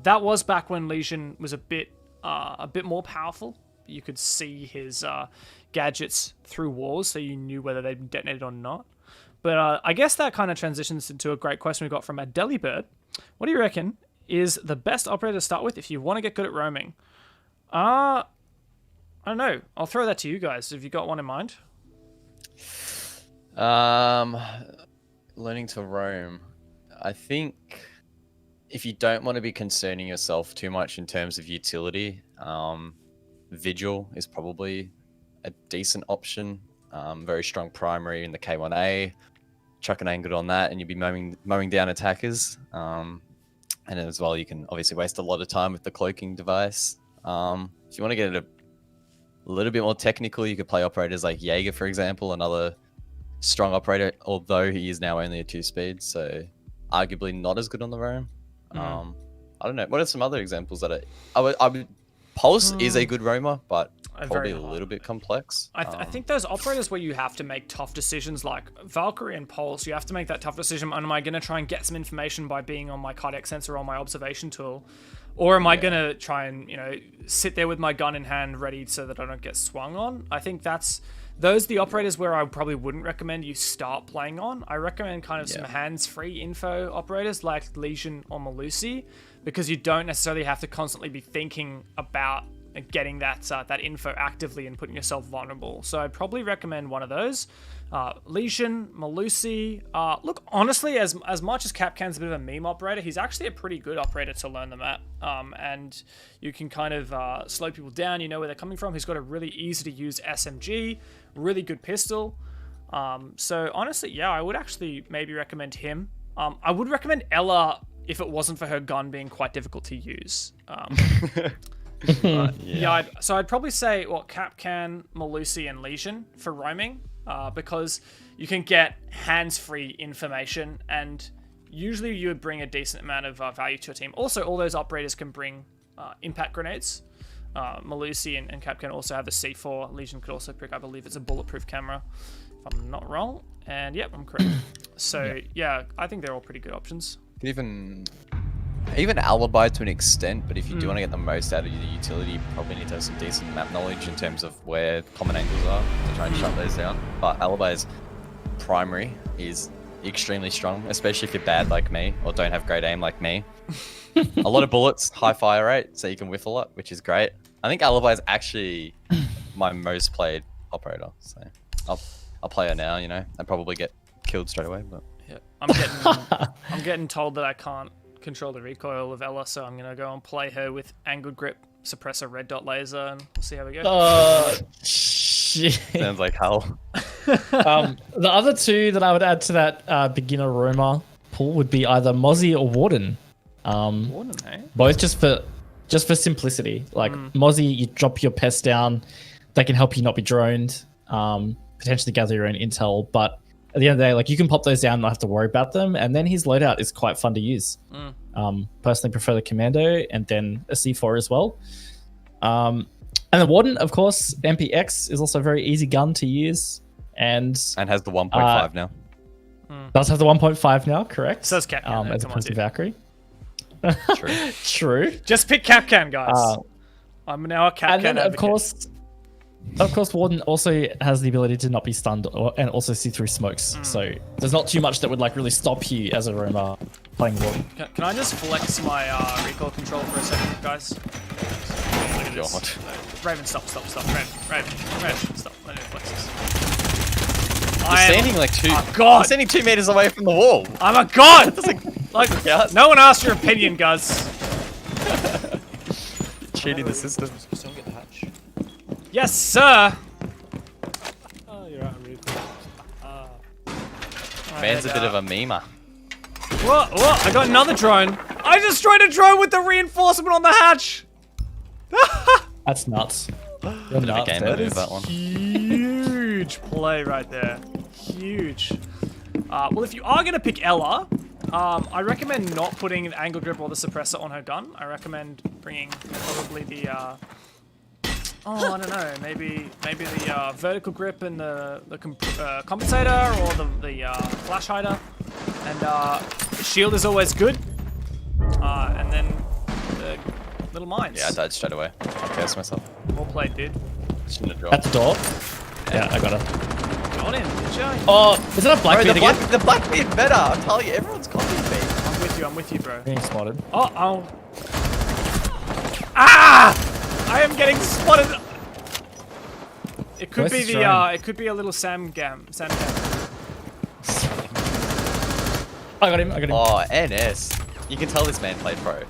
That was back when Legion was a bit more powerful. You could see his gadgets through walls, so you knew whether they'd been detonated or not. But I guess that kind of transitions into a great question we got from Adelibird. What do you reckon is the best operator to start with if you want to get good at roaming? I don't know. I'll throw that to you guys. Have you got one in mind? Learning to roam. I think if you don't want to be concerning yourself too much in terms of utility, Vigil is probably a decent option. Very strong primary in the K1A. Chuck an angle on that and you'll be mowing down attackers. And as well, you can obviously waste a lot of time with the cloaking device. If you want to get it a little bit more technical, you could play operators like Jaeger, for example, another strong operator, although he is now only a 2-speed, so arguably not as good on the roam. I don't know. What are some other examples that I would Pulse is a good roamer, but probably a little bit complex. I think those operators where you have to make tough decisions, like Valkyrie and Pulse, you have to make that tough decision. Am I going to try and get some information by being on my cardiac sensor or my observation tool? Or am I going to try and, sit there with my gun in hand ready so that I don't get swung on? I think those are the operators where I probably wouldn't recommend you start playing on. I recommend kind of some hands-free info operators like Legion or Melusi, because you don't necessarily have to constantly be thinking about getting that info actively and putting yourself vulnerable. So I'd probably recommend one of those. Legion, Melusi. Look, honestly, as much as Capcan's a bit of a meme operator, he's actually a pretty good operator to learn them at. And you can kind of slow people down. You know where they're coming from. He's got a really easy to use SMG, really good pistol. So honestly, I would actually maybe recommend him. I would recommend Ella if it wasn't for her gun being quite difficult to use. So I'd probably say Capcan, Melusi, and Legion for roaming, because you can get hands-free information, and usually you would bring a decent amount of value to your team. Also, all those operators can bring impact grenades. Melusi and Capcan also have the C4. Legion could also pick, I believe it's a bulletproof camera, if I'm not wrong. And yep, I'm correct. So I think they're all pretty good options. Even Alibi to an extent, but if you do want to get the most out of your utility, you probably need to have some decent map knowledge in terms of where common angles are to try and shut those down. But Alibi's primary is extremely strong, especially if you're bad like me or don't have great aim like me. A lot of bullets, high fire rate, so you can whiff a lot, which is great. I think Alibi is actually my most played operator, so I'll play her now. I'd probably get killed straight away, but I'm getting told that I can't control the recoil of Ella, so I'm gonna go and play her with angled grip, suppressor, red dot laser, and we'll see how we go. Shit. Sounds like hell. The other two that I would add to that beginner roamer pool would be either Mozzie or Warden. Warden, eh? Both just for simplicity. Like Mozzie, you drop your pests down, they can help you not be droned, potentially gather your own intel. But at the end of the day, like you can pop those down and not have to worry about them. And then his loadout is quite fun to use. Personally prefer the Commando and then a C4 as well. And the Warden, of course, MPX is also a very easy gun to use. And has the 1.5 now. does have the 1.5 now, correct? So does Capcan, as come on, opposed to dude. Valkyrie. True. True. Just pick Capcan, guys. I'm now a Capcan And then, advocate. of course, Warden also has the ability to not be stunned and also see through smokes. So there's not too much that would like really stop you as a roamer playing Warden. Can I just flex my recoil control for a second, guys? Look at this. God. Raven, stop. Raven, stop. I need to flex this. You're standing like God. You're standing 2 meters away from the wall. I'm a god! Like, Yeah. no one asked your opinion, Guzz. Cheating the system. Someone get the hatch. Yes, sir! Oh, you're right. I'm really cool. Man's a bit of a memer. What? I got another drone. I just destroyed a drone with the reinforcement on the hatch! That's nuts. You're Bit of a nuts. game move, that one. Huge play right there. Huge. Well, if you are going to pick Ella, I recommend not putting an angle grip or the suppressor on her gun. I recommend bringing probably the, I don't know, maybe the vertical grip and the compensator or the flash hider. And shield is always good. And then the little mines. Yeah, I died straight away. I cursed myself. Well played, dude. Shouldn't have At dropped. the door. Yeah, I got her. Got him, did ya? Oh, is that a Blackbeard again? The Blackbeard better. I'm telling you, everyone's copying me. I'm with you, bro. Being spotted. Oh. Ah! I am getting spotted. It could Where's be his the drone? it could be a little Sam Gam. I got him. Oh, NS. You can tell this man played pro.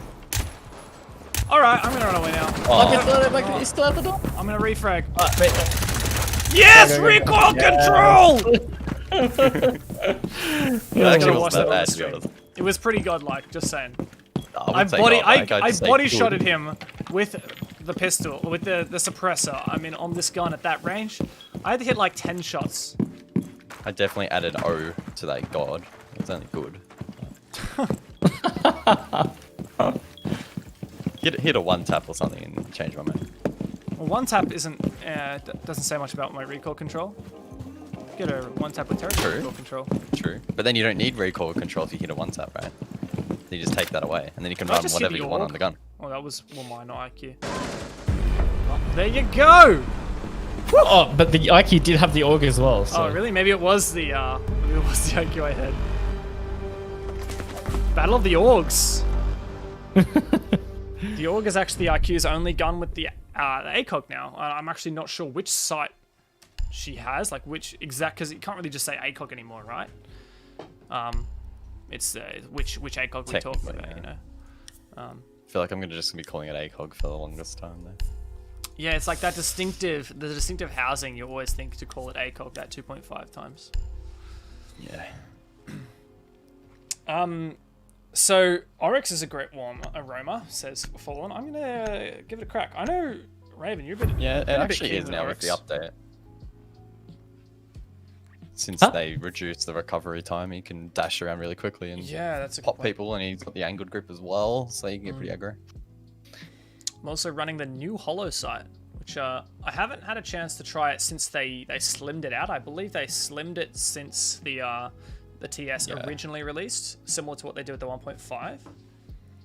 All right, I'm gonna run away now. Oh, He's still at the door. I'm gonna refrag. Wait. Yes, go. recoil control. it actually Gonna wasn't watch that on bad, the to be honest. It was pretty godlike. Just saying. I I would say not, I just say body good. shotted him with the pistol, with the suppressor. I mean, on this gun at that range, I had to hit like 10 shots. I definitely added O to that god. It's only good. hit a one tap or something and change my mind. Well, one tap doesn't say much about my recoil control. Get a one tap with territory True. recoil control. True. But then you don't need recoil control if you hit a one tap, right? You just take that away and then you can Did I run just hit whatever the you want orc? on the gun. Oh, that was mine, not IQ. Oh, there you go. Oh, but the IQ did have the AUG as well. So. Oh, really? Maybe it was the IQ I had. Battle of the Orgs. The Org is actually IQ's only gun with the ACOG now. I'm actually not sure which site she has, like which exact, because you can't really just say ACOG anymore, right? It's which ACOG we talk Technically, about, yeah. you know. I feel like I'm gonna just be calling it ACOG for the longest time though. Yeah, it's like that distinctive housing. You always think to call it ACOG that 2.5 times. Yeah. So Oryx is a great aroma, says Fallen. I'm gonna give it a crack. I know Raven, you're a bit Yeah, it you're a bit actually keen is with now Oryx. with the update. Since they reduced the recovery time, you can dash around really quickly and Yeah, that's a good pop point. people, and he's got the angled grip as well, so you can get pretty aggro. I'm also running the new Hollow site, which I haven't had a chance to try it since they slimmed it out. I believe they slimmed it since the TS originally released, similar to what they did with the 1.5.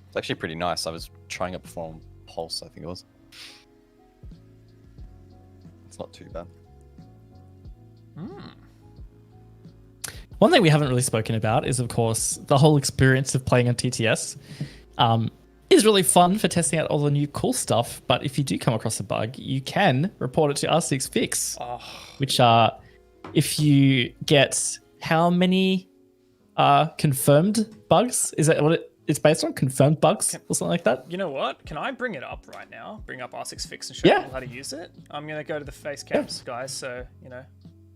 It's actually pretty nice. I was trying it before on Pulse, I think it was. It's not too bad. One thing we haven't really spoken about is, of course, the whole experience of playing on TTS. Is really fun for testing out all the new cool stuff, but if you do come across a bug, you can report it to R6 Fix, which if you get how many confirmed bugs? Is it's based on confirmed bugs or something like that. You know what? Can I bring it up right now? Bring up R6 Fix and show Yeah. people how to use it? I'm going to go to the face cams, guys, so,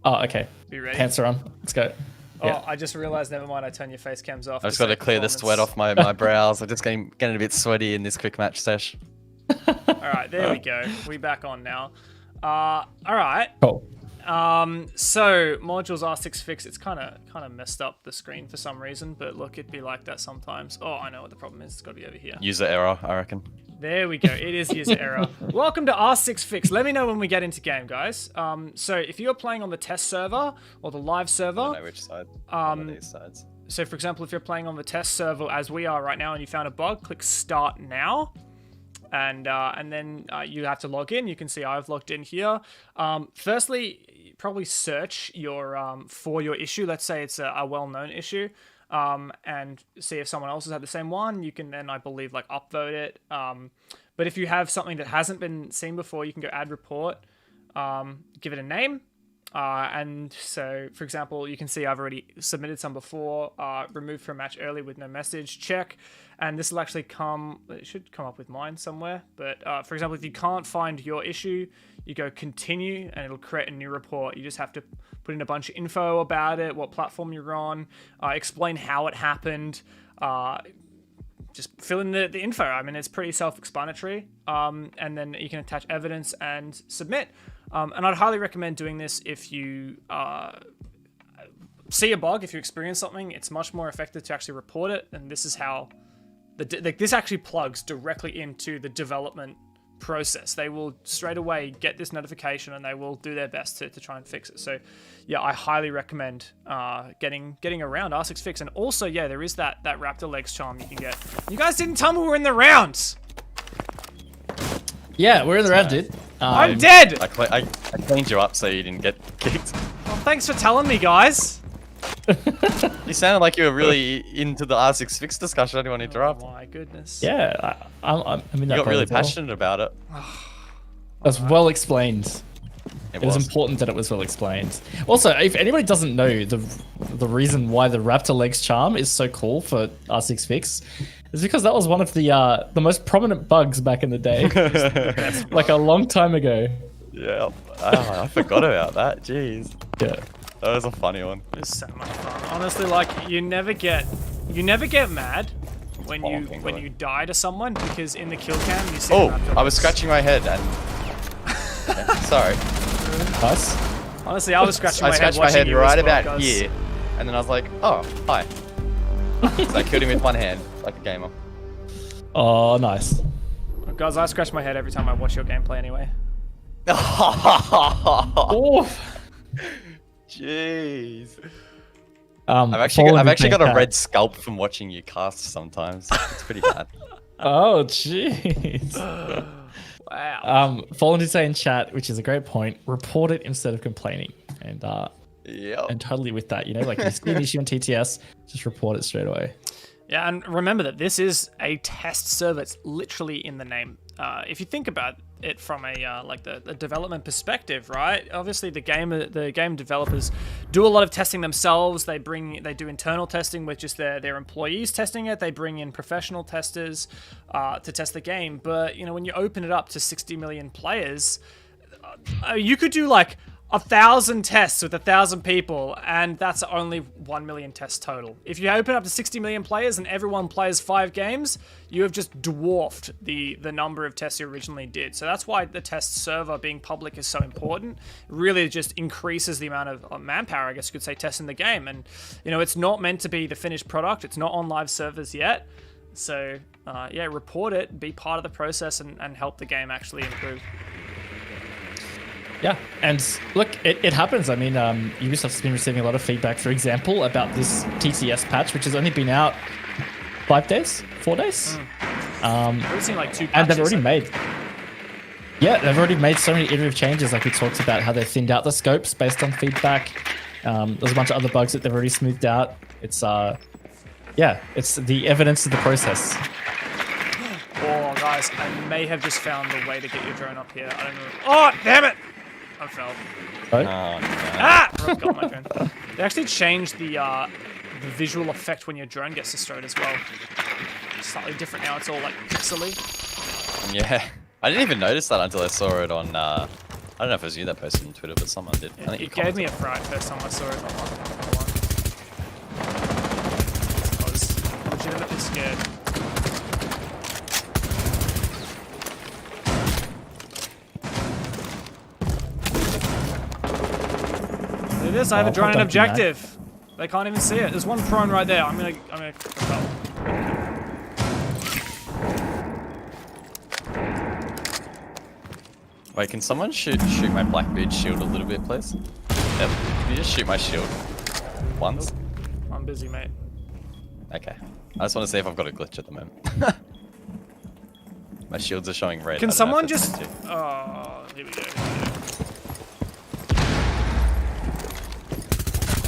Oh, okay. be ready. Pants are on. Let's go. Oh, Yeah. I just realized, never mind, I turn your face cams off. I've just got to clear the sweat off my brows. I'm just getting a bit sweaty in this quick match sesh. Alright, there we go. We back on now. Alright. Cool. So modules R6 Fix, it's kind of messed up the screen for some reason, but look, it'd be like that sometimes. Oh, I know what the problem is. It's got to be over here. User error, I reckon. There we go. It is user error. Welcome to R6 Fix. Let me know when we get into game, guys. So if you're playing on the test server or the live I server, don't know which side. One of these sides. so for example, if you're playing on the test server as we are right now and you found a bug, click Start Now. And then you have to log in. You can see I've logged in here. Firstly, probably search your for your issue. Let's say it's a well-known issue, and see if someone else has had the same one. You can then, I believe, like upvote it. But if you have something that hasn't been seen before, you can go Add Report, give it a name. And so, for example, you can see I've already submitted some before, removed from match early with no message, check. And this will actually it should come up with mine somewhere. But for example, if you can't find your issue, you go continue and it'll create a new report. You just have to put in a bunch of info about it, what platform you're on, explain how it happened, just fill in the info. I mean, it's pretty self-explanatory. And then you can attach evidence and submit. And I'd highly recommend doing this if you see a bug, if you experience something. It's much more effective to actually report it. And this is how this actually plugs directly into the development process. They will straight away get this notification and they will do their best to try and fix it. So yeah, I highly recommend getting around R6 Fix. And also, yeah, there is that raptor legs charm you can get. You guys didn't tell me we were in the rounds. Yeah, we're in the round, dude. I'm dead. I cleaned you up so you didn't get kicked. Well, thanks for telling me, guys. You sounded like you were really into the R6 Fix discussion. I didn't want to interrupt. Oh my goodness. Yeah, I'm in that. You got really as well. passionate about it. That's well explained. It It was was. important that it was well explained. Also, if anybody doesn't know the reason why the raptor legs charm is so cool for R6 Fix, is because that was one of the most prominent bugs back in the day, like a long time ago. Yeah. Oh, I forgot about that. Jeez. Yeah. That was a funny one. It's so much fun. Honestly, like you never get mad when you die to someone because in the kill cam you see. Oh, the raptor I was legs. scratching my head and. Yeah, sorry. Us? Honestly, I was scratching I my head scratched my watching head you right as well, about guys. here, and then I was like, "Oh, hi." So I killed him with one hand, like a gamer. Oh, nice. Guys, I scratch my head every time I watch your gameplay anyway. Oh. Jeez. I've I've actually got a red scalp from watching you cast sometimes. It's pretty bad. Oh, jeez. Wow. Fallen did say in chat, which is a great point. Report it instead of complaining, and Yep. totally with that. You know, like if you see an issue on TTS, just report it straight away. Yeah, and remember that this is a test server. It's literally in the name. If you think about it from a like the development perspective, right? Obviously, the game developers do a lot of testing themselves. They do internal testing with just their employees testing it. They bring in professional testers to test the game. But you know, when you open it up to 60 million players, you could do like 1,000 tests with 1,000 people, and that's only 1 million tests total. If you open up to 60 million players and everyone plays 5 games, you have just dwarfed the number of tests you originally did. So that's why the test server being public is so important. It really just increases the amount of manpower, I guess you could say, testing the game. And, you know, it's not meant to be the finished product. It's not on live servers yet. So, yeah, report it, be part of the process, and help the game actually improve. Yeah, and look, it happens. I mean, Ubisoft's been receiving a lot of feedback, for example, about this TTS patch, which has only been out 4 days. We've seen like 2 patches. And they've already they've already made so many iterative changes. Like we talked about how they thinned out the scopes based on feedback. There's a bunch of other bugs that they've already smoothed out. It's it's the evidence of the process. Oh, guys, I may have just found the way to get your drone up here. I don't know. Oh, damn it! I fell. Oh, no. Ah! I've got my drone. They actually changed the visual effect when your drone gets destroyed as well. slightly different now. It's all like pixely. Yeah, I didn't even notice that until I saw it on. I don't know if it was you that posted on Twitter, but someone did. I think you It gave me a commented. fright first time I saw it online. I was legitimately scared. Look at this, I have a Oh, drone and don't do that. objective. They can't even see it. There's one prone right there. I'm gonna repel. Wait, can someone shoot my Blackbeard shield a little bit, please? Yep. Can you just shoot my shield once? I'm busy, mate. Okay. I just want to see if I've got a glitch at the moment. My shields are showing red. I Can don't know someone if it's just... meant to. Oh, here we go.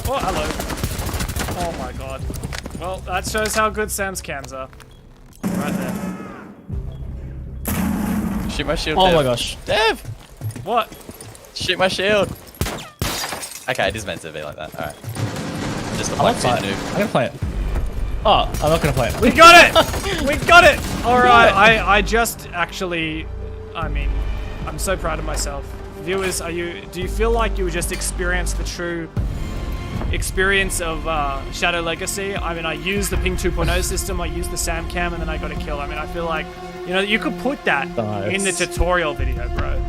Oh, hello. Oh my god. Well, that shows how good Sam's cams are. Right there. Shoot my shield. Oh Dev. my gosh. Dev! What? Shoot my shield! Okay, it is meant to be like that. Alright. Just a I'm Blackbeard outside. noob. I'm gonna play it. Oh, I'm not gonna play it. We got it! We got it! Alright, I just actually... I mean, I'm so proud of myself. Viewers, do you feel like you just experienced the true experience of Shadow Legacy? I mean, I used the Ping 2.0 system, I used the Sam Cam, and then I got a kill. I mean, I feel like, you know, you could put that in the tutorial video, bro.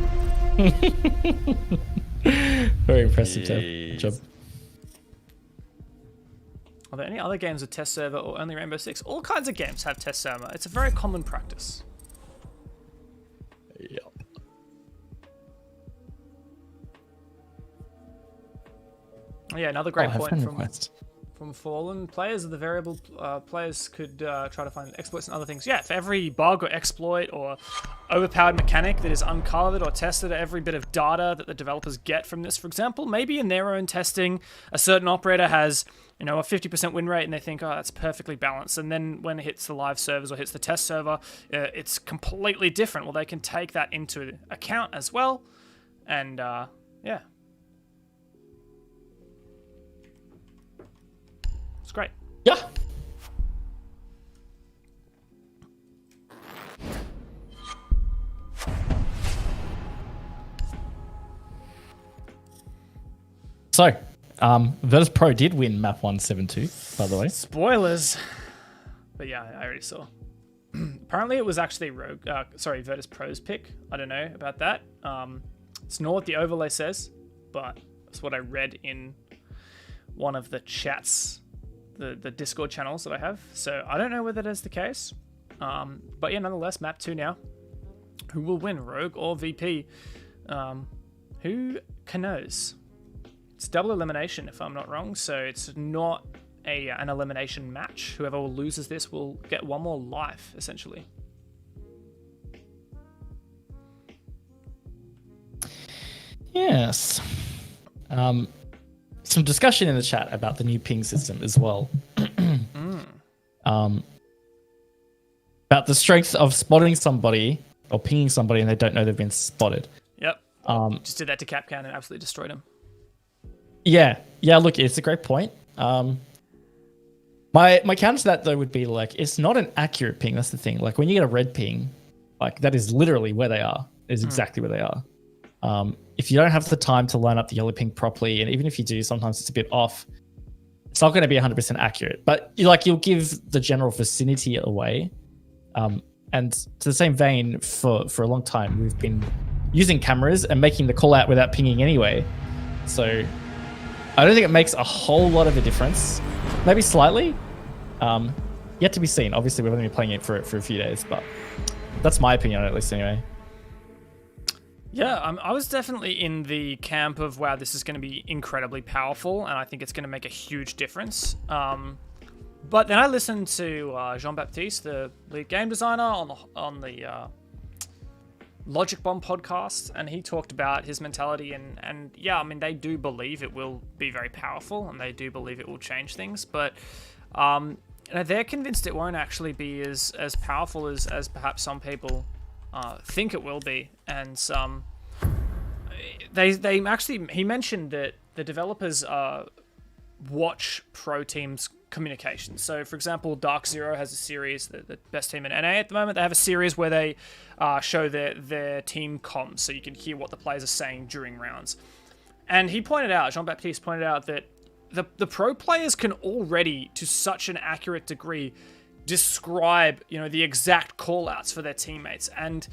Very impressive, Dev. Good job. Are there any other games with test server or only Rainbow Six? All kinds of games have test server. It's a very common practice. Yep. Oh, yeah, another great Oh, I have point friend from request. Fallen players of the variable players could try to find exploits and other things. Yeah, for every bug or exploit or overpowered mechanic that is uncovered or tested, every bit of data that the developers get from this, for example, maybe in their own testing, a certain operator has, you know, a 50% win rate and they think, oh, that's perfectly balanced. And then when it hits the live servers or hits the test server, it's completely different. Well, they can take that into account as well. And yeah. It's great. Yeah. So, Virtus Pro did win map 172, by the way. Spoilers. But yeah, I already saw. Apparently it was actually Virtus Pro's pick. I don't know about that. It's not what the overlay says, but it's what I read in one of the chats, the Discord channels that I have. So I don't know whether that is the case. But yeah, nonetheless, map 2 now. Who will win, Rogue or VP? Who knows? It's double elimination, if I'm not wrong. So it's not an elimination match. Whoever loses this will get one more life, essentially. Yes. Some discussion in the chat about the new ping system as well. About the strength of spotting somebody or pinging somebody and they don't know they've been spotted. Yep. Just did that to Capcan and absolutely destroyed him. Yeah. Look, it's a great point. My counter to that though would be like, it's not an accurate ping. That's the thing. Like when you get a red ping, like that is literally where they are. Is exactly where they are. If you don't have the time to line up the yellow ping properly, and even if you do, sometimes it's a bit off. It's not going to be 100% accurate, but you'll give the general vicinity away. And to the same vein, for a long time, we've been using cameras and making the call out without pinging anyway. So I don't think it makes a whole lot of a difference. Maybe slightly. Yet to be seen. Obviously, we've only been playing it for a few days, but that's my opinion, at least anyway. Yeah, I was definitely in the camp of, wow, this is going to be incredibly powerful, and I think it's going to make a huge difference. But then I listened to Jean-Baptiste, the lead game designer, on the Logic Bomb podcast, and he talked about his mentality, and yeah, I mean, they do believe it will be very powerful, and they do believe it will change things, but they're convinced it won't actually be as powerful as perhaps some people think it will be. And he mentioned that the developers watch pro teams communication. So, for example, Dark Zero has a series, the best team in NA at the moment. They have a series where they show their team comms, so you can hear what the players are saying during rounds. And he pointed out, Jean-Baptiste pointed out that the pro players can already, to such an accurate degree, describe, the exact call-outs for their teammates. And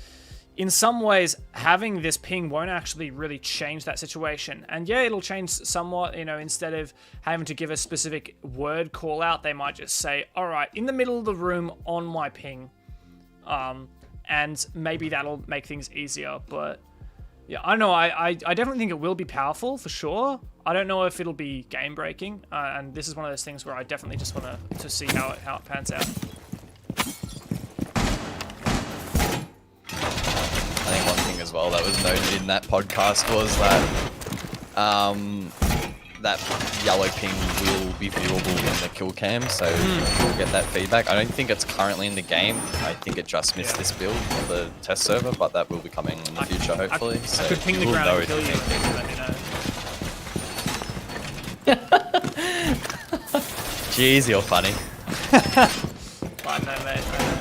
in some ways, having this ping won't actually really change that situation. And yeah, it'll change somewhat, instead of having to give a specific word call out, they might just say, all right, in the middle of the room on my ping. And maybe that'll make things easier. But yeah, I don't know. I definitely think it will be powerful for sure. I don't know if it'll be game breaking. And this is one of those things where I definitely just want to see how it pans out. I think one thing as well that was noted in that podcast was that that yellow ping will be viewable in the kill cam, so we'll get that feedback. I don't think it's currently in the game. I think it just missed this build on the test server, but that will be coming in the future, hopefully. I could ping the ground and kill you. Let me know. Jeez, you're funny. I know, mate. I know.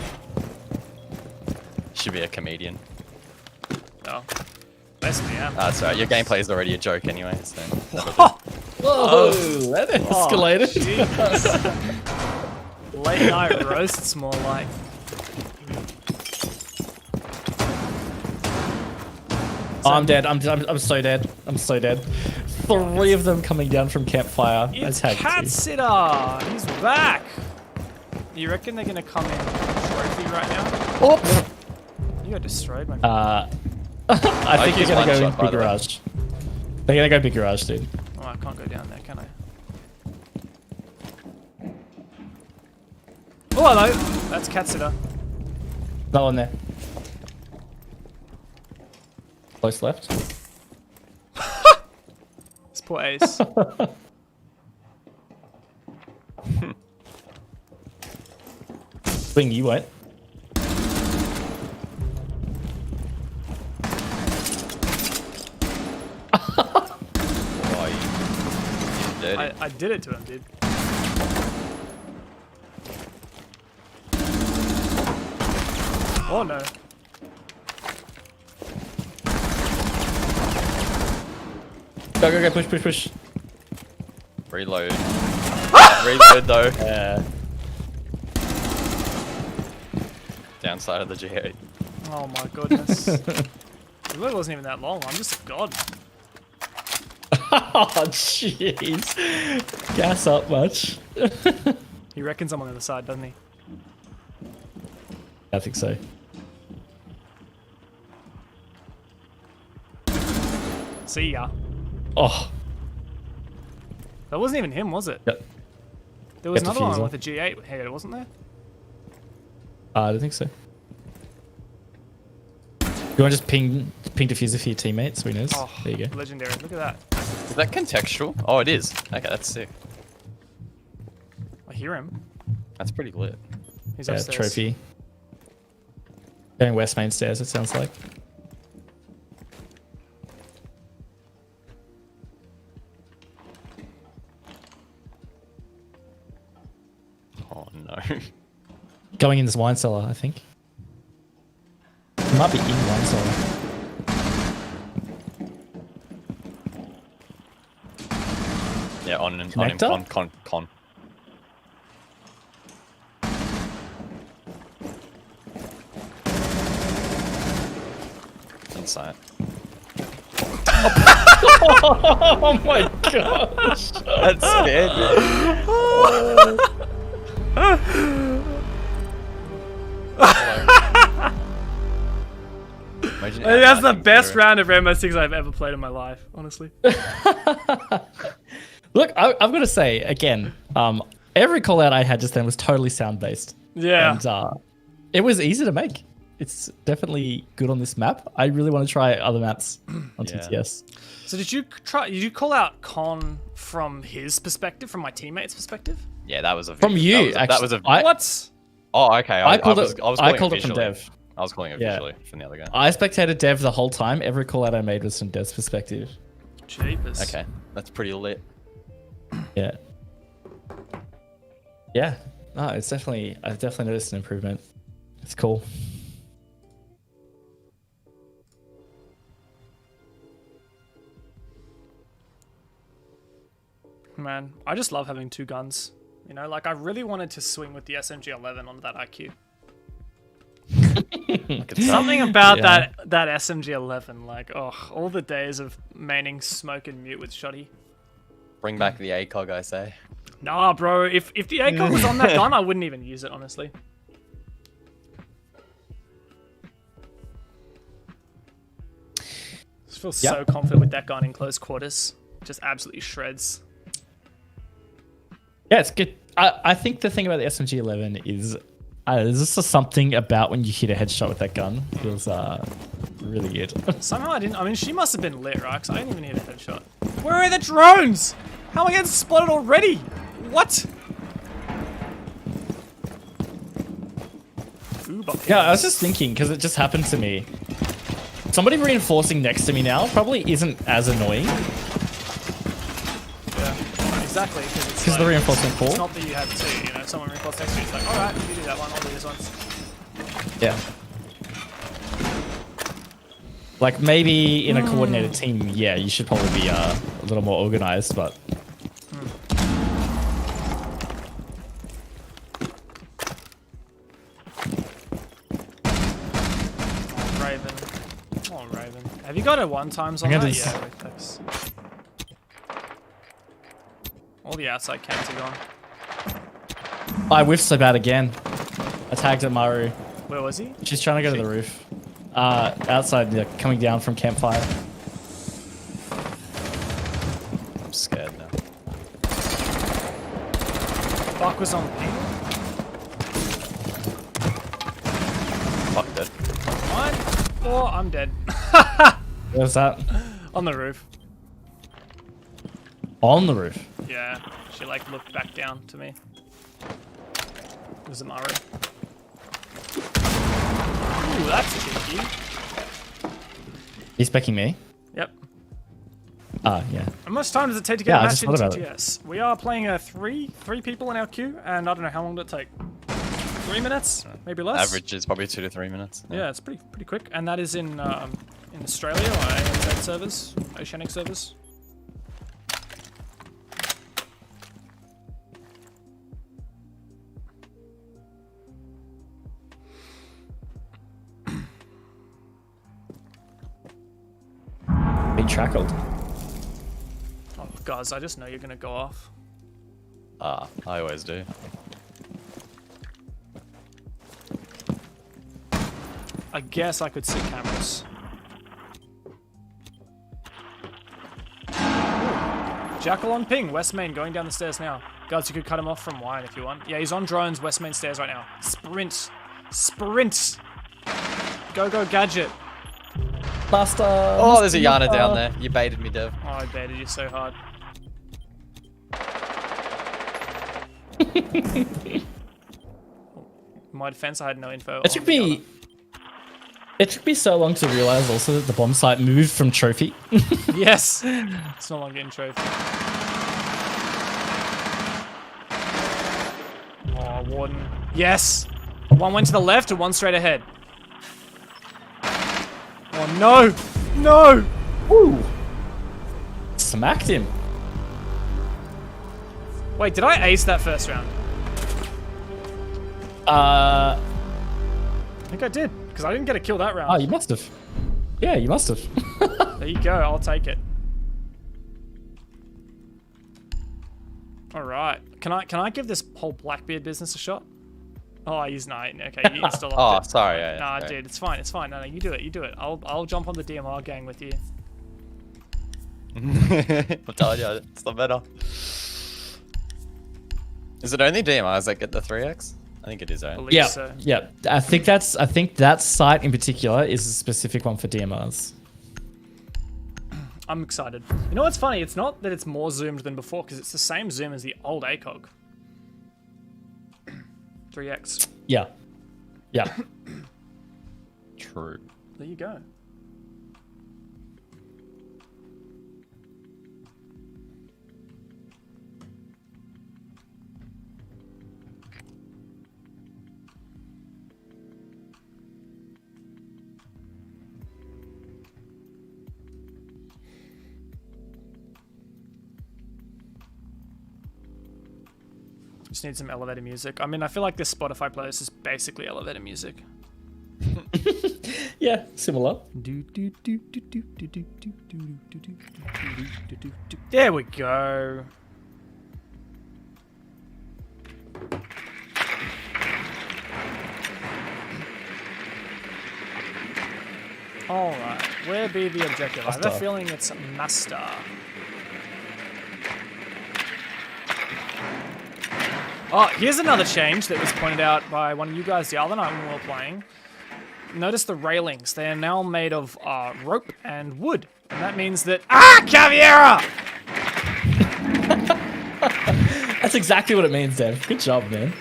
Should be a comedian. Oh, basically, yeah. That's right. Your gameplay is already a joke anyway, so. Whoa, that escalated. Late night roasts, more like. I'm dead. I'm so dead. I'm so dead. 3 of them coming down from campfire. It's Cat Sitter. He's back. You reckon they're gonna come in trophy right now? Oh. You got destroyed, my friend. I think they're gonna go in big garage. They're gonna go big garage, dude. Oh, I can't go down there, can I? Oh, hello. That's Cat Sitter. No one there. Close left. This poor Ace. Swing, you went. I did it to him, dude. Oh no. Go, push. Reload. Reload though. Yeah. Downside of the G8. Oh my goodness. The reload wasn't even that long. I'm just a god. Oh, jeez. Gas up much. He reckons I'm on the other side, doesn't he? I think so. See ya. Oh. That wasn't even him, was it? Yep. There was Get another one diffuser. with a G8 head, wasn't there? I don't think so. You want to just ping diffuser for your teammates? Who knows? Oh, there you go. legendary. Look at that. Is that contextual? Oh, it is. Okay, that's sick. I hear him. That's pretty lit. He's Yeah, upstairs. trophy. Going west main stairs, it sounds like. Oh no. Going in this wine cellar, I think. It might be in wine cellar. Yeah, on him, Connector? con. Inside. Oh my gosh! That's scared That's the best round of Rainbow Six I've ever played in my life, honestly. Look, I've got to say again, every call out I had just then was totally sound based. Yeah. And it was easy to make. It's definitely good on this map. I really want to try other maps on TTS. So did you call out Con from his perspective, from my teammate's perspective? Yeah, that was a From you, that was a What? Oh, okay. I called was it. calling I called it from visually. Dev. I was calling it Yeah. visually from the other guy. I spectated Dev the whole time. Every call out I made was from Dev's perspective. Jeepers. Okay, that's pretty lit. Yeah. Yeah, no, it's definitely, I've definitely noticed an improvement. It's cool. Man, I just love having 2 guns. You know, like I really wanted to swing with the SMG-11 on that IQ. Something about that SMG-11, like, oh, all the days of maining smoke and mute with Shoddy. Bring back the ACOG, I say. Nah, bro, if the ACOG was on that gun, I wouldn't even use it, honestly. I just feel so confident with that gun in close quarters. Just absolutely shreds. Yeah, it's good. I think the thing about the SMG-11 is there's just something about when you hit a headshot with that gun. It feels really good. Somehow I didn't. I mean, she must have been lit, right? Because I didn't even hit a headshot. Where are the drones? How am I getting spotted already? What? Yeah, I was just thinking, because it just happened to me. Somebody reinforcing next to me now probably isn't as annoying. Yeah, exactly. Because the reinforcement pool. It's not that you have 2, you know, someone reinforced next to you, it's like, alright, you do that one, I'll do this one. Yeah. Like, maybe in a coordinated team, yeah, you should probably be a little more organized, but... Raven. Oh, Raven. Have you got a 1x on that? Yeah, wait, thanks. All the outside cams are gone. I whiffed so bad again. I tagged at Maru. Where was he? She's trying to go to the roof. Outside, yeah, coming down from campfire. I'm scared now. Buck was on ping. Fuck dead. Mine? Or I'm dead. Where's that? On the roof. On the roof? Yeah, she like looked back down to me. It was Amaru. Ooh, that's cheeky. He's specking me? Yep. Yeah. How much time does it take to get a I match just in thought about TTS? We are playing three people in our queue, and I don't know how long did it take. 3 minutes, maybe less. Average is probably 2 to 3 minutes. Yeah, it's pretty quick, and that is in Australia or ANZ servers, Oceanic servers. Being trackled. Oh, Guzz, I just know you're gonna go off. I always do. I guess I could see cameras. Ooh. Jackal on ping, West Main going down the stairs now. Guzz, you could cut him off from wine if you want. Yeah, he's on drones, West Main stairs right now. Sprint. Sprint. Go, go, Gadget. Buster. Oh, there's a Yana down there. You baited me, Dev. Oh, I baited you so hard. In my defense, I had no info. It took me so long to realize also that the bomb site moved from trophy. Yes! It's no longer in trophy. Oh, Warden. Yes! One went to the left and one straight ahead. Oh, no! No! Woo! Smacked him. Wait, did I ace that first round? I think I did, because I didn't get a kill that round. Oh, you must have. Yeah, you must have. There you go, I'll take it. Alright. Can I give this whole Blackbeard business a shot? Oh, he's not. Okay, you still locked it. Sorry. Yeah, Nah, okay. dude, it's fine, it's fine. No, you do it. I'll jump on the DMR gang with you. I'm telling you, it's not better. Is it only DMRs that get the 3x? I think it is, right? Believe Yeah, so. yeah. I think that site in particular is a specific one for DMRs. I'm excited. You know what's funny? It's not that it's more zoomed than before, because it's the same zoom as the old ACOG. 3x. Yeah. Yeah. True. There you go. Just need some elevator music. I mean, I feel like this Spotify playlist is basically elevator music. Yeah, similar. There we go. Alright, where be the objective? I have a Master. feeling it's Master. Oh, here's another change that was pointed out by one of you guys the other night when we were playing. Notice the railings. They are now made of rope and wood. And that means that... Ah! Caviera! That's exactly what it means, Dev. Good job, man.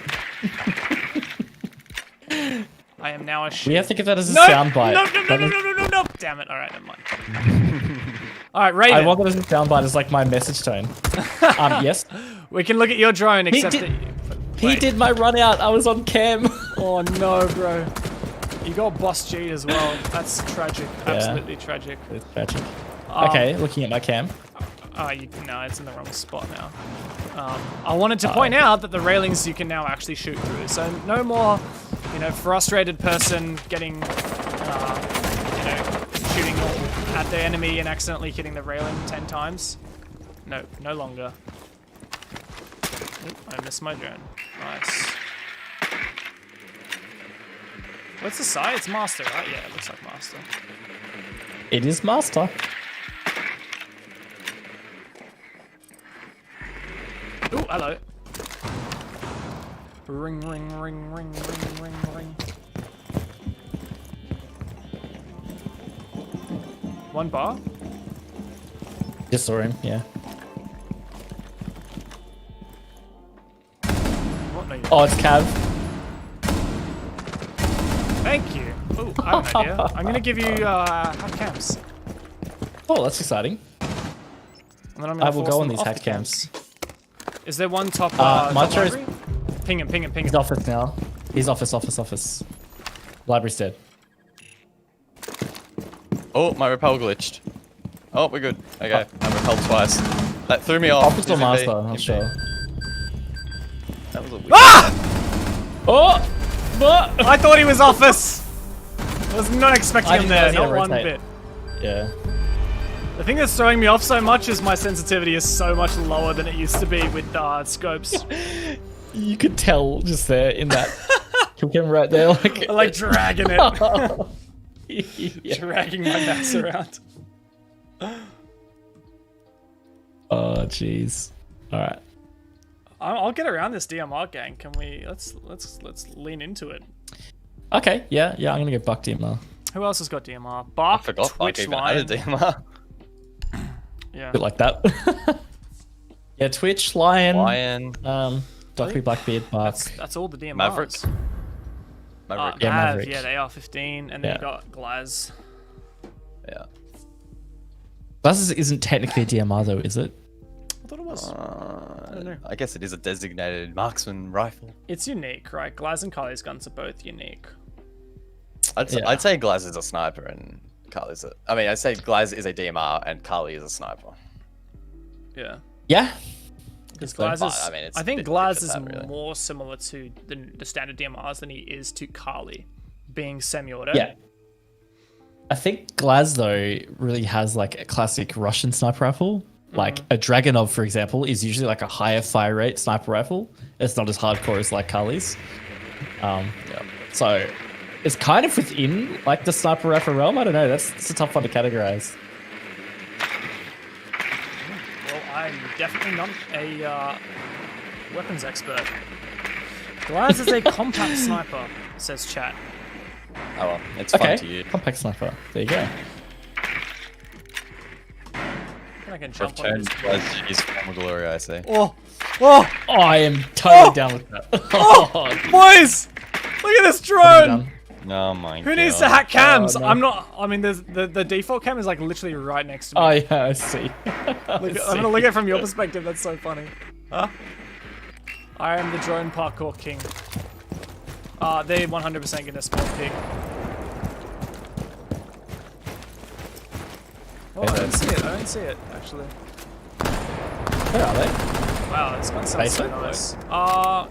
I am now a We have to give that as a No! soundbite. No! Damn it. Alright, never mind. Alright, Raiden. I want that as a soundbite as like my message tone. Yes. We can look at your drone, except did- that... He Wait. did my run out. I was on cam. Oh no, bro. You got boss G as well. That's tragic. Absolutely tragic. It's tragic. Okay, looking at my cam. No, it's in the wrong spot now. I wanted to point out that the railings you can now actually shoot through. So no more, frustrated person getting, shooting at the enemy and accidentally hitting the railing 10 times. No, no longer. Oop, I missed my drone. Nice. What's the side? It's Master, right? Yeah, it looks like Master. It is Master. Ooh, hello. Ring, ring, ring, ring, ring, ring, ring. One bar? Just saw him, yeah. What? No, you Oh, it's Cav. Thank you. Ooh, I have an idea. I'm gonna give you hack cams. Oh, that's exciting. And then I'm gonna I will force go them on these off hack the cams. Is there one top? Maestro is- library? Ping him, ping him, ping He's him. office now. He's office. Library's dead. Oh, my repel glitched. Oh, we're good. Okay, I repelled twice. That threw me off. Office or Is it Master? B? I'm not In sure. B. That was a weird. Oh! What? I thought he was office. I was not expecting I him didn't there, realize he not had one rotate. bit. Yeah. The thing that's throwing me off so much is my sensitivity is so much lower than it used to be with scopes. You could tell just there in that kill cam right there. Like, I like dragging it. yeah. Dragging my mouse around. Oh, jeez. All right. I'll get around this DMR gang. Can we? Let's lean into it. Okay. Yeah. I'm gonna go Buck DMR. Who else has got DMR? Bark, I forgot Buck Twitch, even had a Lion. DMR. Yeah. Bit like that. Yeah. Twitch, Lion, Lion, Dockery, Blackbeard, Bark. That's all the DMRs. Maverick. Maverick. Yeah, Mav, Maverick. yeah, they are 15, and then Yeah. you got Glaz. Yeah. Glaz isn't technically a DMR though, is it? I thought it was. I don't know. I guess it is a designated marksman rifle. It's unique, right? Glaz and Kali's guns are both unique. Yeah. I'd say Glaz is a sniper and Kali's a... I mean, I'd say Glaz is a DMR and Kali is a sniper. Yeah. Yeah. Because so. Glaz But, is, I mean, it's I a think bit Glaz different is than that, really. more similar to the standard DMRs than he is to Kali, being semi-auto. Yeah. I think Glaz though really has like a classic Russian sniper rifle. Like a Dragunov, for example, is usually like a higher fire rate sniper rifle. It's not as hardcore as like Kali's. So it's kind of within like the sniper rifle realm. I don't know. It's a tough one to categorize. Well, I'm definitely not a weapons expert. Glaz is a compact sniper, says chat. Oh well, it's fun to Okay. use. Compact sniper. There you go. I can jump on Return this. Glaz to his former glory, I say. Oh, Oh, I am totally down with that. boys! Look at this drone! Oh my god. Who needs to hack cams? no. I'm not. I mean, there's the default cam is like literally right next to me. Oh yeah, I see. I'm gonna look at it from your perspective. That's so funny. Huh? I am the drone parkour king. They're 100% gonna spawn pig. Oh, I don't see it. I don't see it actually. Where are they? Wow, this gun sounds so nice.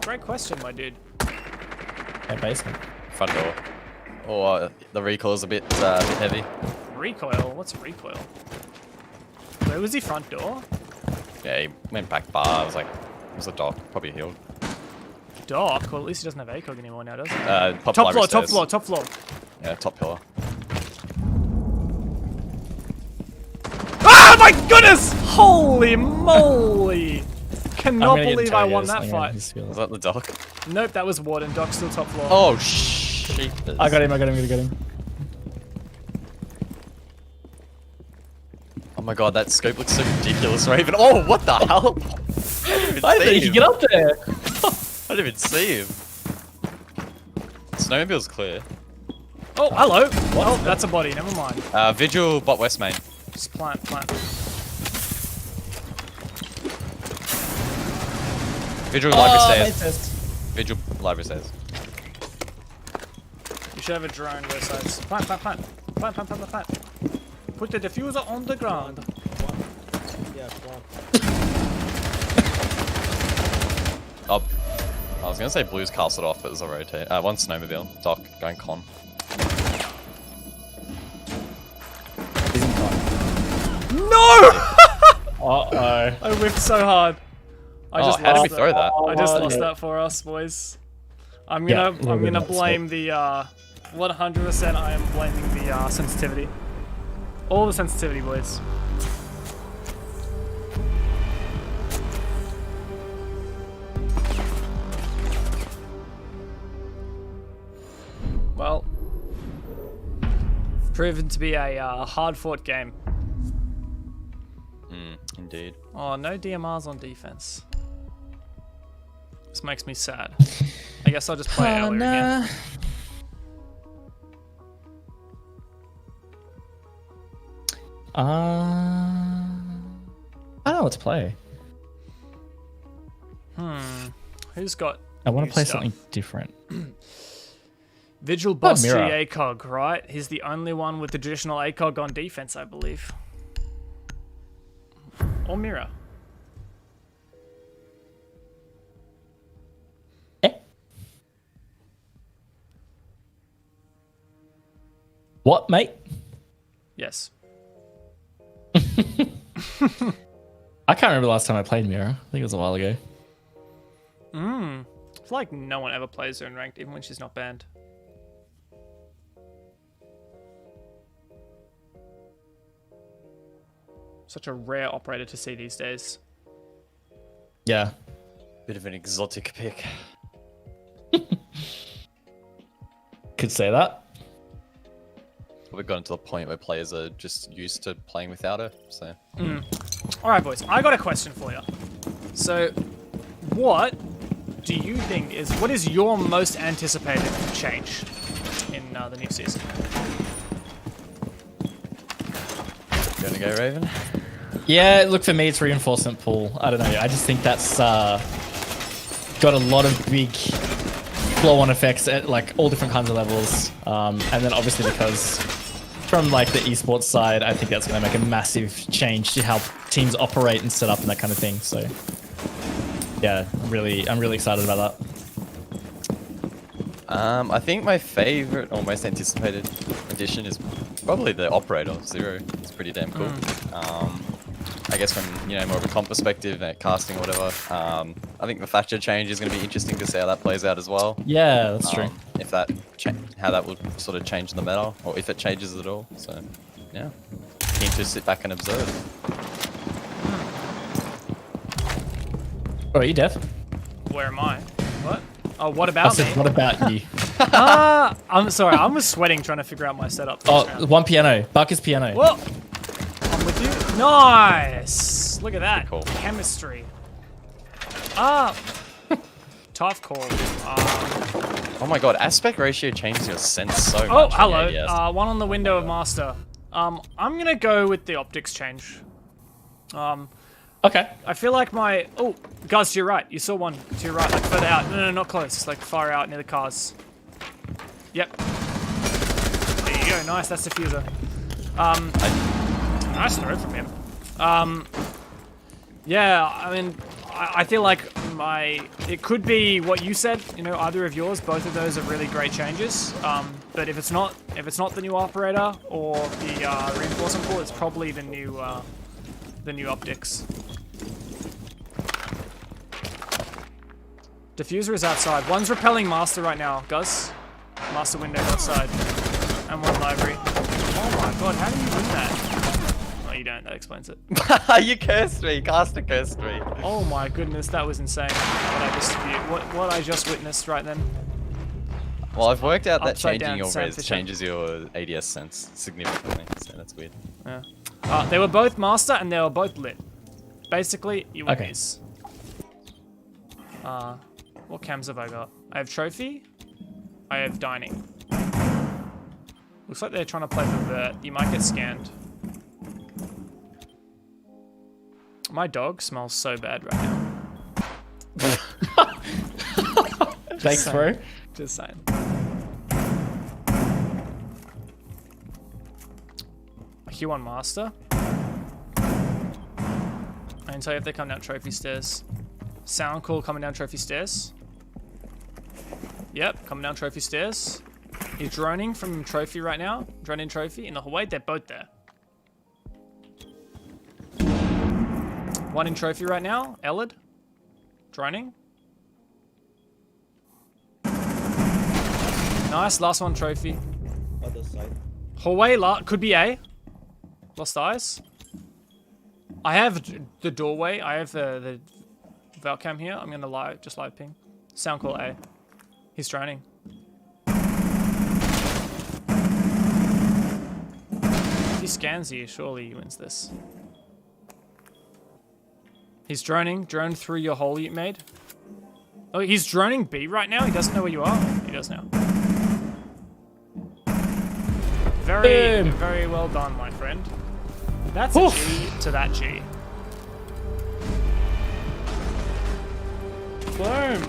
Great question, my dude. Yeah, basement. Front door. Or the recoil's a bit heavy. Recoil? What's recoil? Where was the front door? Yeah, he went back bar. I was like, it was a dock. Probably healed. Dock? Well, at least he doesn't have ACOG anymore now, does he? Top Top floor, library top stairs. floor, top floor. Yeah, top pillar. Ah, my goodness! Holy moly! Cannot believe I won that fight. Was that the dock? Nope, that was Warden. Dock still top floor. Oh, shit. I got him. Oh my god, that scope looks so ridiculous, Raven. Oh, what the hell? I didn't think you get up there. I didn't even see him. Snowmobile's clear. Oh, hello. Oh, that's a body. Never mind. Vigil, bot west main. Just plant. Vigil, library stairs. Vigil, library stairs. You should have a drone both sides. Plant. Put the diffuser on the ground. Yeah, one. Oh, I was gonna say blue's castled off, but there's a rotate. One snowmobile. Doc, going con. No! Uh-oh. I whiffed so hard. I just how did we lost throw that? I just lost that for us, boys. I'm gonna blame the 100%. I am blaming the sensitivity. All the sensitivity, boys. Well, proven to be a hard-fought game. Indeed. Oh, no DMRs on defense. This makes me sad. I guess I'll just play earlier again. I don't know what to play. Who's got I want new to play stuff? something different. Vigil Boss G Mirror. ACOG, right? He's the only one with the traditional ACOG on defense, I believe. Or Mirror. What, mate? Yes. I can't remember the last time I played Mirror. I think it was a while ago. I feel like no one ever plays her in ranked, even when she's not banned. Such a rare operator to see these days. Yeah. Bit of an exotic pick. Could say that. We've gotten to the point where players are just used to playing without her, so. Alright, boys, I got a question for you. So, what do you think what is your most anticipated change in the new season? You wanna go, Raven? Yeah, look, for me, it's reinforcement pool. I don't know. I just think that's got a lot of big flow-on effects at like all different kinds of levels. And then obviously because from like the esports side, I think that's going to make a massive change to how teams operate and set up and that kind of thing. So yeah, I'm really excited about that. I think my favorite or most anticipated addition is probably the operator Zero. It's pretty damn cool. I guess from more of a comp perspective, casting or whatever. I think the Thatcher change is going to be interesting to see how that plays out as well. Yeah, that's true. If that how that will sort of change the meta, or if it changes at all. So yeah, keen to sit back and observe. Oh, are you deaf? Where am I? What? Oh, what I about said, me? what about you? I'm sorry, I was sweating trying to figure out my setup. Oh, one piano. Buck is piano. Whoa! I'm with you. Nice! Look at that. Cool. Chemistry. Tough call. Oh my god, aspect ratio changes your sense so much. Oh, on the hello. AEST. One on the window of master. I'm gonna go with the optics change. Okay. I feel like my... Oh, Guzz, to your right. You saw one to your right, like further out. No, not close. Like far out near the cars. Yep. There you go. Nice. That's diffuser. Nice throw from him. Yeah, I mean, I feel like it could be what you said, you know, either of yours. Both of those are really great changes. But if it's not the new operator or the reinforcement pool, it's probably the new optics. Diffuser is outside. One's repelling master right now, Guzz. Master window outside. And one library. Oh my god, how do you win that? Oh, you don't. That explains it. You cursed me. Caster cursed me. Oh my goodness, that was insane. What I just witnessed right then. Well, I've worked out that Upside changing down your res sandwich. changes your ADS sense significantly, so that's weird. Yeah. They were both master and they were both lit. Basically, you win these. What cams have I got? I have trophy. I have dining. Looks like they're trying to play the vert. You might get scanned. My dog smells so bad right now. Thanks, bro. Just saying. Q1 master. I can tell you if they come down trophy stairs. Sound cool coming down trophy stairs. Yep, coming down trophy stairs. He's droning from trophy right now. Droning trophy in the hallway. They're both there. One in trophy right now. Ellid. Droning. Nice. Last one trophy. Other side. Hallway. Could be A. Lost eyes. I have the doorway. I have the Valcam here. I'm gonna live ping. Sound call A. He's droning. If he scans here, surely he wins this. He's droning. Drone through your hole you made. Oh, he's droning B right now? He doesn't know where you are? He does now. Very, very well done, my friend. That's a G to that G. Boom.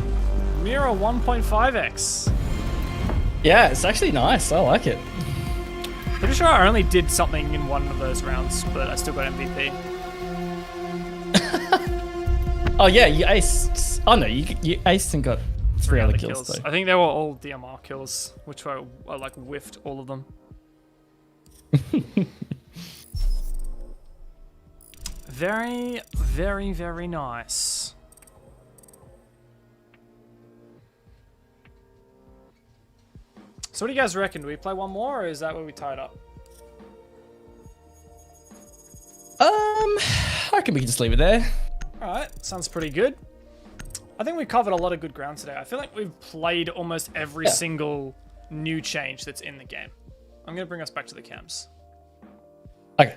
Mira 1.5x. Yeah, it's actually nice. I like it. Pretty sure I only did something in one of those rounds, but I still got MVP. Oh yeah, you aced. Oh no, you aced and got 3 other kills though. I think they were all DMR kills, which I like whiffed all of them. Very, very, very nice. So what do you guys reckon? Do we play one more, or is that where we tie it up? I reckon we can just leave it there. Alright, sounds pretty good. I think we covered a lot of good ground today. I feel like we've played almost every single new change that's in the game. I'm going to bring us back to the cams. Okay.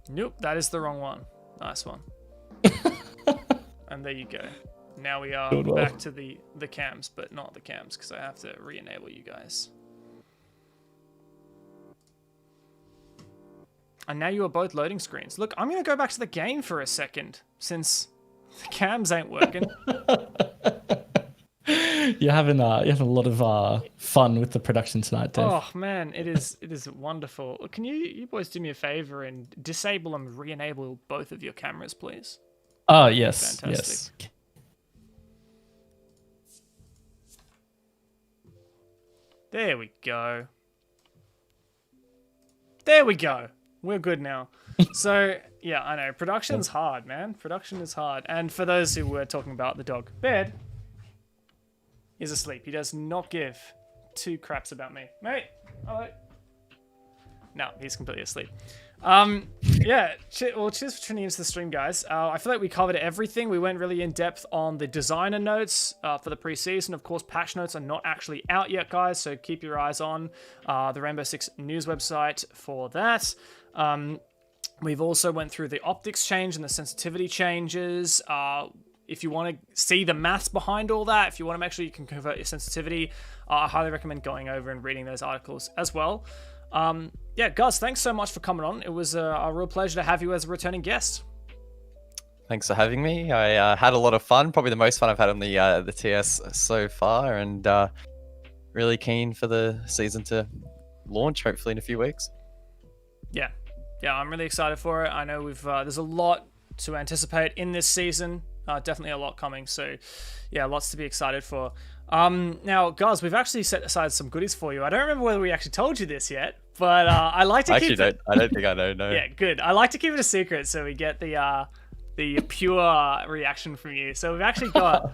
Nope, that is the wrong one. Nice one. And there you go. Now we are back to the cams, but not the cams, because I have to re-enable you guys. And now you are both loading screens. Look, I'm going to go back to the game for a second, since the cams ain't working. You're having a lot of fun with the production tonight, Dave. Oh man, it is wonderful. Can you boys do me a favor and disable and re-enable both of your cameras, please? Oh yes, Fantastic. yes. There we go. There we go. We're good now. So, yeah, I know. Production's hard, man. Production is hard. And for those who were talking about the dog, Bed is asleep. He does not give 2 craps about me. Mate, hello. No, he's completely asleep. Yeah, well, cheers for tuning into the stream, guys. I feel like we covered everything. We went really in depth on the designer notes for the preseason. Of course, patch notes are not actually out yet, guys, so keep your eyes on the Rainbow Six News website for that. We've also went through the optics change and the sensitivity changes. If you want to see the maths behind all that, if you want to make sure you can convert your sensitivity, I highly recommend going over and reading those articles as well. Yeah, Guzz, thanks so much for coming on. It was a real pleasure to have you as a returning guest. Thanks for having me. I had a lot of fun, probably the most fun I've had on the TS so far, and really keen for the season to launch, hopefully in a few weeks. Yeah, I'm really excited for it. I know we've there's a lot to anticipate in this season. Definitely a lot coming. So, yeah, lots to be excited for. Now, guys, we've actually set aside some goodies for you. I don't remember whether we actually told you this yet, but I like to keep it. I don't think I know. No. Yeah, good. I like to keep it a secret so we get the pure reaction from you. So we've actually got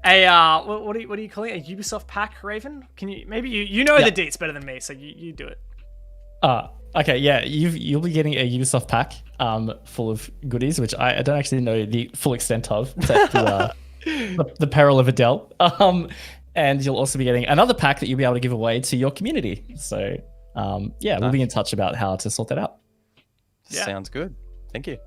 a what do you call it? A Ubisoft pack, Raven? Can you maybe you know the deets better than me, so you do it. Okay, yeah, you'll be getting a Ubisoft pack full of goodies, which I don't actually know the full extent of, except the peril of Adele. And you'll also be getting another pack that you'll be able to give away to your community. So we'll be in touch about how to sort that out. Sounds good. Thank you.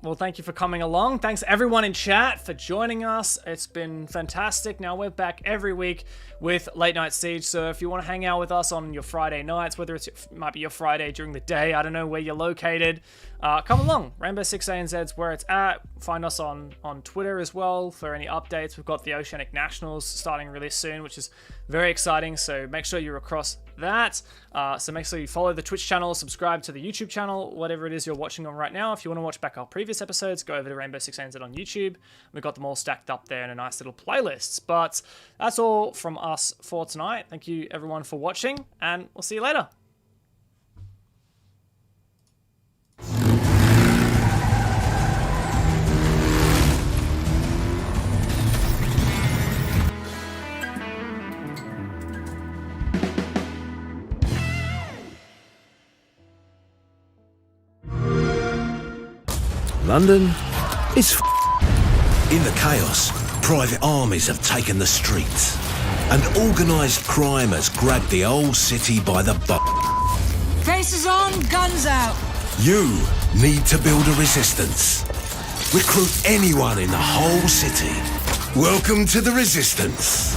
Well, thank you for coming along. Thanks everyone in chat for joining us. It's been fantastic. Now we're back every week with Late Night Siege. So if you want to hang out with us on your Friday nights, whether it might be your Friday during the day, I don't know where you're located, come along. Rainbow Six ANZ's where it's at. Find us on Twitter as well for any updates. We've got the Oceanic Nationals starting really soon, which is very exciting. So make sure you're across that. So make sure you follow the Twitch channel, subscribe to the YouTube channel, whatever it is you're watching on right now. If you want to watch back our previous episodes, go over to Rainbow Six ANZ on YouTube. We've got them all stacked up there in a nice little playlist. But that's all from us for tonight. Thank you everyone for watching, and we'll see you later. London is in the chaos. Private armies have taken the streets, and organised crime has grabbed the old city by the butt. Faces on, guns out. You need to build a resistance. Recruit anyone in the whole city. Welcome to the resistance.